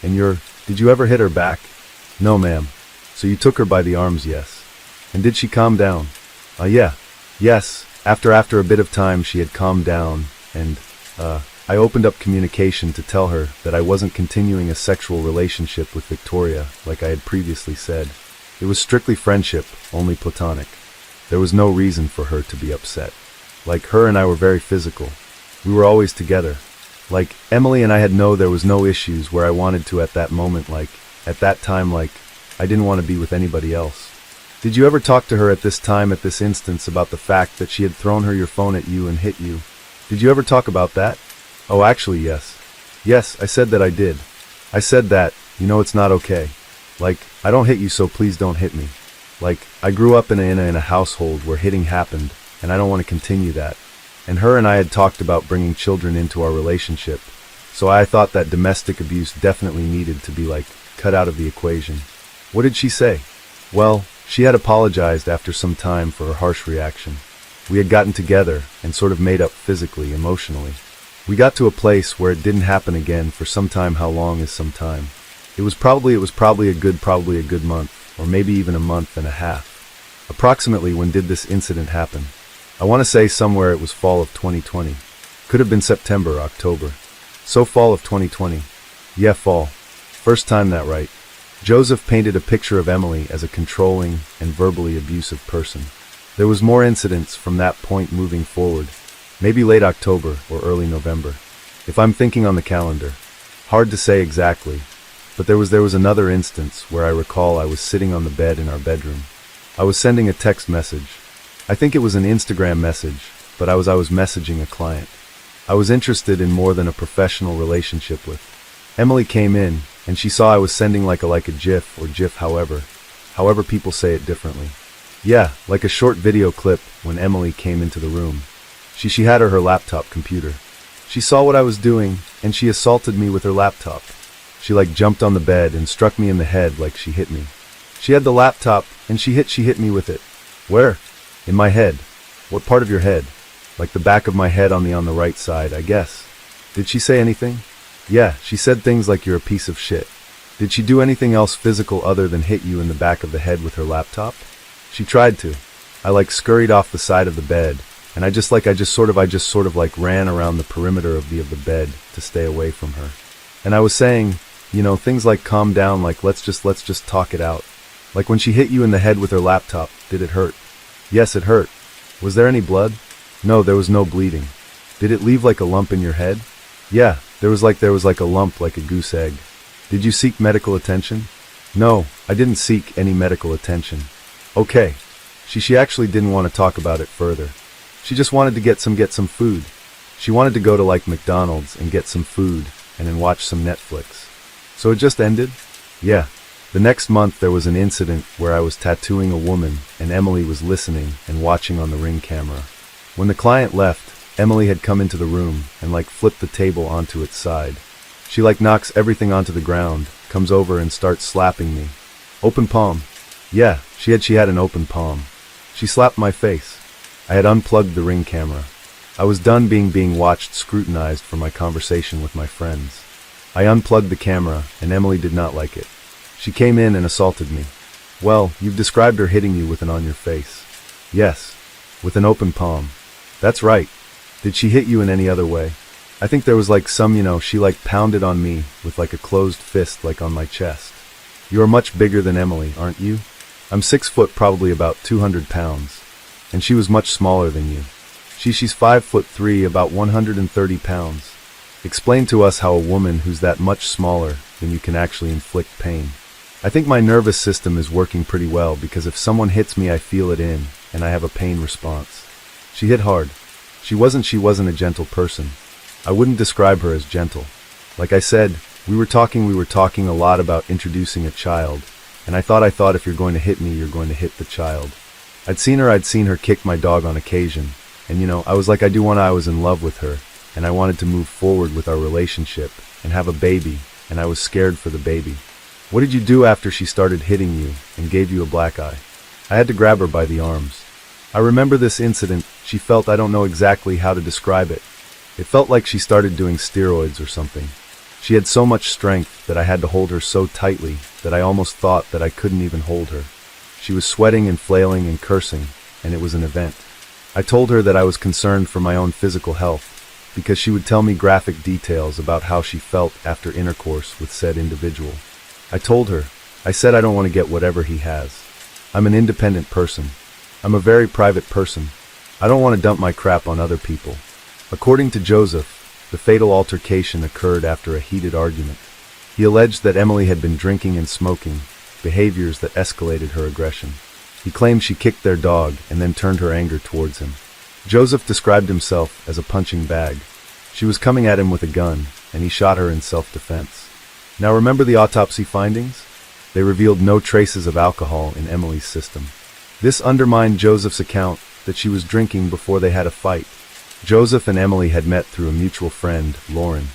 [SPEAKER 1] And did you ever hit her back? No, ma'am. So you took her by the arms, yes. And did she calm down? Yeah. Yes. After a bit of time, she had calmed down, and, I opened up communication to tell her that I wasn't continuing a sexual relationship with Victoria, like I had previously said. It was strictly friendship, only platonic. There was no reason for her to be upset. Her and I were very physical. We were always together. Emily and I there was no issues where I wanted to at that moment, at that time, I didn't want to be with anybody else. Did you ever talk to her at this time, at this instance, about the fact that she had thrown your phone at you and hit you? Did you ever talk about that? Oh, actually, yes. Yes, I said that I did. I said that, it's not okay. I don't hit you, so please don't hit me. I grew up in a household where hitting happened, and I don't want to continue that. And her and I had talked about bringing children into our relationship, so I thought that domestic abuse definitely needed to be, cut out of the equation. What did she say? Well, she had apologized after some time for her harsh reaction. We had gotten together and sort of made up physically, emotionally. We got to a place where it didn't happen again for some time. How long is some time? It was probably a good month, or maybe even a month and a half. Approximately when did this incident happen? I want to say somewhere it was fall of 2020. Could have been September, October. So fall of 2020. Yeah, fall. First time that right. Joseph painted a picture of Emily as a controlling and verbally abusive person. There was more incidents from that point moving forward, maybe late October or early November. If I'm thinking on the calendar. Hard to say exactly, but there was another instance where I recall I was sitting on the bed in our bedroom. I was sending a text message. I think it was an Instagram message, but I was messaging a client. I was interested in more than a professional relationship with. Emily came in, and she saw I was sending like a GIF or GIF however people say it differently. Yeah, like a short video clip when Emily came into the room. She had her laptop computer. She saw what I was doing, and she assaulted me with her laptop. She jumped on the bed and struck me in the head like she hit me. She had the laptop, and she hit me with it. Where? In my head. What part of your head? The back of my head on the right side, I guess. Did she say anything? Yeah, she said things like you're a piece of shit. Did she do anything else physical other than hit you in the back of the head with her laptop? She tried to. I scurried off the side of the bed, And I just sort of like ran around the perimeter of the bed to stay away from her. And I was saying, things like calm down, like let's just talk it out. Like when she hit you in the head with her laptop, did it hurt? Yes, it hurt. Was there any blood? No, there was no bleeding. Did it leave like a lump in your head? Yeah, there was like a lump, like a goose egg. Did you seek medical attention? No, I didn't seek any medical attention. Okay. She actually didn't want to talk about it further. She just wanted to get some food. She wanted to go to like McDonald's and get some food and then watch some Netflix. So it just ended? Yeah. The next month there was an incident where I was tattooing a woman and Emily was listening and watching on the Ring camera. When the client left, Emily had come into the room and like flipped the table onto its side. She like knocks everything onto the ground, comes over and starts slapping me. Open palm. Yeah, she had an open palm. She slapped my face. I had unplugged the Ring camera. I was done being watched, scrutinized for my conversation with my friends. I unplugged the camera and Emily did not like it. She came in and assaulted me. Well, you've described her hitting you with an on your face. Yes, with an open palm. That's right. Did she hit you in any other way? I think there was like some, she like pounded on me with like a closed fist like on my chest. You are much bigger than Emily, aren't you? I'm 6 foot, probably about 200 pounds. And she was much smaller than you. She's 5'3", about 130 pounds. Explain to us how a woman who's that much smaller than you can actually inflict pain. I think my nervous system is working pretty well because if someone hits me I feel it in and I have a pain response. She hit hard. She wasn't a gentle person. I wouldn't describe her as gentle. Like I said, we were talking a lot about introducing a child, and I thought if you're going to hit me, you're going to hit the child. I'd seen her kick my dog on occasion, and I was like, I was in love with her, and I wanted to move forward with our relationship and have a baby, and I was scared for the baby. What did you do after she started hitting you and gave you a black eye? I had to grab her by the arms. I remember this incident. She felt, I don't know exactly how to describe it. It felt like she started doing steroids or something. She had so much strength that I had to hold her so tightly that I almost thought that I couldn't even hold her. She was sweating and flailing and cursing, and it was an event. I told her that I was concerned for my own physical health, because she would tell me graphic details about how she felt after intercourse with said individual. I said I don't want to get whatever he has. I'm an independent person. I'm a very private person. I don't want to dump my crap on other people. According to Joseph, the fatal altercation occurred after a heated argument. He alleged that Emily had been drinking and smoking, behaviors that escalated her aggression. He claimed she kicked their dog and then turned her anger towards him. Joseph described himself as a punching bag. She was coming at him with a gun, and he shot her in self-defense. Now remember the autopsy findings? They revealed no traces of alcohol in Emily's system. This undermined Joseph's account that she was drinking before they had a fight. Joseph and Emily had met through a mutual friend, Lauren,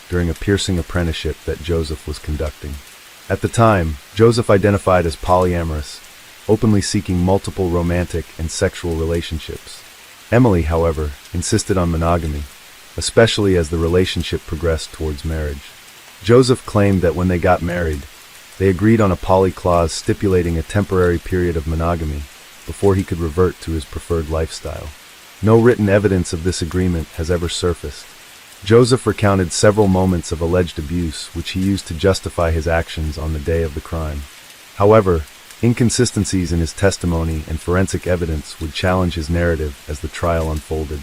[SPEAKER 1] during a piercing apprenticeship that Joseph was conducting. At the time, Joseph identified as polyamorous, openly seeking multiple romantic and sexual relationships. Emily, however, insisted on monogamy, especially as the relationship progressed towards marriage. Joseph claimed that when they got married, they agreed on a poly clause stipulating a temporary period of monogamy before he could revert to his preferred lifestyle. No written evidence of this agreement has ever surfaced. Joseph recounted several moments of alleged abuse which he used to justify his actions on the day of the crime. However, inconsistencies in his testimony and forensic evidence would challenge his narrative as the trial unfolded.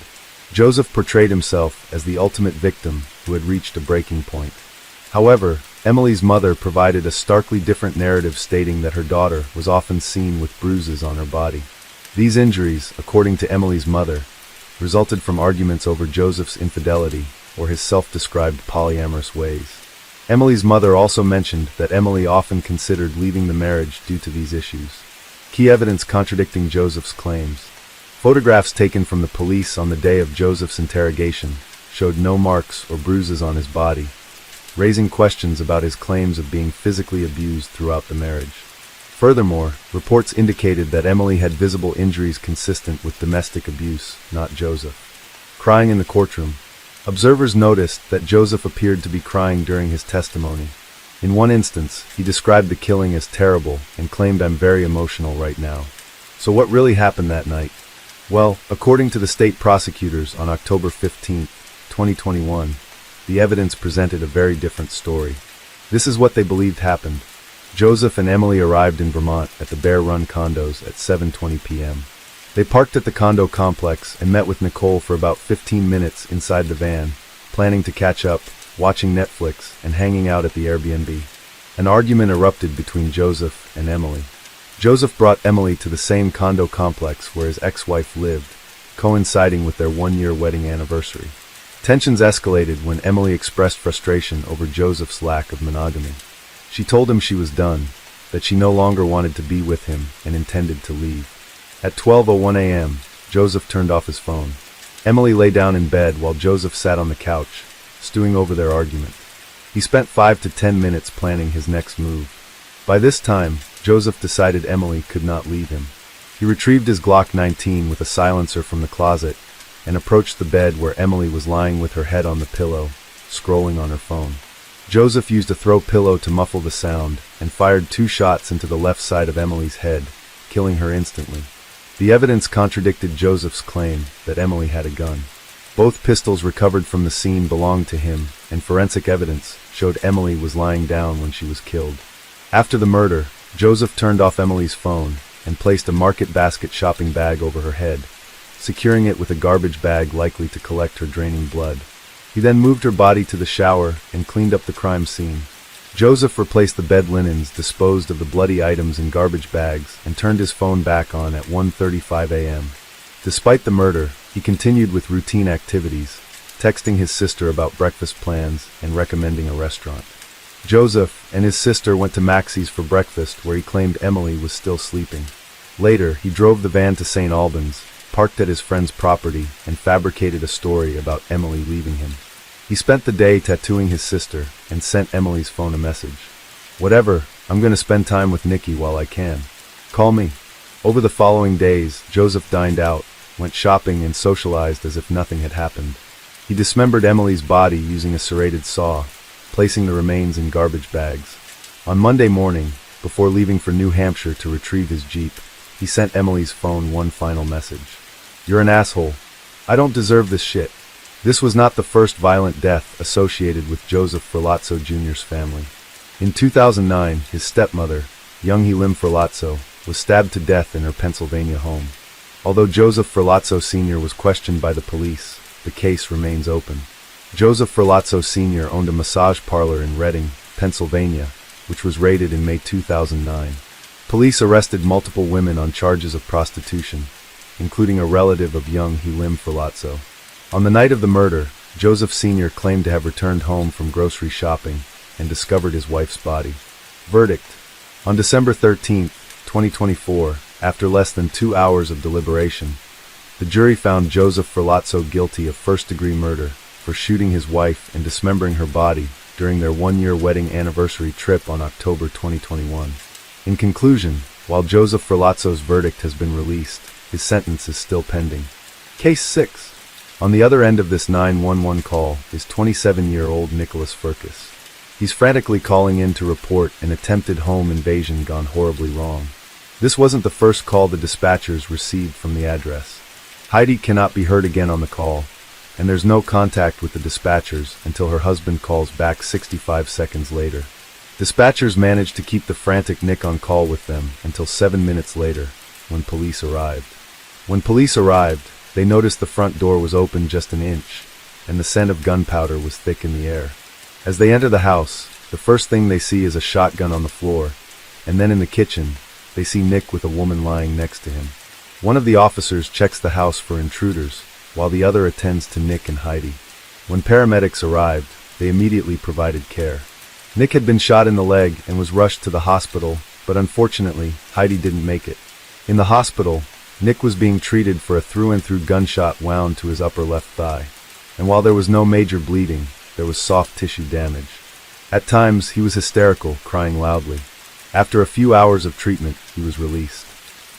[SPEAKER 1] Joseph portrayed himself as the ultimate victim who had reached a breaking point. However, Emily's mother provided a starkly different narrative stating that her daughter was often seen with bruises on her body. These injuries, according to Emily's mother, resulted from arguments over Joseph's infidelity or his self-described polyamorous ways. Emily's mother also mentioned that Emily often considered leaving the marriage due to these issues. Key evidence contradicting Joseph's claims. Photographs taken from the police on the day of Joseph's interrogation showed no marks or bruises on his body, raising questions about his claims of being physically abused throughout the marriage. Furthermore, reports indicated that Emily had visible injuries consistent with domestic abuse, not Joseph. Crying in the courtroom. Observers noticed that Joseph appeared to be crying during his testimony. In one instance, he described the killing as terrible and claimed, "I'm very emotional right now." So what really happened that night? Well, according to the state prosecutors on October 15, 2021, the evidence presented a very different story. This is what they believed happened. Joseph and Emily arrived in Vermont at the Bear Run condos at 7:20 p.m. They parked at the condo complex and met with Nicole for about 15 minutes inside the van, planning to catch up, watching Netflix, and hanging out at the Airbnb. An argument erupted between Joseph and Emily. Joseph brought Emily to the same condo complex where his ex-wife lived, coinciding with their one-year wedding anniversary. Tensions escalated when Emily expressed frustration over Joseph's lack of monogamy. She told him she was done, that she no longer wanted to be with him and intended to leave. At 12:01 a.m., Joseph turned off his phone. Emily lay down in bed while Joseph sat on the couch, stewing over their argument. He spent 5 to 10 minutes planning his next move. By this time, Joseph decided Emily could not leave him. He retrieved his Glock 19 with a silencer from the closet and approached the bed where Emily was lying with her head on the pillow, scrolling on her phone. Joseph used a throw pillow to muffle the sound and fired 2 shots into the left side of Emily's head, killing her instantly. The evidence contradicted Joseph's claim that Emily had a gun. Both pistols recovered from the scene belonged to him, and forensic evidence showed Emily was lying down when she was killed. After the murder, Joseph turned off Emily's phone and placed a Market Basket shopping bag over her head, securing it with a garbage bag likely to collect her draining blood. He then moved her body to the shower and cleaned up the crime scene. Joseph replaced the bed linens, disposed of the bloody items in garbage bags, and turned his phone back on at 1:35 a.m. Despite the murder, he continued with routine activities, texting his sister about breakfast plans and recommending a restaurant. Joseph and his sister went to Maxie's for breakfast, where he claimed Emily was still sleeping. Later, he drove the van to St. Albans, parked at his friend's property, and fabricated a story about Emily leaving him. He spent the day tattooing his sister and sent Emily's phone a message. "Whatever, I'm going to spend time with Nikki while I can. Call me." Over the following days, Joseph dined out, went shopping, and socialized as if nothing had happened. He dismembered Emily's body using a serrated saw, placing the remains in garbage bags. On Monday morning, before leaving for New Hampshire to retrieve his Jeep, he sent Emily's phone one final message. "You're an asshole. I don't deserve this shit." This was not the first violent death associated with Joseph Ferlazzo Jr.'s family. In 2009, his stepmother, young Helene Ferlazzo, was stabbed to death in her Pennsylvania home. Although Joseph Ferlazzo Sr. was questioned by the police, the case remains open. Joseph Ferlazzo Sr. owned a massage parlor in Reading, Pennsylvania, which was raided in May 2009. Police arrested multiple women on charges of prostitution, including a relative of young Helene Ferlazzo. On the night of the murder, Joseph Sr. claimed to have returned home from grocery shopping and discovered his wife's body. Verdict. On December 13, 2024, after less than 2 hours of deliberation, the jury found Joseph Ferlazzo guilty of first-degree murder for shooting his wife and dismembering her body during their one-year wedding anniversary trip on October 2021. In conclusion, while Joseph Ferlazzo's verdict has been released, his sentence is still pending. Case 6. On the other end of this 911 call is 27-year-old Nicholas Furcus. He's frantically calling in to report an attempted home invasion gone horribly wrong. This wasn't the first call the dispatchers received from the address. Heidi cannot be heard again on the call, and there's no contact with the dispatchers until her husband calls back 65 seconds later. Dispatchers managed to keep the frantic Nick on call with them until 7 minutes later, when police arrived. When police arrived, they noticed the front door was open just an inch, and the scent of gunpowder was thick in the air. As they enter the house, the first thing they see is a shotgun on the floor, and then in the kitchen, they see Nick with a woman lying next to him. One of the officers checks the house for intruders, while the other attends to Nick and Heidi. When paramedics arrived, they immediately provided care. Nick had been shot in the leg and was rushed to the hospital, but unfortunately, Heidi didn't make it. In the hospital, Nick was being treated for a through-and-through gunshot wound to his upper left thigh, and while there was no major bleeding, there was soft tissue damage. At times, he was hysterical, crying loudly. After a few hours of treatment, he was released.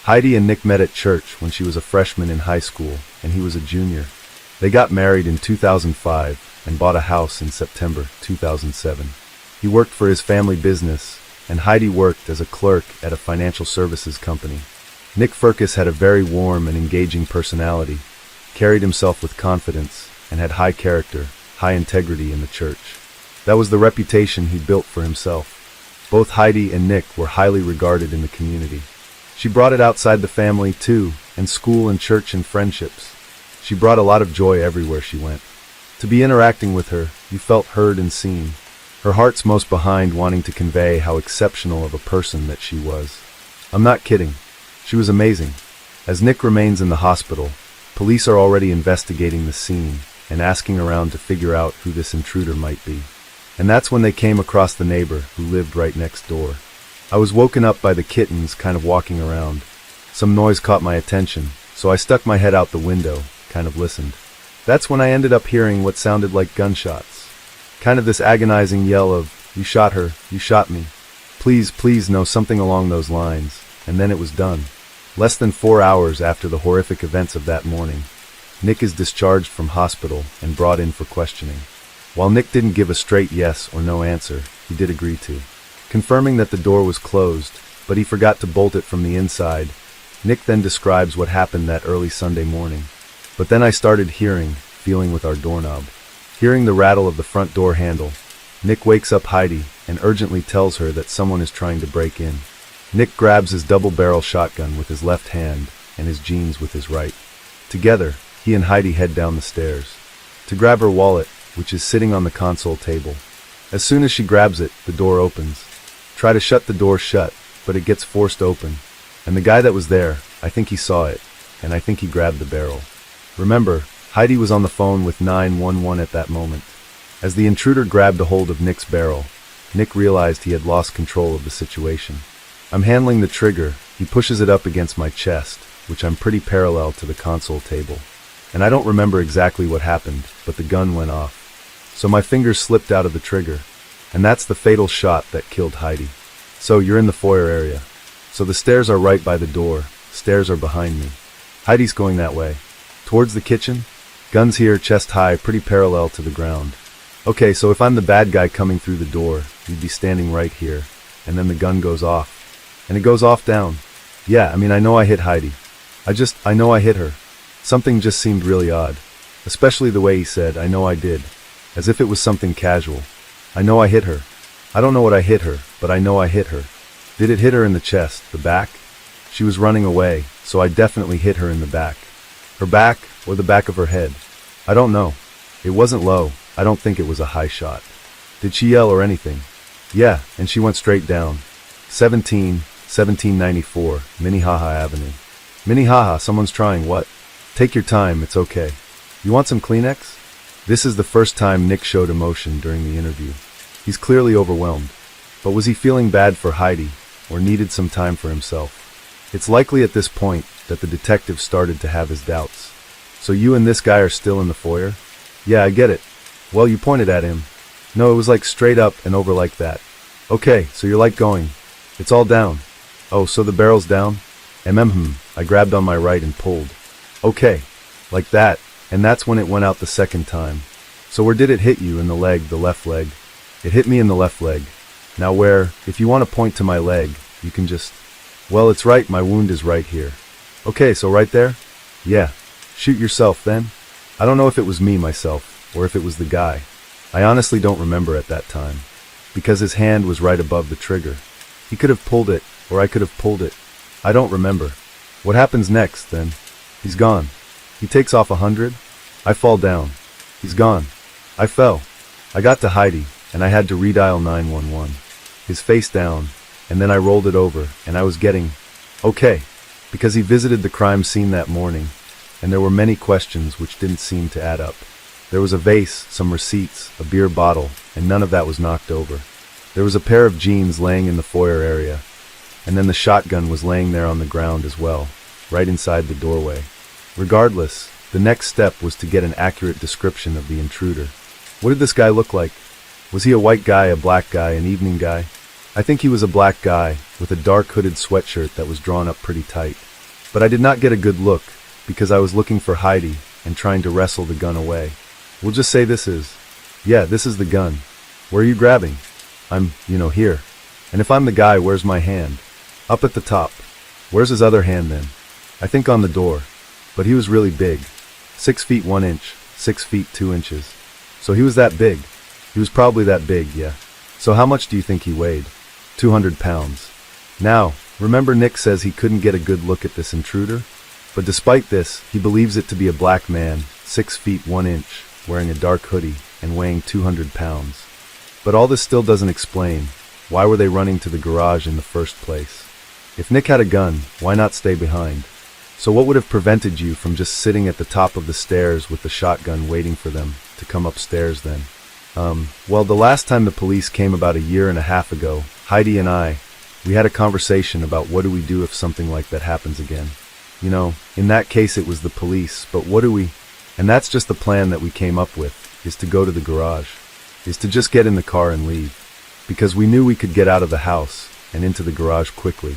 [SPEAKER 1] Heidi and Nick met at church when she was a freshman in high school, and he was a junior. They got married in 2005 and bought a house in September 2007. He worked for his family business, and Heidi worked as a clerk at a financial services company. Nick Furcus had a very warm and engaging personality, carried himself with confidence, and had high character, high integrity in the church. That was the reputation he built for himself. Both Heidi and Nick were highly regarded in the community. She brought it outside the family, too, and school and church and friendships. She brought a lot of joy everywhere she went. To be interacting with her, you felt heard and seen. Her heart's most behind wanting to convey how exceptional of a person that she was. I'm not kidding. She was amazing. As Nick remains in the hospital, police are already investigating the scene and asking around to figure out who this intruder might be. And that's when they came across the neighbor who lived right next door. I was woken up by the kittens kind of walking around. Some noise caught my attention, so I stuck my head out the window, kind of listened. That's when I ended up hearing what sounded like gunshots. Kind of this agonizing yell of, "You shot her, you shot me. Please, please," no, something along those lines. And then it was done. Less than 4 hours after the horrific events of that morning, Nick is discharged from hospital and brought in for questioning. While Nick didn't give a straight yes or no answer, he did agree to, confirming that the door was closed, but he forgot to bolt it from the inside. Nick then describes what happened that early Sunday morning. But then I started feeling with our doorknob. Hearing the rattle of the front door handle, Nick wakes up Heidi and urgently tells her that someone is trying to break in. Nick grabs his double-barrel shotgun with his left hand and his jeans with his right. Together, he and Heidi head down the stairs to grab her wallet, which is sitting on the console table. As soon as she grabs it, the door opens. Try to shut the door shut, but it gets forced open. And the guy that was there, I think he saw it, and I think he grabbed the barrel. Remember, Heidi was on the phone with 911 at that moment. As the intruder grabbed a hold of Nick's barrel, Nick realized he had lost control of the situation. I'm handling the trigger. He pushes it up against my chest, which I'm pretty parallel to the console table. And I don't remember exactly what happened, but the gun went off. So my fingers slipped out of the trigger, and that's the fatal shot that killed Heidi. So you're in the foyer area. So the stairs are right by the door, stairs are behind me. Heidi's going that way. Towards the kitchen? Guns here, chest high, pretty parallel to the ground. Okay, so if I'm the bad guy coming through the door, you'd be standing right here, and then the gun goes off. And it goes off down. Yeah, I know I hit Heidi. I know I hit her. Something just seemed really odd. Especially the way he said, "I know I did." As if it was something casual. I know I hit her. I don't know what I hit her, but I know I hit her. Did it hit her in the chest, the back? She was running away, so I definitely hit her in the back. Her back, or the back of her head. I don't know. It wasn't low. I don't think it was a high shot. Did she yell or anything? Yeah, and she went straight down. 1794, Minnehaha Avenue. Minnehaha, someone's trying what? Take your time, it's okay. You want some Kleenex? This is the first time Nick showed emotion during the interview. He's clearly overwhelmed. But was he feeling bad for Heidi, or needed some time for himself? It's likely at this point that the detective started to have his doubts. So you and this guy are still in the foyer? Yeah, I get it. Well, you pointed at him. No, it was like straight up and over like that. Okay, so you're like going. It's all down. Oh, so the barrel's down? I grabbed on my right and pulled. Okay, like that, and that's when it went out the second time. So where did it hit you? In the leg, the left leg? It hit me in the left leg. Now where, if you want to point to my leg, you can just... Well, it's right, my wound is right here. Okay, so right there? Yeah. Shoot yourself then? I don't know if it was me myself, or if it was the guy. I honestly don't remember at that time. Because his hand was right above the trigger. He could have pulled it, or I could have pulled it. I don't remember. What happens next, then? He's gone. He takes off 100. I fall down. He's gone. I fell. I got to Heidi, and I had to redial 911. His face down, and then I rolled it over, and I was getting... Okay, because he visited the crime scene that morning, and there were many questions which didn't seem to add up. There was a vase, some receipts, a beer bottle, and none of that was knocked over. There was a pair of jeans laying in the foyer area, and then the shotgun was laying there on the ground as well, right inside the doorway. Regardless, the next step was to get an accurate description of the intruder. What did this guy look like? Was he a white guy, a black guy, an evening guy? I think he was a black guy, with a dark hooded sweatshirt that was drawn up pretty tight. But I did not get a good look, because I was looking for Heidi, and trying to wrestle the gun away. We'll just say this is... Yeah, this is the gun. Where are you grabbing? I'm, here. And if I'm the guy, where's my hand? Up at the top. Where's his other hand then? I think on the door. But he was really big. 6 feet 1 inch, 6 feet 2 inches. So he was that big. He was probably that big, yeah. So how much do you think he weighed? 200 pounds. Now, remember Nick says he couldn't get a good look at this intruder? But despite this, he believes it to be a black man, 6 feet 1 inch, wearing a dark hoodie and weighing 200 pounds. But all this still doesn't explain, why were they running to the garage in the first place? If Nick had a gun, why not stay behind? So what would have prevented you from just sitting at the top of the stairs with the shotgun waiting for them to come upstairs then? Well, the last time the police came about 1.5 years ago, Heidi and we had a conversation about what do we do if something like that happens again. You know, in that case it was the police, but what do we... And that's just the plan that we came up with, is to go to the garage, is to just get in the car and leave. Because we knew we could get out of the house and into the garage quickly.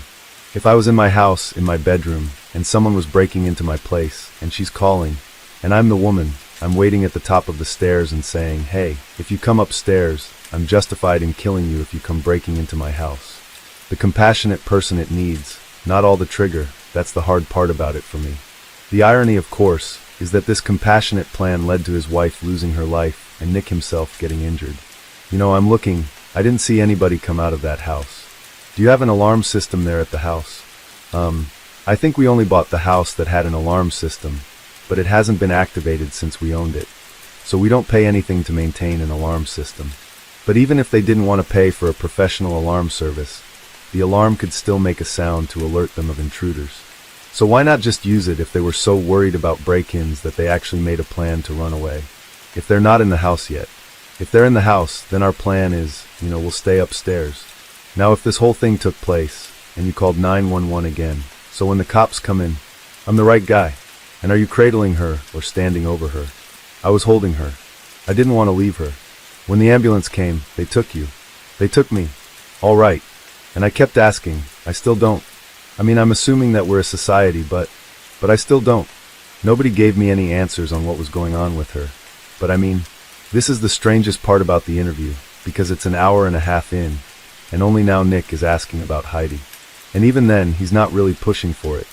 [SPEAKER 1] If I was in my house, in my bedroom, and someone was breaking into my place, and she's calling, and I'm the woman, I'm waiting at the top of the stairs and saying, hey, if you come upstairs, I'm justified in killing you if you come breaking into my house. The compassionate person it needs, not all the trigger, that's the hard part about it for me. The irony, of course, is that this compassionate plan led to his wife losing her life and Nick himself getting injured. You know, I'm looking, I didn't see anybody come out of that house. Do you have an alarm system there at the house? I think we only bought the house that had an alarm system, but it hasn't been activated since we owned it. So we don't pay anything to maintain an alarm system. But even if they didn't want to pay for a professional alarm service, the alarm could still make a sound to alert them of intruders. So why not just use it if they were so worried about break-ins that they actually made a plan to run away? If they're not in the house yet. If they're in the house, then our plan is, we'll stay upstairs. Now if this whole thing took place, and you called 911 again, so when the cops come in, I'm the right guy. And are you cradling her or standing over her? I was holding her. I didn't want to leave her. When the ambulance came, they took you. They took me. All right. And I kept asking. I still don't. I'm assuming that we're a society, but I still don't. Nobody gave me any answers on what was going on with her. But this is the strangest part about the interview, because it's 1.5 hours in, and only now Nick is asking about Heidi. And even then, he's not really pushing for it.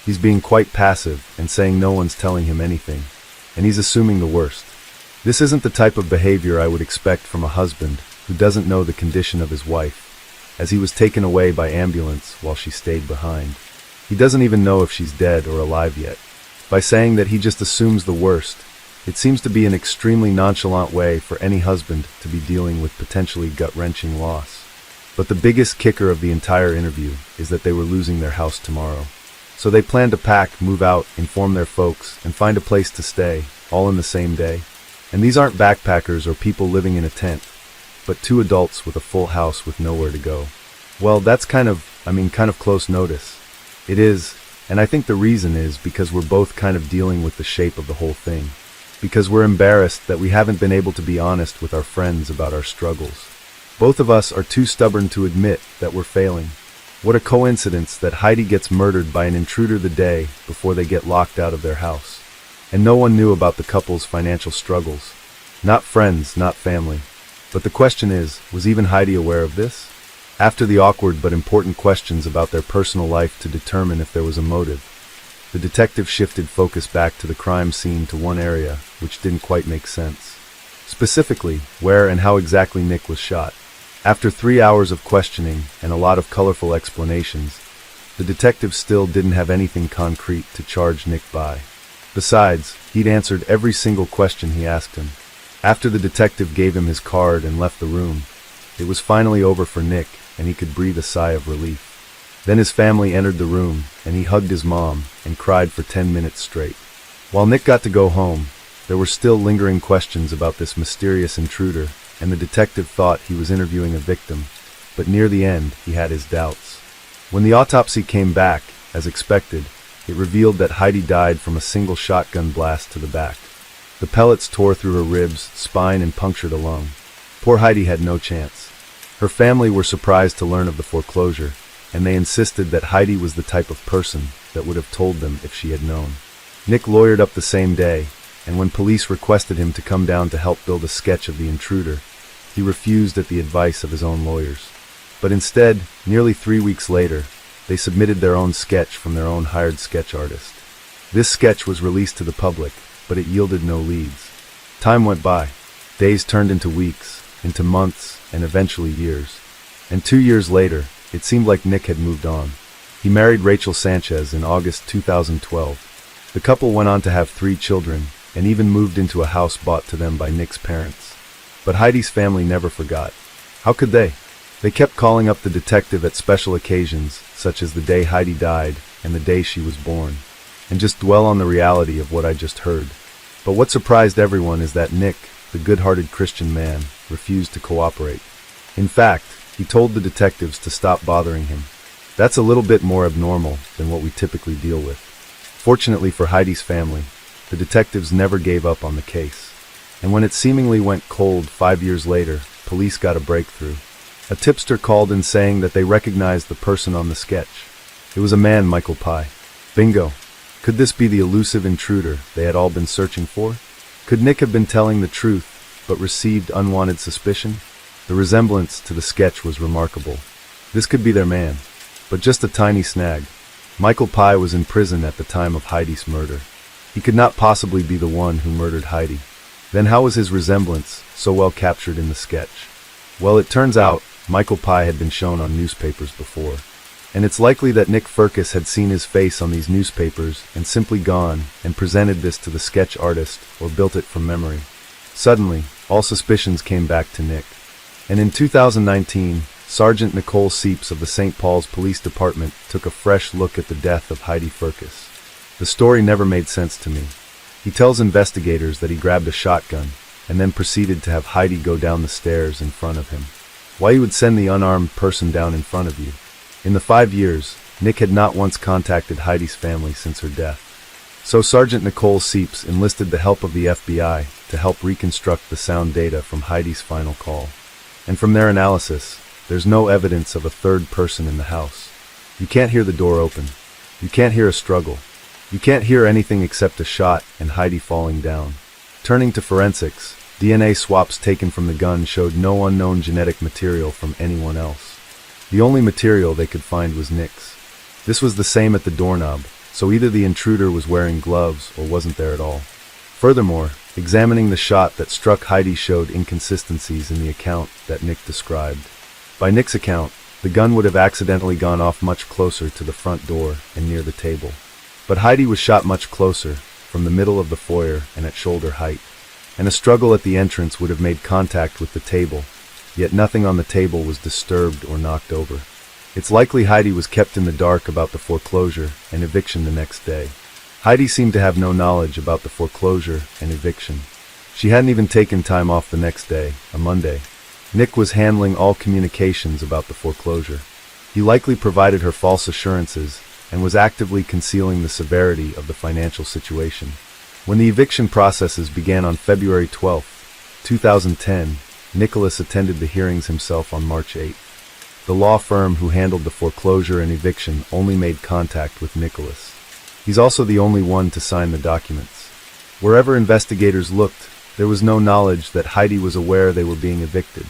[SPEAKER 1] He's being quite passive and saying no one's telling him anything. And he's assuming the worst. This isn't the type of behavior I would expect from a husband who doesn't know the condition of his wife, as he was taken away by ambulance while she stayed behind. He doesn't even know if she's dead or alive yet. By saying that he just assumes the worst, it seems to be an extremely nonchalant way for any husband to be dealing with potentially gut-wrenching loss. But the biggest kicker of the entire interview is that they were losing their house tomorrow. So they planned to pack, move out, inform their folks, and find a place to stay, all in the same day. And these aren't backpackers or people living in a tent, but 2 adults with a full house with nowhere to go. Well, that's kind of close notice. It is, and I think the reason is because we're both kind of dealing with the shape of the whole thing. Because we're embarrassed that we haven't been able to be honest with our friends about our struggles. Both of us are too stubborn to admit that we're failing. What a coincidence that Heidi gets murdered by an intruder the day before they get locked out of their house. And no one knew about the couple's financial struggles. Not friends, not family. But the question is, was even Heidi aware of this? After the awkward but important questions about their personal life to determine if there was a motive, the detective shifted focus back to the crime scene to one area which didn't quite make sense. Specifically, where and how exactly Nick was shot. After 3 hours of questioning and a lot of colorful explanations, the detective still didn't have anything concrete to charge Nick by. Besides, he'd answered every single question he asked him. After the detective gave him his card and left the room, it was finally over for Nick and he could breathe a sigh of relief. Then his family entered the room and he hugged his mom and cried for 10 minutes straight. While Nick got to go home, there were still lingering questions about this mysterious intruder, and the detective thought he was interviewing a victim, but near the end he had his doubts. When the autopsy came back, as expected, it revealed that Heidi died from a single shotgun blast to the back. The pellets tore through her ribs, spine, and punctured a lung. Poor Heidi had no chance. Her family were surprised to learn of the foreclosure, and they insisted that Heidi was the type of person that would have told them if she had known. Nick lawyered up the same day, and when police requested him to come down to help build a sketch of the intruder, he refused at the advice of his own lawyers. But instead, nearly 3 weeks later, they submitted their own sketch from their own hired sketch artist. This sketch was released to the public, but it yielded no leads. Time went by. Days turned into weeks, into months, and eventually years. And 2 years later, it seemed like Nick had moved on. He married Rachel Sanchez in August 2012. The couple went on to have 3 children, and even moved into a house bought to them by Nick's parents. But Heidi's family never forgot. How could they? They kept calling up the detective at special occasions, such as the day Heidi died and the day she was born, and just dwell on the reality of what I just heard. But what surprised everyone is that Nick, the good-hearted Christian man, refused to cooperate. In fact, he told the detectives to stop bothering him. That's a little bit more abnormal than what we typically deal with. Fortunately for Heidi's family, the detectives never gave up on the case. And when it seemingly went cold 5 years later, police got a breakthrough. A tipster called in saying that they recognized the person on the sketch. It was a man, Michael Pye. Bingo. Could this be the elusive intruder they had all been searching for? Could Nick have been telling the truth, but received unwanted suspicion? The resemblance to the sketch was remarkable. This could be their man. But just a tiny snag. Michael Pye was in prison at the time of Heidi's murder. He could not possibly be the one who murdered Heidi. Then how was his resemblance so well captured in the sketch? Well, it turns out Michael Pye had been shown on newspapers before. And it's likely that Nick Firkus had seen his face on these newspapers and simply gone and presented this to the sketch artist or built it from memory. Suddenly, all suspicions came back to Nick. And in 2019, Sergeant Nicole Seeps of the St. Paul's Police Department took a fresh look at the death of Heidi Firkus. The story never made sense to me. He tells investigators that he grabbed a shotgun and then proceeded to have Heidi go down the stairs in front of him. Why he would send the unarmed person down in front of you? In the 5 years, Nick had not once contacted Heidi's family since her death. So Sergeant Nicole Seeps enlisted the help of the FBI to help reconstruct the sound data from Heidi's final call. And from their analysis, there's no evidence of a third person in the house. You can't hear the door open. You can't hear a struggle. You can't hear anything except a shot and Heidi falling down. Turning to forensics, DNA swabs taken from the gun showed no unknown genetic material from anyone else. The only material they could find was Nick's. This was the same at the doorknob, so either the intruder was wearing gloves or wasn't there at all. Furthermore, examining the shot that struck Heidi showed inconsistencies in the account that Nick described. By Nick's account, the gun would have accidentally gone off much closer to the front door and near the table. But Heidi was shot much closer, from the middle of the foyer and at shoulder height. And a struggle at the entrance would have made contact with the table, yet nothing on the table was disturbed or knocked over. It's likely Heidi was kept in the dark about the foreclosure and eviction the next day. Heidi seemed to have no knowledge about the foreclosure and eviction. She hadn't even taken time off the next day, a Monday. Nick was handling all communications about the foreclosure. He likely provided her false assurances and was actively concealing the severity of the financial situation. When the eviction processes began on February 12, 2010, Nicholas attended the hearings himself on March 8. The law firm who handled the foreclosure and eviction only made contact with Nicholas. He's also the only one to sign the documents. Wherever investigators looked, there was no knowledge that Heidi was aware they were being evicted.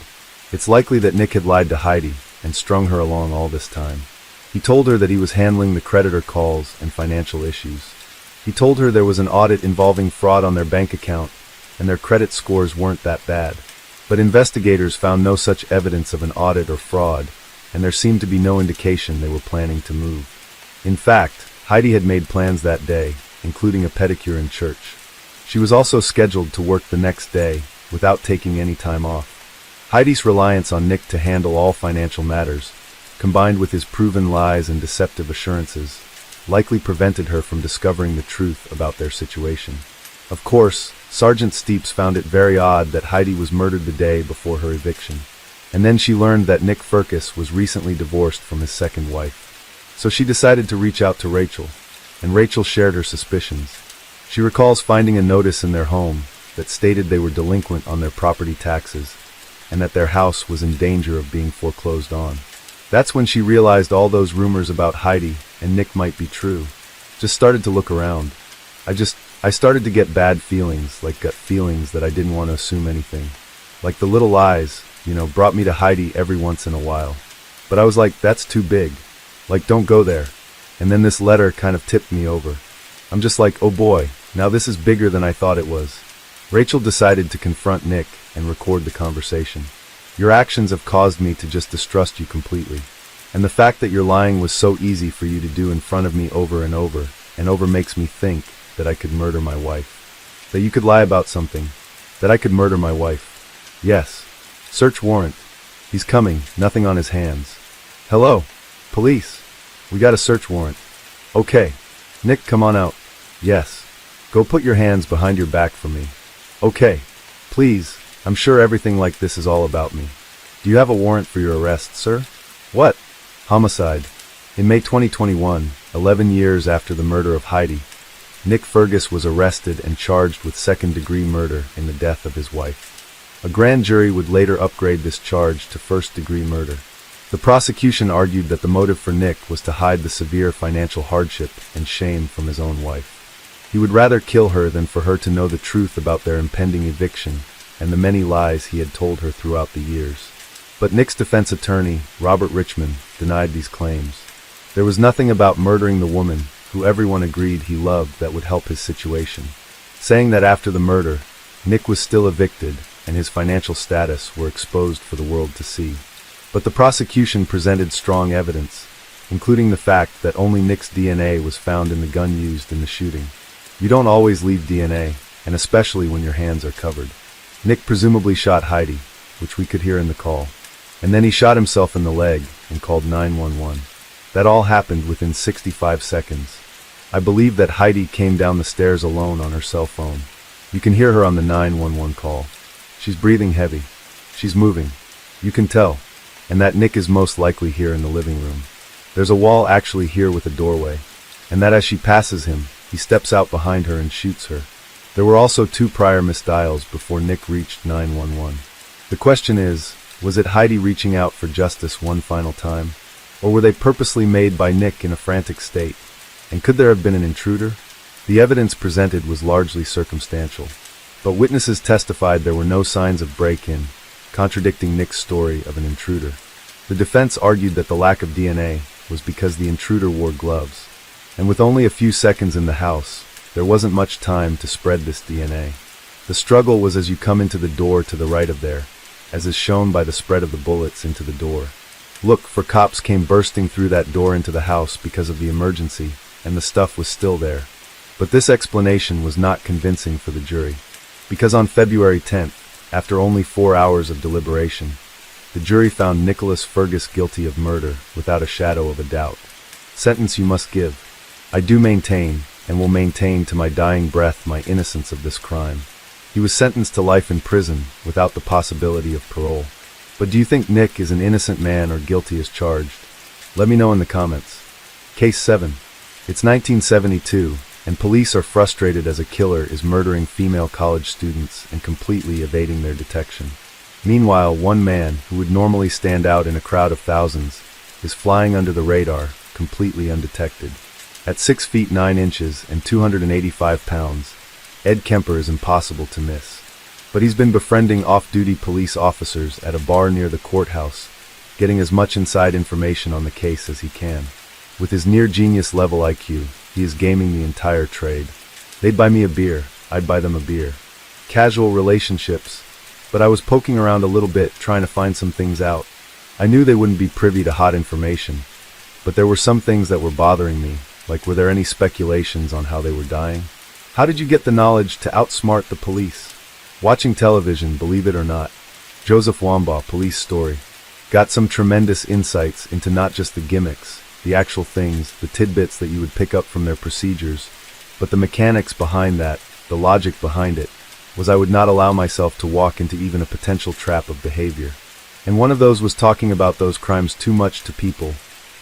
[SPEAKER 1] It's likely that Nick had lied to Heidi and strung her along all this time. He told her that he was handling the creditor calls and financial issues. He told her there was an audit involving fraud on their bank account and their credit scores weren't that bad. But investigators found no such evidence of an audit or fraud, and there seemed to be no indication they were planning to move. In fact, Heidi had made plans that day, including a pedicure in church. She was also scheduled to work the next day, without taking any time off. Heidi's reliance on Nick to handle all financial matters, combined with his proven lies and deceptive assurances, likely prevented her from discovering the truth about their situation. Of course, Sergeant Steeps found it very odd that Heidi was murdered the day before her eviction. And then she learned that Nick Firkus was recently divorced from his second wife. So she decided to reach out to Rachel, and Rachel shared her suspicions. She recalls finding a notice in their home that stated they were delinquent on their property taxes, and that their house was in danger of being foreclosed on. That's when she realized all those rumors about Heidi and Nick might be true. Just started to look around. I started to get bad feelings, like gut feelings that I didn't want to assume anything. Like the little lies, brought me to Heidi every once in a while. But I was like, that's too big. Like, don't go there. And then this letter kind of tipped me over. I'm just like, oh boy, now this is bigger than I thought it was. Rachel decided to confront Nick and record the conversation. Your actions have caused me to just distrust you completely. And the fact that your lying was so easy for you to do in front of me over and over makes me think that I could murder my wife. That you could lie about something. That I could murder my wife. Yes. Search warrant. He's coming, nothing on his hands. Hello? Police. We got a search warrant. Okay. Nick, come on out. Yes. Go put your hands behind your back for me. Okay. Please, I'm sure everything like this is all about me. Do you have a warrant for your arrest, sir? What? Homicide. In May 2021, 11 years after the murder of Heidi, Nick Fergus was arrested and charged with second-degree murder in the death of his wife. A grand jury would later upgrade this charge to first-degree murder. The prosecution argued that the motive for Nick was to hide the severe financial hardship and shame from his own wife. He would rather kill her than for her to know the truth about their impending eviction and the many lies he had told her throughout the years. But Nick's defense attorney, Robert Richmond, denied these claims. There was nothing about murdering the woman, who everyone agreed he loved, that would help his situation, saying that after the murder, Nick was still evicted and his financial status were exposed for the world to see. But the prosecution presented strong evidence, including the fact that only Nick's DNA was found in the gun used in the shooting. You don't always leave DNA, and especially when your hands are covered. Nick presumably shot Heidi, which we could hear in the call, and then he shot himself in the leg and called 911. That all happened within 65 seconds. I believe that Heidi came down the stairs alone on her cell phone. You can hear her on the 911 call. She's breathing heavy. She's moving. You can tell. And that Nick is most likely here in the living room. There's a wall actually here with a doorway, and that as she passes him, he steps out behind her and shoots her. There were also 2 prior misdials before Nick reached 911. The question is, was it Heidi reaching out for justice one final time? Or were they purposely made by Nick in a frantic state? And could there have been an intruder? The evidence presented was largely circumstantial, but witnesses testified there were no signs of break-in, contradicting Nick's story of an intruder. The defense argued that the lack of DNA was because the intruder wore gloves, and with only a few seconds in the house, there wasn't much time to spread this DNA. The struggle was as you come into the door to the right of there, as is shown by the spread of the bullets into the door. Look, for cops came bursting through that door into the house because of the emergency, and the stuff was still there. But this explanation was not convincing for the jury, because on February 10th, after only 4 hours of deliberation, the jury found Nicholas Fergus guilty of murder without a shadow of a doubt. Sentence you must give. I do maintain, and will maintain to my dying breath, my innocence of this crime. He was sentenced to life in prison without the possibility of parole. But do you think Nick is an innocent man or guilty as charged? Let me know in the comments. Case 7. It's 1972, and police are frustrated as a killer is murdering female college students and completely evading their detection. Meanwhile, one man, who would normally stand out in a crowd of thousands, is flying under the radar, completely undetected. At 6 feet 9 inches and 285 pounds, Ed Kemper is impossible to miss. But he's been befriending off-duty police officers at a bar near the courthouse, getting as much inside information on the case as he can. With his near-genius level IQ, he is gaming the entire trade. They'd buy me a beer, I'd buy them a beer. Casual relationships, but I was poking around a little bit trying to find some things out. I knew they wouldn't be privy to hot information, but there were some things that were bothering me, like were there any speculations on how they were dying? How did you get the knowledge to outsmart the police? Watching television, believe it or not, Joseph Wambaugh, Police Story, got some tremendous insights into not just the gimmicks, the actual things, the tidbits that you would pick up from their procedures, but the mechanics behind that, the logic behind it, was I would not allow myself to walk into even a potential trap of behavior. And one of those was talking about those crimes too much to people,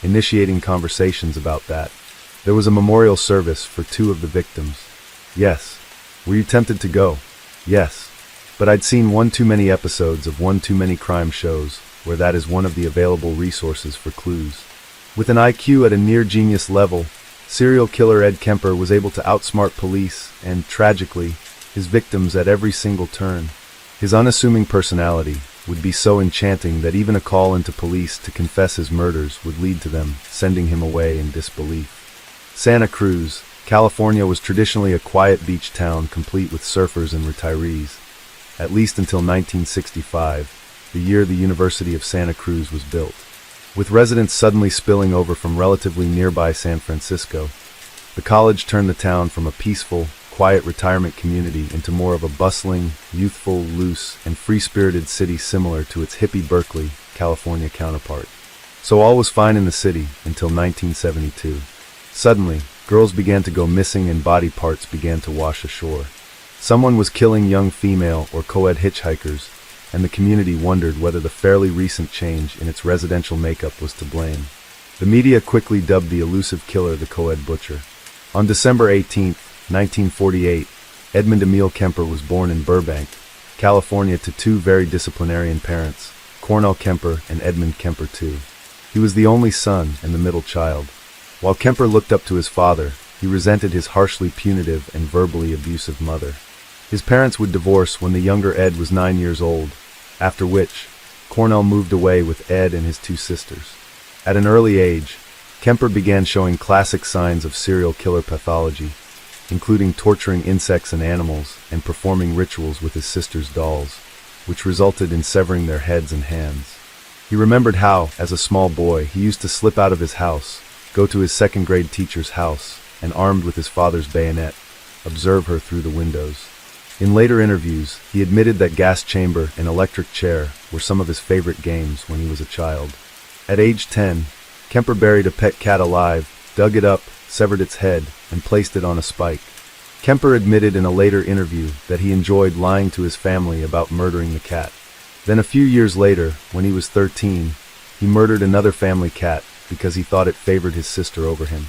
[SPEAKER 1] initiating conversations about that. There was a memorial service for 2 of the victims. Yes. Were you tempted to go? Yes. But I'd seen one too many episodes of one too many crime shows, where that is one of the available resources for clues. With an IQ at a near-genius level, serial killer Ed Kemper was able to outsmart police and, tragically, his victims at every single turn. His unassuming personality, would be so enchanting that even a call into police to confess his murders would lead to them sending him away in disbelief. Santa Cruz, California was traditionally a quiet beach town complete with surfers and retirees, at least until 1965, the year the University of Santa Cruz was built. With residents suddenly spilling over from relatively nearby San Francisco, the college turned the town from a peaceful, quiet retirement community into more of a bustling, youthful, loose, and free-spirited city similar to its hippie Berkeley, California counterpart. So all was fine in the city until 1972. Suddenly, girls began to go missing and body parts began to wash ashore. Someone was killing young female or co-ed hitchhikers, and the community wondered whether the fairly recent change in its residential makeup was to blame. The media quickly dubbed the elusive killer the co-ed butcher. On December 18, 1948, Edmund Emil Kemper was born in Burbank, California to two very disciplinarian parents, Cornell Kemper and Edmund Kemper II. He was the only son and the middle child. While Kemper looked up to his father, he resented his harshly punitive and verbally abusive mother. His parents would divorce when the younger Ed was 9 years old, after which, Cornell moved away with Ed and his two sisters. At an early age, Kemper began showing classic signs of serial killer pathology, including torturing insects and animals and performing rituals with his sister's dolls, which resulted in severing their heads and hands. He remembered how, as a small boy, he used to slip out of his house, go to his second-grade teacher's house, and armed with his father's bayonet, observe her through the windows. In later interviews, he admitted that gas chamber and electric chair were some of his favorite games when he was a child. At age 10, Kemper buried a pet cat alive, dug it up, severed its head, and placed it on a spike. Kemper admitted in a later interview that he enjoyed lying to his family about murdering the cat. Then a few years later, when he was 13, he murdered another family cat because he thought it favored his sister over him.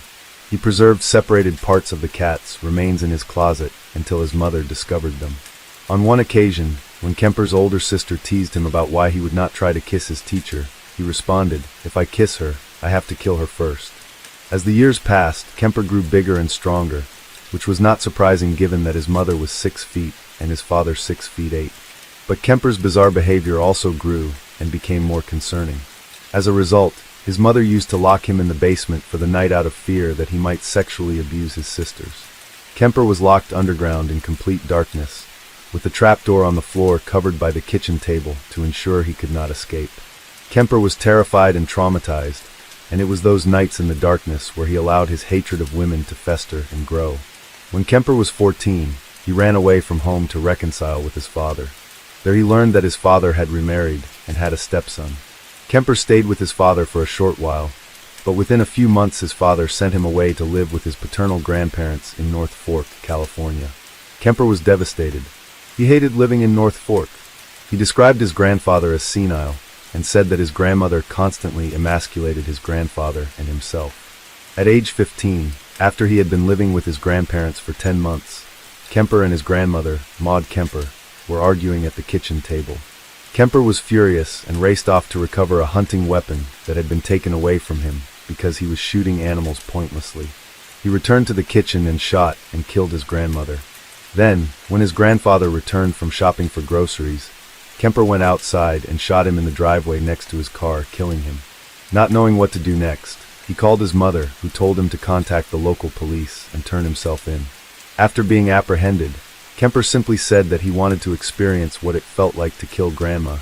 [SPEAKER 1] He preserved separated parts of the cat's remains in his closet until his mother discovered them. On one occasion, when Kemper's older sister teased him about why he would not try to kiss his teacher, he responded, "If I kiss her, I have to kill her first." As the years passed, Kemper grew bigger and stronger, which was not surprising given that his mother was 6 feet and his father 6 feet 8. But Kemper's bizarre behavior also grew and became more concerning. As a result, his mother used to lock him in the basement for the night out of fear that he might sexually abuse his sisters. Kemper was locked underground in complete darkness, with the trapdoor on the floor covered by the kitchen table to ensure he could not escape. Kemper was terrified and traumatized, and it was those nights in the darkness where he allowed his hatred of women to fester and grow. When Kemper was 14, he ran away from home to reconcile with his father. There he learned that his father had remarried and had a stepson. Kemper stayed with his father for a short while, but within a few months his father sent him away to live with his paternal grandparents in North Fork, California. Kemper was devastated. He hated living in North Fork. He described his grandfather as senile, and said that his grandmother constantly emasculated his grandfather and himself. At age 15, after he had been living with his grandparents for 10 months, Kemper and his grandmother, Maud Kemper, were arguing at the kitchen table. Kemper was furious and raced off to recover a hunting weapon that had been taken away from him because he was shooting animals pointlessly. He returned to the kitchen and shot and killed his grandmother. Then, when his grandfather returned from shopping for groceries, Kemper went outside and shot him in the driveway next to his car, killing him. Not knowing what to do next, he called his mother, who told him to contact the local police and turn himself in. After being apprehended, Kemper simply said that he wanted to experience what it felt like to kill Grandma,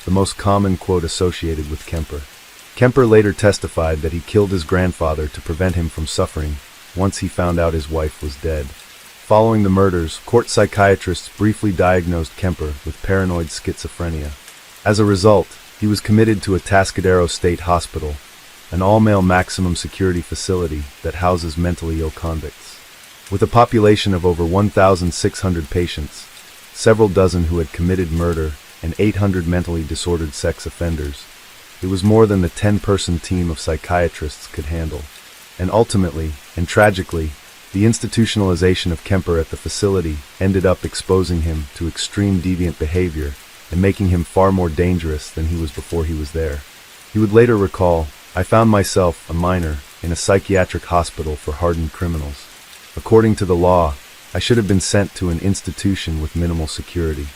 [SPEAKER 1] the most common quote associated with Kemper. Kemper later testified that he killed his grandfather to prevent him from suffering once he found out his wife was dead. Following the murders, court psychiatrists briefly diagnosed Kemper with paranoid schizophrenia. As a result, he was committed to Atascadero State Hospital, an all-male maximum security facility that houses mentally ill convicts. With a population of over 1,600 patients, several dozen who had committed murder, and 800 mentally disordered sex offenders, it was more than the 10-person team of psychiatrists could handle. And ultimately, and tragically, the institutionalization of Kemper at the facility ended up exposing him to extreme deviant behavior and making him far more dangerous than he was before he was there. He would later recall, "I found myself, a minor, in a psychiatric hospital for hardened criminals. According to the law, I should have been sent to an institution with minimal security.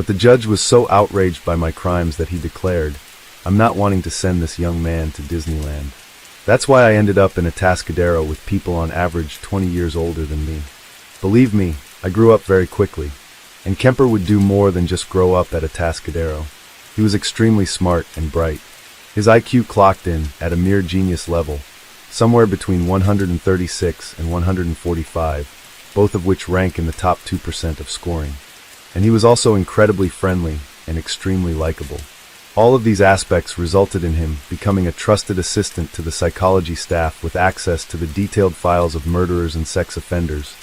[SPEAKER 1] But the judge was so outraged by my crimes that he declared, "I'm not wanting to send this young man to Disneyland." That's why I ended up in a Atascadero with people on average 20 years older than me. Believe me, I grew up very quickly. And Kemper would do more than just grow up at a Atascadero. He was extremely smart and bright. His IQ clocked in at a mere genius level, somewhere between 136 and 145, both of which rank in the top 2% of scoring. And he was also incredibly friendly and extremely likable. All of these aspects resulted in him becoming a trusted assistant to the psychology staff with access to the detailed files of murderers and sex offenders,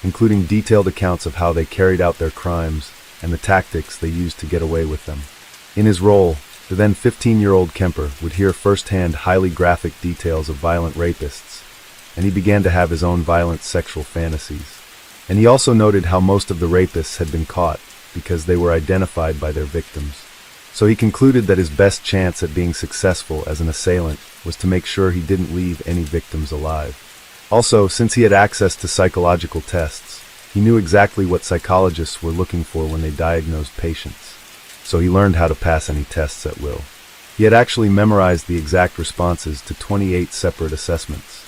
[SPEAKER 1] including detailed accounts of how they carried out their crimes and the tactics they used to get away with them. In his role, the then 15-year-old Kemper would hear firsthand highly graphic details of violent rapists, and he began to have his own violent sexual fantasies. And he also noted how most of the rapists had been caught because they were identified by their victims. So he concluded that his best chance at being successful as an assailant was to make sure he didn't leave any victims alive. Also, since he had access to psychological tests, he knew exactly what psychologists were looking for when they diagnosed patients. So he learned how to pass any tests at will. He had actually memorized the exact responses to 28 separate assessments.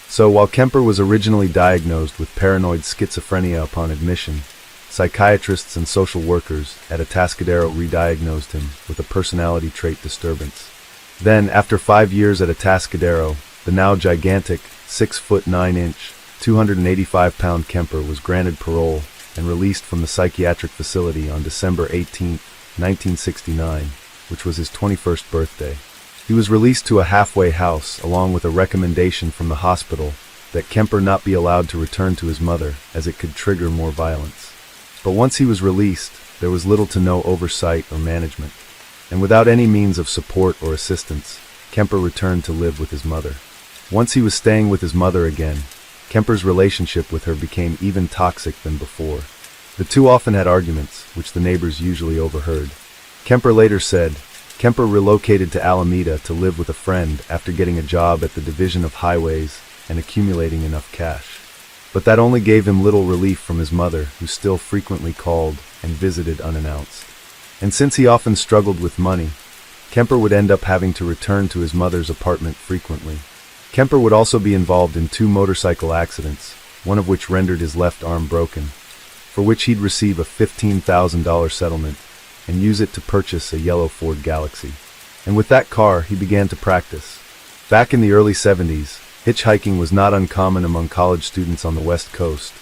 [SPEAKER 1] So while Kemper was originally diagnosed with paranoid schizophrenia upon admission, psychiatrists and social workers at Atascadero re-diagnosed him with a personality trait disturbance. Then, after 5 years at Atascadero, the now gigantic 6'9", 285-pound Kemper was granted parole and released from the psychiatric facility on December 18, 1969, which was his 21st birthday. He was released to a halfway house along with a recommendation from the hospital that Kemper not be allowed to return to his mother as it could trigger more violence. But once he was released, there was little to no oversight or management, and without any means of support or assistance, Kemper returned to live with his mother. Once he was staying with his mother again, Kemper's relationship with her became even toxic than before. The two often had arguments, which the neighbors usually overheard. Kemper later said, Kemper relocated to Alameda to live with a friend after getting a job at the Division of Highways and accumulating enough cash. But that only gave him little relief from his mother, who still frequently called and visited unannounced. And since he often struggled with money, Kemper would end up having to return to his mother's apartment frequently. Kemper would also be involved in 2 motorcycle accidents, one of which rendered his left arm broken, for which he'd receive a $15,000 settlement and use it to purchase a yellow Ford Galaxy. And with that car, he began to practice. Back in the early 70s, hitchhiking was not uncommon among college students on the West Coast,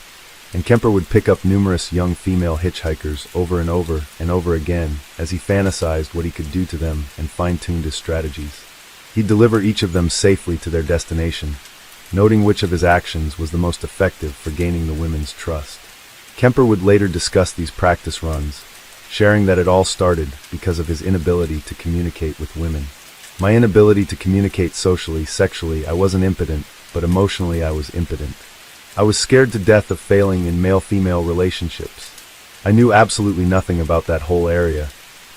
[SPEAKER 1] and Kemper would pick up numerous young female hitchhikers over and over again as he fantasized what he could do to them and fine-tuned his strategies. He'd deliver each of them safely to their destination, noting which of his actions was the most effective for gaining the women's trust. Kemper would later discuss these practice runs, sharing that it all started because of his inability to communicate with women. My inability to communicate socially, sexually, I wasn't impotent, but emotionally I was impotent. I was scared to death of failing in male-female relationships. I knew absolutely nothing about that whole area,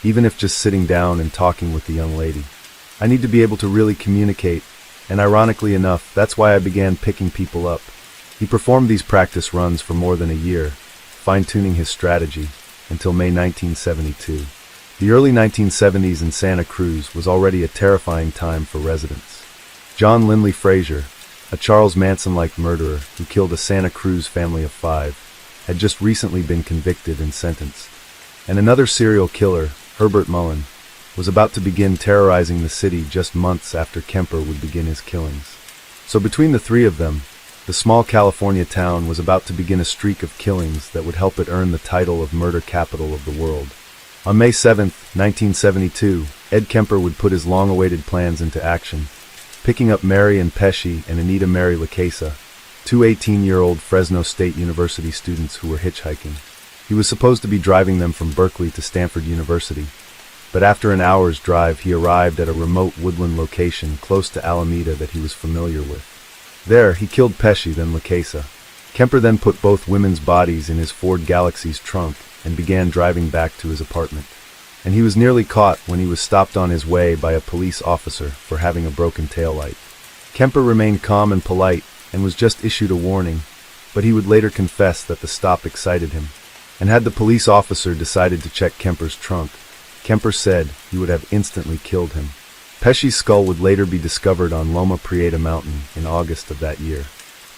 [SPEAKER 1] even if just sitting down and talking with the young lady. I need to be able to really communicate, and ironically enough, that's why I began picking people up. He performed these practice runs for more than a year, fine-tuning his strategy, until May 1972. The early 1970s in Santa Cruz was already a terrifying time for residents. John Lindley Frazier, a Charles Manson-like murderer who killed a Santa Cruz family of 5, had just recently been convicted and sentenced. And another serial killer, Herbert Mullen, was about to begin terrorizing the city just months after Kemper would begin his killings. So between the 3 of them, the small California town was about to begin a streak of killings that would help it earn the title of murder capital of the world. On May 7, 1972, Ed Kemper would put his long-awaited plans into action, picking up Mary and Pesci and Anita Mary LaCasa, 2 18-year-old Fresno State University students who were hitchhiking. He was supposed to be driving them from Berkeley to Stanford University, but after an hour's drive he arrived at a remote woodland location close to Alameda that he was familiar with. There, he killed Pesci, then LaCasa. Kemper then put both women's bodies in his Ford Galaxy's trunk and began driving back to his apartment. And he was nearly caught when he was stopped on his way by a police officer for having a broken taillight. Kemper remained calm and polite and was just issued a warning, but he would later confess that the stop excited him. And had the police officer decided to check Kemper's trunk, Kemper said he would have instantly killed him. Pesci's skull would later be discovered on Loma Prieta Mountain in August of that year.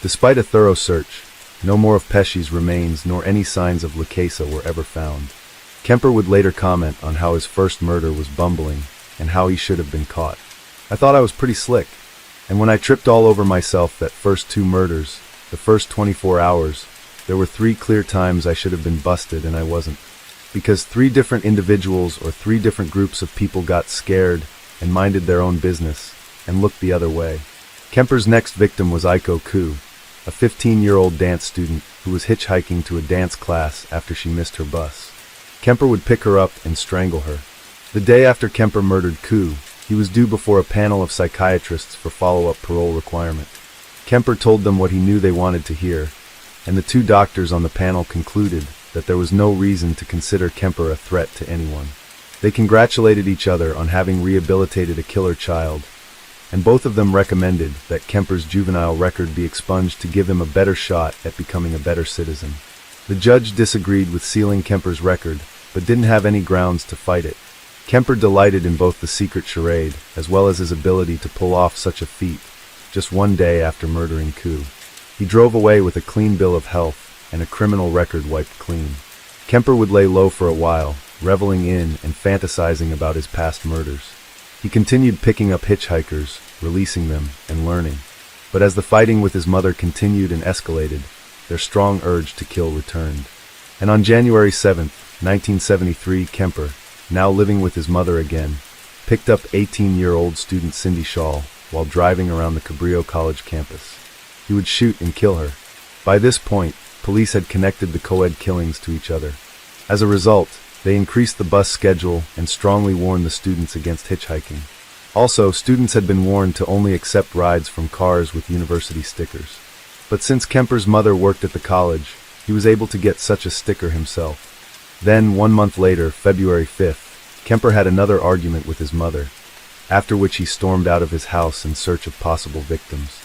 [SPEAKER 1] Despite a thorough search, no more of Pesci's remains nor any signs of Lucchesa were ever found. Kemper would later comment on how his first murder was bumbling and how he should have been caught. I thought I was pretty slick, and when I tripped all over myself that first 2 murders, the first 24 hours, there were 3 clear times I should have been busted and I wasn't. Because 3 different individuals or 3 different groups of people got scared and minded their own business and looked the other way. Kemper's next victim was Aiko Ku, a 15-year-old dance student who was hitchhiking to a dance class after she missed her bus. Kemper would pick her up and strangle her. The day after Kemper murdered Ku, he was due before a panel of psychiatrists for follow-up parole requirement. Kemper told them what he knew they wanted to hear, and the 2 doctors on the panel concluded that there was no reason to consider Kemper a threat to anyone. They congratulated each other on having rehabilitated a killer child, and both of them recommended that Kemper's juvenile record be expunged to give him a better shot at becoming a better citizen. The judge disagreed with sealing Kemper's record, but didn't have any grounds to fight it. Kemper delighted in both the secret charade, as well as his ability to pull off such a feat, just 1 day after murdering Ku. He drove away with a clean bill of health and a criminal record wiped clean. Kemper would lay low for a while, reveling in and fantasizing about his past murders. He continued picking up hitchhikers, releasing them, and learning. But as the fighting with his mother continued and escalated, their strong urge to kill returned. And on January 7, 1973, Kemper, now living with his mother again, picked up 18-year-old student Cindy Shaw while driving around the Cabrillo College campus. He would shoot and kill her. By this point, police had connected the co-ed killings to each other. As a result, they increased the bus schedule and strongly warned the students against hitchhiking. Also, students had been warned to only accept rides from cars with university stickers. But since Kemper's mother worked at the college, he was able to get such a sticker himself. Then, 1 month later, February 5th, Kemper had another argument with his mother, after which he stormed out of his house in search of possible victims.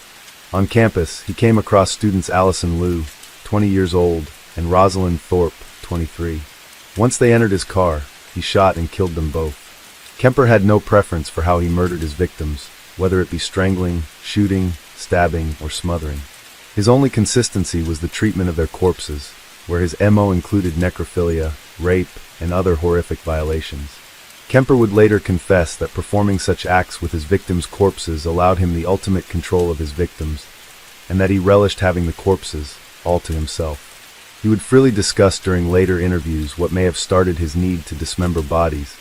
[SPEAKER 1] On campus, he came across students Allison Liu, 20 years old, and Rosalind Thorpe, 23. Once they entered his car, he shot and killed them both. Kemper had no preference for how he murdered his victims, whether it be strangling, shooting, stabbing, or smothering. His only consistency was the treatment of their corpses, where his MO included necrophilia, rape, and other horrific violations. Kemper would later confess that performing such acts with his victims' corpses allowed him the ultimate control of his victims, and that he relished having the corpses all to himself. He would freely discuss during later interviews what may have started his need to dismember bodies,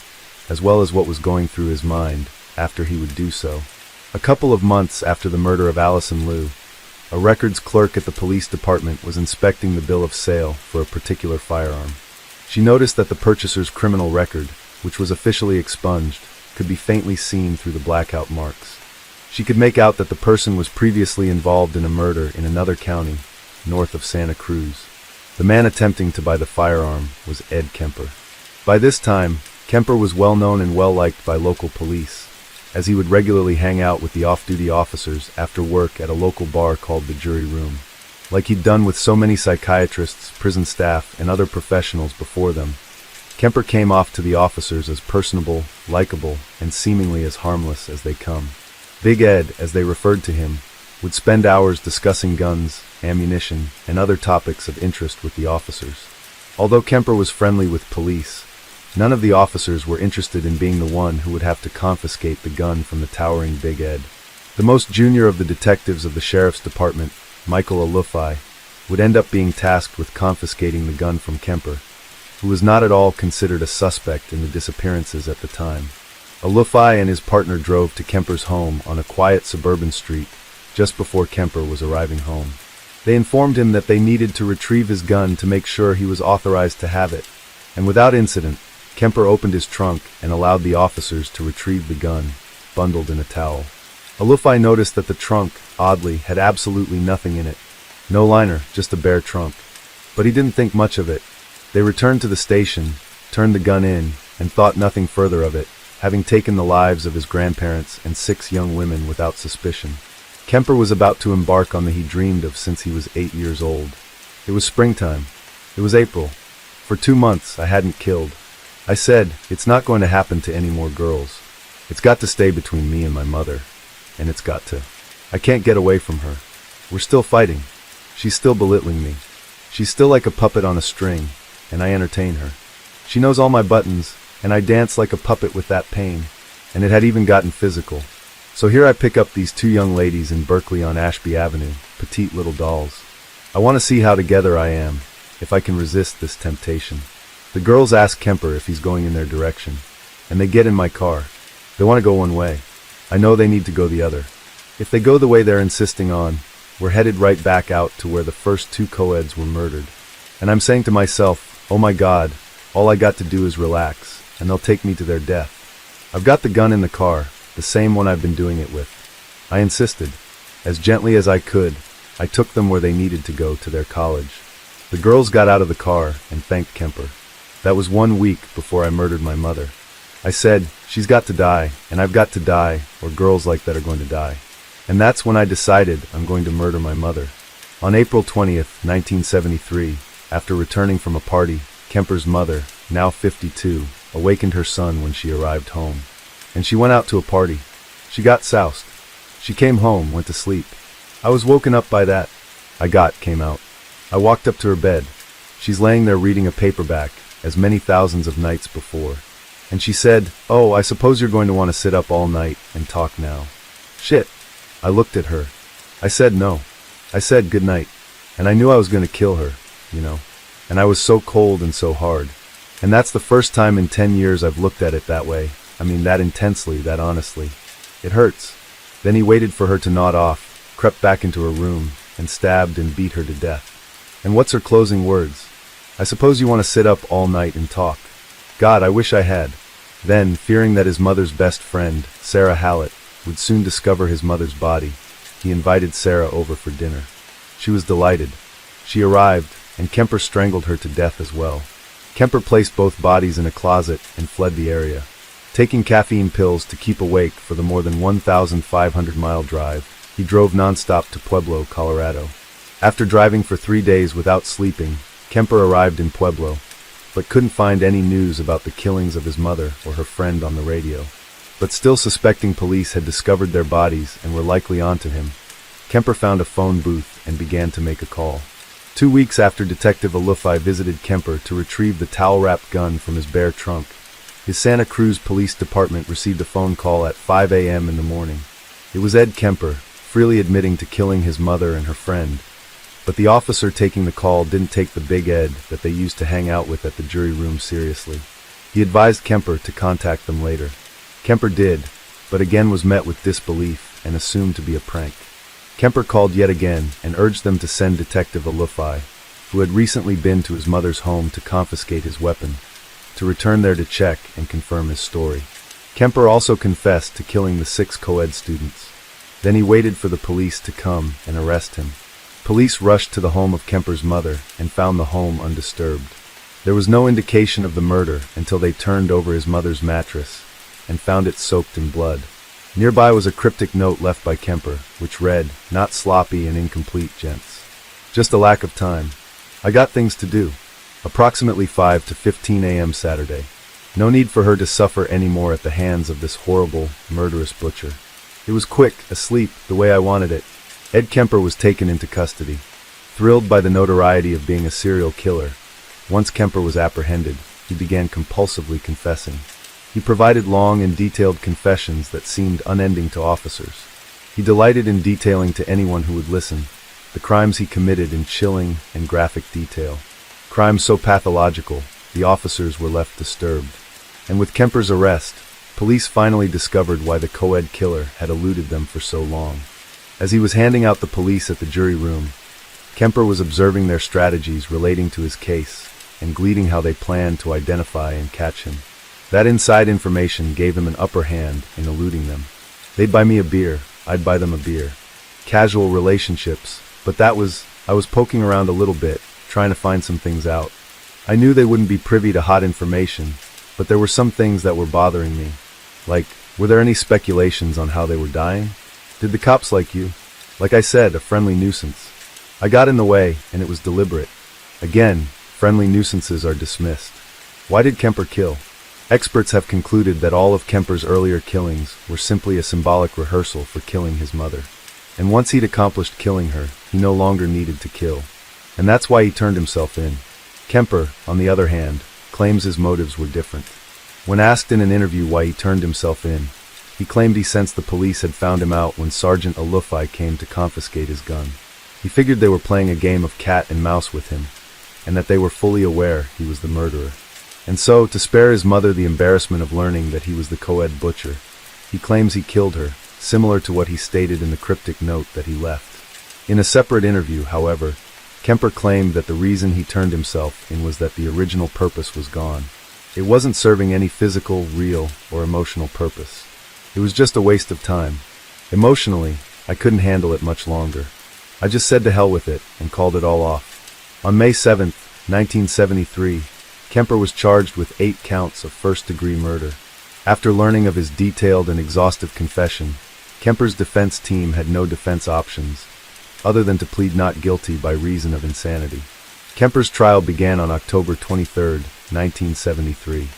[SPEAKER 1] as well as what was going through his mind after he would do so. A couple of months after the murder of Allison Liu, a records clerk at the police department was inspecting the bill of sale for a particular firearm. She noticed that the purchaser's criminal record, which was officially expunged, could be faintly seen through the blackout marks. She could make out that the person was previously involved in a murder in another county, north of Santa Cruz. The man attempting to buy the firearm was Ed Kemper. By this time, Kemper was well known and well liked by local police, as he would regularly hang out with the off-duty officers after work at a local bar called the Jury Room. Like he'd done with so many psychiatrists, prison staff, and other professionals before them, Kemper came off to the officers as personable, likable, and seemingly as harmless as they come. Big Ed, as they referred to him, would spend hours discussing guns, ammunition, and other topics of interest with the officers. Although Kemper was friendly with police, none of the officers were interested in being the one who would have to confiscate the gun from the towering Big Ed. The most junior of the detectives of the sheriff's department, Michael Alufai, would end up being tasked with confiscating the gun from Kemper, who was not at all considered a suspect in the disappearances at the time. Alufai and his partner drove to Kemper's home on a quiet suburban street just before Kemper was arriving home. They informed him that they needed to retrieve his gun to make sure he was authorized to have it, and without incident, Kemper opened his trunk and allowed the officers to retrieve the gun, bundled in a towel. Alufai noticed that the trunk, oddly, had absolutely nothing in it. No liner, just a bare trunk. But he didn't think much of it. They returned to the station, turned the gun in, and thought nothing further of it, having taken the lives of his grandparents and 6 young women without suspicion. Kemper was about to embark on the he dreamed of since he was 8 years old. It was springtime. It was April. For 2 months, I hadn't killed. I said, it's not going to happen to any more girls. It's got to stay between me and my mother. And it's got to. I can't get away from her. We're still fighting. She's still belittling me. She's still like a puppet on a string, and I entertain her. She knows all my buttons, and I dance like a puppet with that pain. And it had even gotten physical. So here I pick up these 2 young ladies in Berkeley on Ashby Avenue, petite little dolls. I want to see how together I am, if I can resist this temptation. The girls ask Kemper if he's going in their direction, and they get in my car. They want to go one way. I know they need to go the other. If they go the way they're insisting on, we're headed right back out to where the first 2 co-eds were murdered. And I'm saying to myself, oh my God, all I got to do is relax, and they'll take me to their death. I've got the gun in the car, the same one I've been doing it with. I insisted. As gently as I could, I took them where they needed to go to their college. The girls got out of the car and thanked Kemper. That was 1 week before I murdered my mother. I said, she's got to die, and I've got to die, or girls like that are going to die. And that's when I decided I'm going to murder my mother. On April 20th, 1973, after returning from a party, Kemper's mother, now 52, awakened her son when she arrived home. And she went out to a party. She got soused. She came home, went to sleep. I was woken up by that. Came out. I walked up to her bed. She's laying there reading a paperback, as many thousands of nights before. And she said, oh, I suppose you're going to want to sit up all night and talk now. Shit. I looked at her. I said no. I said good night. And I knew I was going to kill her, you know. And I was so cold and so hard. And that's the first time in 10 years I've looked at it that way. I mean, that intensely, that honestly. It hurts. Then he waited for her to nod off, crept back into her room, and stabbed and beat her to death. And what's her closing words? I suppose you want to sit up all night and talk. God, I wish I had. Then, fearing that his mother's best friend, Sarah Hallett, would soon discover his mother's body, he invited Sarah over for dinner. She was delighted. She arrived, and Kemper strangled her to death as well. Kemper placed both bodies in a closet and fled the area. Taking caffeine pills to keep awake for the more than 1,500-mile drive, he drove nonstop to Pueblo, Colorado. After driving for 3 days without sleeping, Kemper arrived in Pueblo, but couldn't find any news about the killings of his mother or her friend on the radio. But still suspecting police had discovered their bodies and were likely onto him, Kemper found a phone booth and began to make a call. 2 weeks after Detective Alufai visited Kemper to retrieve the towel-wrapped gun from his bare trunk, his Santa Cruz Police Department received a phone call at 5 a.m. in the morning. It was Ed Kemper, freely admitting to killing his mother and her friend. But the officer taking the call didn't take the Big Ed that they used to hang out with at the jury room seriously. He advised Kemper to contact them later. Kemper did, but again was met with disbelief and assumed to be a prank. Kemper called yet again and urged them to send Detective Alufai, who had recently been to his mother's home to confiscate his weapon, to return there to check and confirm his story. Kemper also confessed to killing the 6 co-ed students. Then he waited for the police to come and arrest him. Police rushed to the home of Kemper's mother and found the home undisturbed. There was no indication of the murder until they turned over his mother's mattress and found it soaked in blood. Nearby was a cryptic note left by Kemper, which read, "Not sloppy and incomplete, gents. Just a lack of time. I got things to do." Approximately 5 to 15 a.m. Saturday. No need for her to suffer any more at the hands of this horrible, murderous butcher. It was quick, asleep, the way I wanted it. Ed Kemper was taken into custody. Thrilled by the notoriety of being a serial killer, once Kemper was apprehended, he began compulsively confessing. He provided long and detailed confessions that seemed unending to officers. He delighted in detailing to anyone who would listen the crimes he committed in chilling and graphic detail. Crimes so pathological, the officers were left disturbed. And with Kemper's arrest, police finally discovered why the co-ed killer had eluded them for so long. As he was handing out the police at the jury room, Kemper was observing their strategies relating to his case and gleaning how they planned to identify and catch him. That inside information gave him an upper hand in eluding them. They'd buy me a beer, I'd buy them a beer. Casual relationships, but I was poking around a little bit, trying to find some things out. I knew they wouldn't be privy to hot information, but there were some things that were bothering me. Like, were there any speculations on how they were dying? Did the cops like you? Like I said, a friendly nuisance. I got in the way, and it was deliberate. Again, friendly nuisances are dismissed. Why did Kemper kill? Experts have concluded that all of Kemper's earlier killings were simply a symbolic rehearsal for killing his mother. And once he'd accomplished killing her, he no longer needed to kill. And that's why he turned himself in. Kemper, on the other hand, claims his motives were different. When asked in an interview why he turned himself in, he claimed he sensed the police had found him out when Sergeant Alufai came to confiscate his gun. He figured they were playing a game of cat and mouse with him, and that they were fully aware he was the murderer. And so, to spare his mother the embarrassment of learning that he was the co-ed butcher, he claims he killed her, similar to what he stated in the cryptic note that he left. In a separate interview, however, Kemper claimed that the reason he turned himself in was that the original purpose was gone. It wasn't serving any physical, real, or emotional purpose. It was just a waste of time. Emotionally, I couldn't handle it much longer. I just said to hell with it and called it all off. On May 7, 1973, Kemper was charged with 8 counts of first-degree murder. After learning of his detailed and exhaustive confession, Kemper's defense team had no defense options, other than to plead not guilty by reason of insanity. Kemper's trial began on October 23, 1973.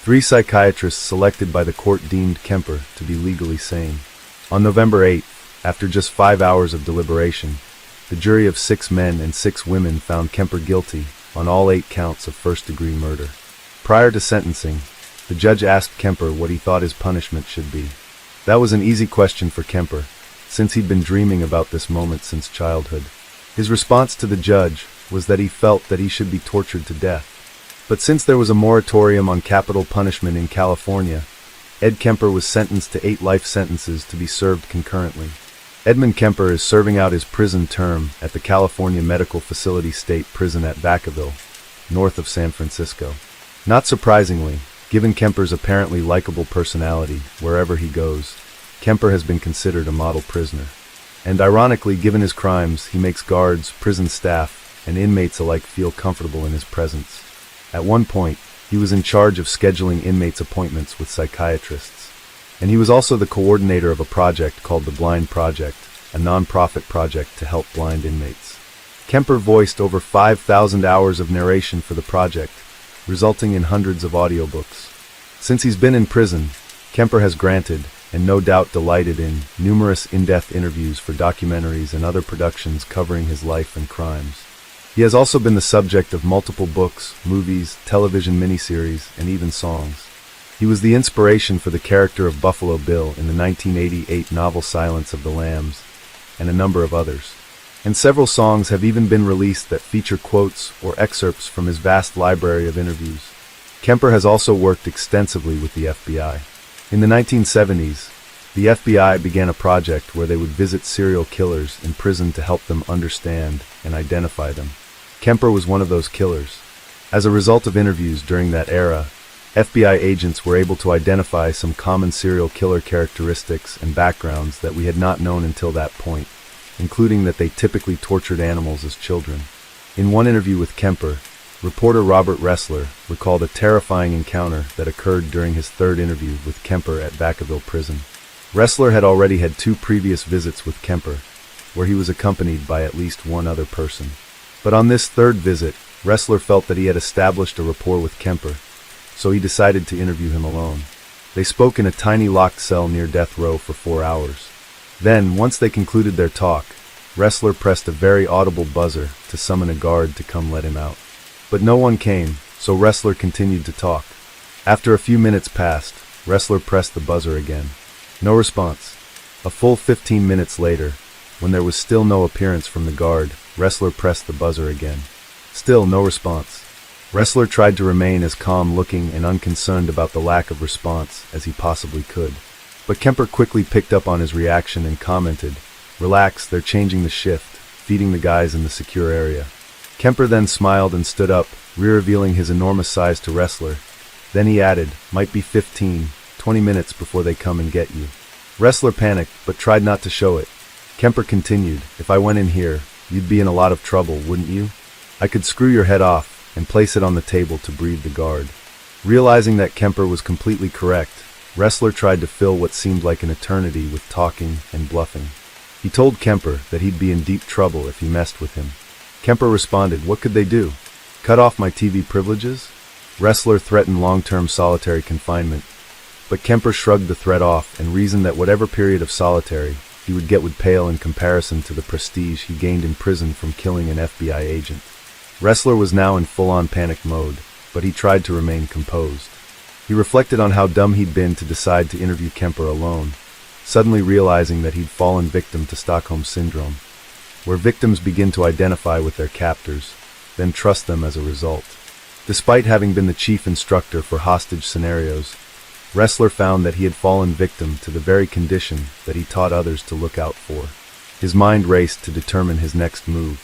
[SPEAKER 1] 3 psychiatrists selected by the court deemed Kemper to be legally sane. On November 8, after just 5 hours of deliberation, the jury of 6 men and 6 women found Kemper guilty on all 8 counts of first-degree murder. Prior to sentencing, the judge asked Kemper what he thought his punishment should be. That was an easy question for Kemper, since he'd been dreaming about this moment since childhood. His response to the judge was that he felt that he should be tortured to death. But since there was a moratorium on capital punishment in California, Ed Kemper was sentenced to 8 life sentences to be served concurrently. Edmund Kemper is serving out his prison term at the California Medical Facility State Prison at Vacaville, north of San Francisco. Not surprisingly, given Kemper's apparently likable personality wherever he goes, Kemper has been considered a model prisoner. And ironically, given his crimes, he makes guards, prison staff, and inmates alike feel comfortable in his presence. At one point, he was in charge of scheduling inmates' appointments with psychiatrists. And he was also the coordinator of a project called the Blind Project, a non-profit project to help blind inmates. Kemper voiced over 5,000 hours of narration for the project, resulting in hundreds of audiobooks. Since he's been in prison, Kemper has granted, and no doubt delighted in, numerous in-depth interviews for documentaries and other productions covering his life and crimes. He has also been the subject of multiple books, movies, television miniseries, and even songs. He was the inspiration for the character of Buffalo Bill in the 1988 novel Silence of the Lambs, and a number of others. And several songs have even been released that feature quotes or excerpts from his vast library of interviews. Kemper has also worked extensively with the FBI. In the 1970s, the FBI began a project where they would visit serial killers in prison to help them understand and identify them. Kemper was one of those killers. As a result of interviews during that era, FBI agents were able to identify some common serial killer characteristics and backgrounds that we had not known until that point, including that they typically tortured animals as children. In one interview with Kemper, reporter Robert Ressler recalled a terrifying encounter that occurred during his 3rd interview with Kemper at Vacaville Prison. Ressler had already had 2 previous visits with Kemper, where he was accompanied by at least one other person. But on this 3rd visit, Ressler felt that he had established a rapport with Kemper, so he decided to interview him alone. They spoke in a tiny locked cell near death row for 4 hours. Then, once they concluded their talk, Ressler pressed a very audible buzzer to summon a guard to come let him out. But no one came, so Ressler continued to talk. After a few minutes passed, Ressler pressed the buzzer again. No response. A full 15 minutes later, when there was still no appearance from the guard, Ressler pressed the buzzer again. Still no response. Ressler tried to remain as calm-looking and unconcerned about the lack of response as he possibly could. But Kemper quickly picked up on his reaction and commented, "Relax, they're changing the shift, feeding the guys in the secure area." Kemper then smiled and stood up, revealing his enormous size to Ressler. Then he added, "Might be 15, 20 minutes before they come and get you." Ressler panicked, but tried not to show it. Kemper continued, "If I went in here, you'd be in a lot of trouble, wouldn't you? I could screw your head off and place it on the table to breathe the guard." Realizing that Kemper was completely correct, Ressler tried to fill what seemed like an eternity with talking and bluffing. He told Kemper that he'd be in deep trouble if he messed with him. Kemper responded, "What could they do?" Cut off my TV privileges? Ressler threatened long-term solitary confinement, but Kemper shrugged the threat off and reasoned that whatever period of solitary he would get would pale in comparison to the prestige he gained in prison from killing an FBI agent. Ressler was now in full-on panic mode, but he tried to remain composed. He reflected on how dumb he'd been to decide to interview Kemper alone, suddenly realizing that he'd fallen victim to Stockholm Syndrome, where victims begin to identify with their captors, then trust them as a result. Despite having been the chief instructor for hostage scenarios, Ressler found that he had fallen victim to the very condition that he taught others to look out for. His mind raced to determine his next move.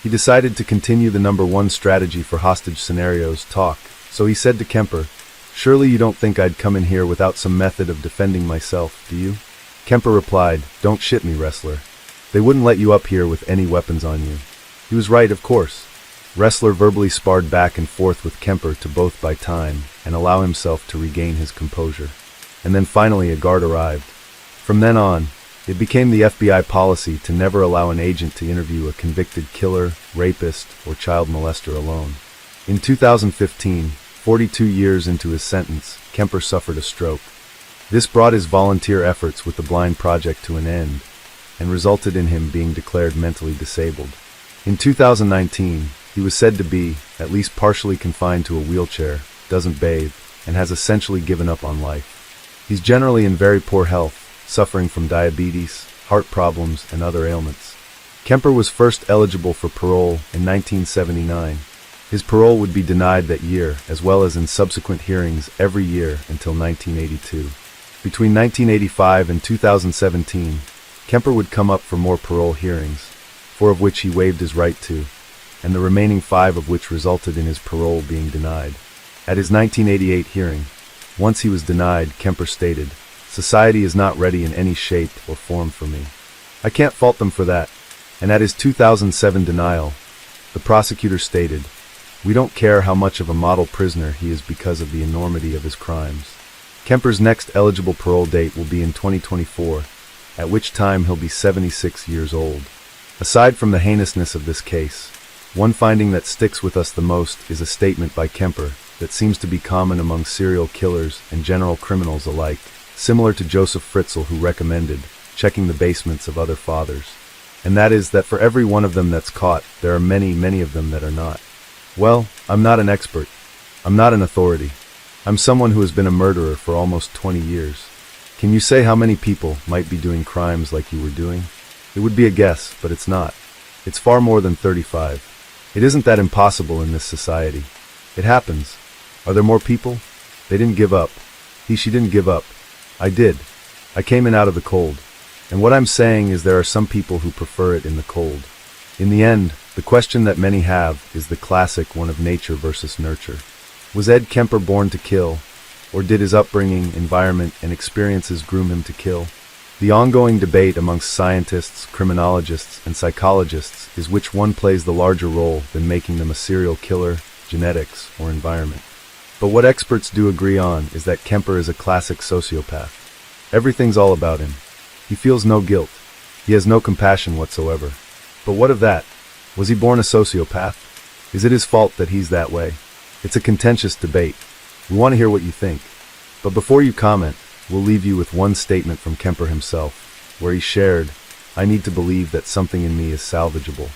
[SPEAKER 1] He decided to continue the #1 strategy for hostage scenarios, talk, so he said to Kemper, "Surely you don't think I'd come in here without some method of defending myself, do you?" Kemper replied, "Don't shit me, Ressler. They wouldn't let you up here with any weapons on you." He was right, of course. Ressler verbally sparred back and forth with Kemper to both buy time and allow himself to regain his composure. And then finally a guard arrived. From then on, it became the FBI policy to never allow an agent to interview a convicted killer, rapist, or child molester alone. In 2015, 42 years into his sentence, Kemper suffered a stroke. This brought his volunteer efforts with the Blind Project to an end, and resulted in him being declared mentally disabled. In 2019, he was said to be, at least partially confined to a wheelchair, doesn't bathe, and has essentially given up on life. He's generally in very poor health, suffering from diabetes, heart problems, and other ailments. Kemper was first eligible for parole in 1979. His parole would be denied that year, as well as in subsequent hearings every year until 1982. Between 1985 and 2017, Kemper would come up for more parole hearings, 4 of which he waived his right to, and the remaining 5 of which resulted in his parole being denied. At his 1988 hearing, once he was denied, Kemper stated, "Society is not ready in any shape or form for me. I can't fault them for that." And at his 2007 denial, the prosecutor stated, "We don't care how much of a model prisoner he is because of the enormity of his crimes." Kemper's next eligible parole date will be in 2024, at which time he'll be 76 years old. Aside from the heinousness of this case, one finding that sticks with us the most is a statement by Kemper that seems to be common among serial killers and general criminals alike, similar to Joseph Fritzl, who recommended checking the basements of other fathers. And that is that for every one of them that's caught, there are many, many of them that are not. Well, I'm not an expert. I'm not an authority. I'm someone who has been a murderer for almost 20 years. Can you say how many people might be doing crimes like you were doing? It would be a guess, but it's not. It's far more than 35. It isn't that impossible in this society. It happens. Are there more people? They didn't give up. She didn't give up. I did. I came in out of the cold. And what I'm saying is there are some people who prefer it in the cold. In the end, the question that many have is the classic one of nature versus nurture. Was Ed Kemper born to kill, or did his upbringing, environment, and experiences groom him to kill? The ongoing debate amongst scientists, criminologists, and psychologists is which one plays the larger role than making them a serial killer, genetics, or environment. But what experts do agree on is that Kemper is a classic sociopath. Everything's all about him. He feels no guilt. He has no compassion whatsoever. But what of that? Was he born a sociopath? Is it his fault that he's that way? It's a contentious debate. We want to hear what you think. But before you comment, we'll leave you with one statement from Kemper himself, where he shared, "I need to believe that something in me is salvageable."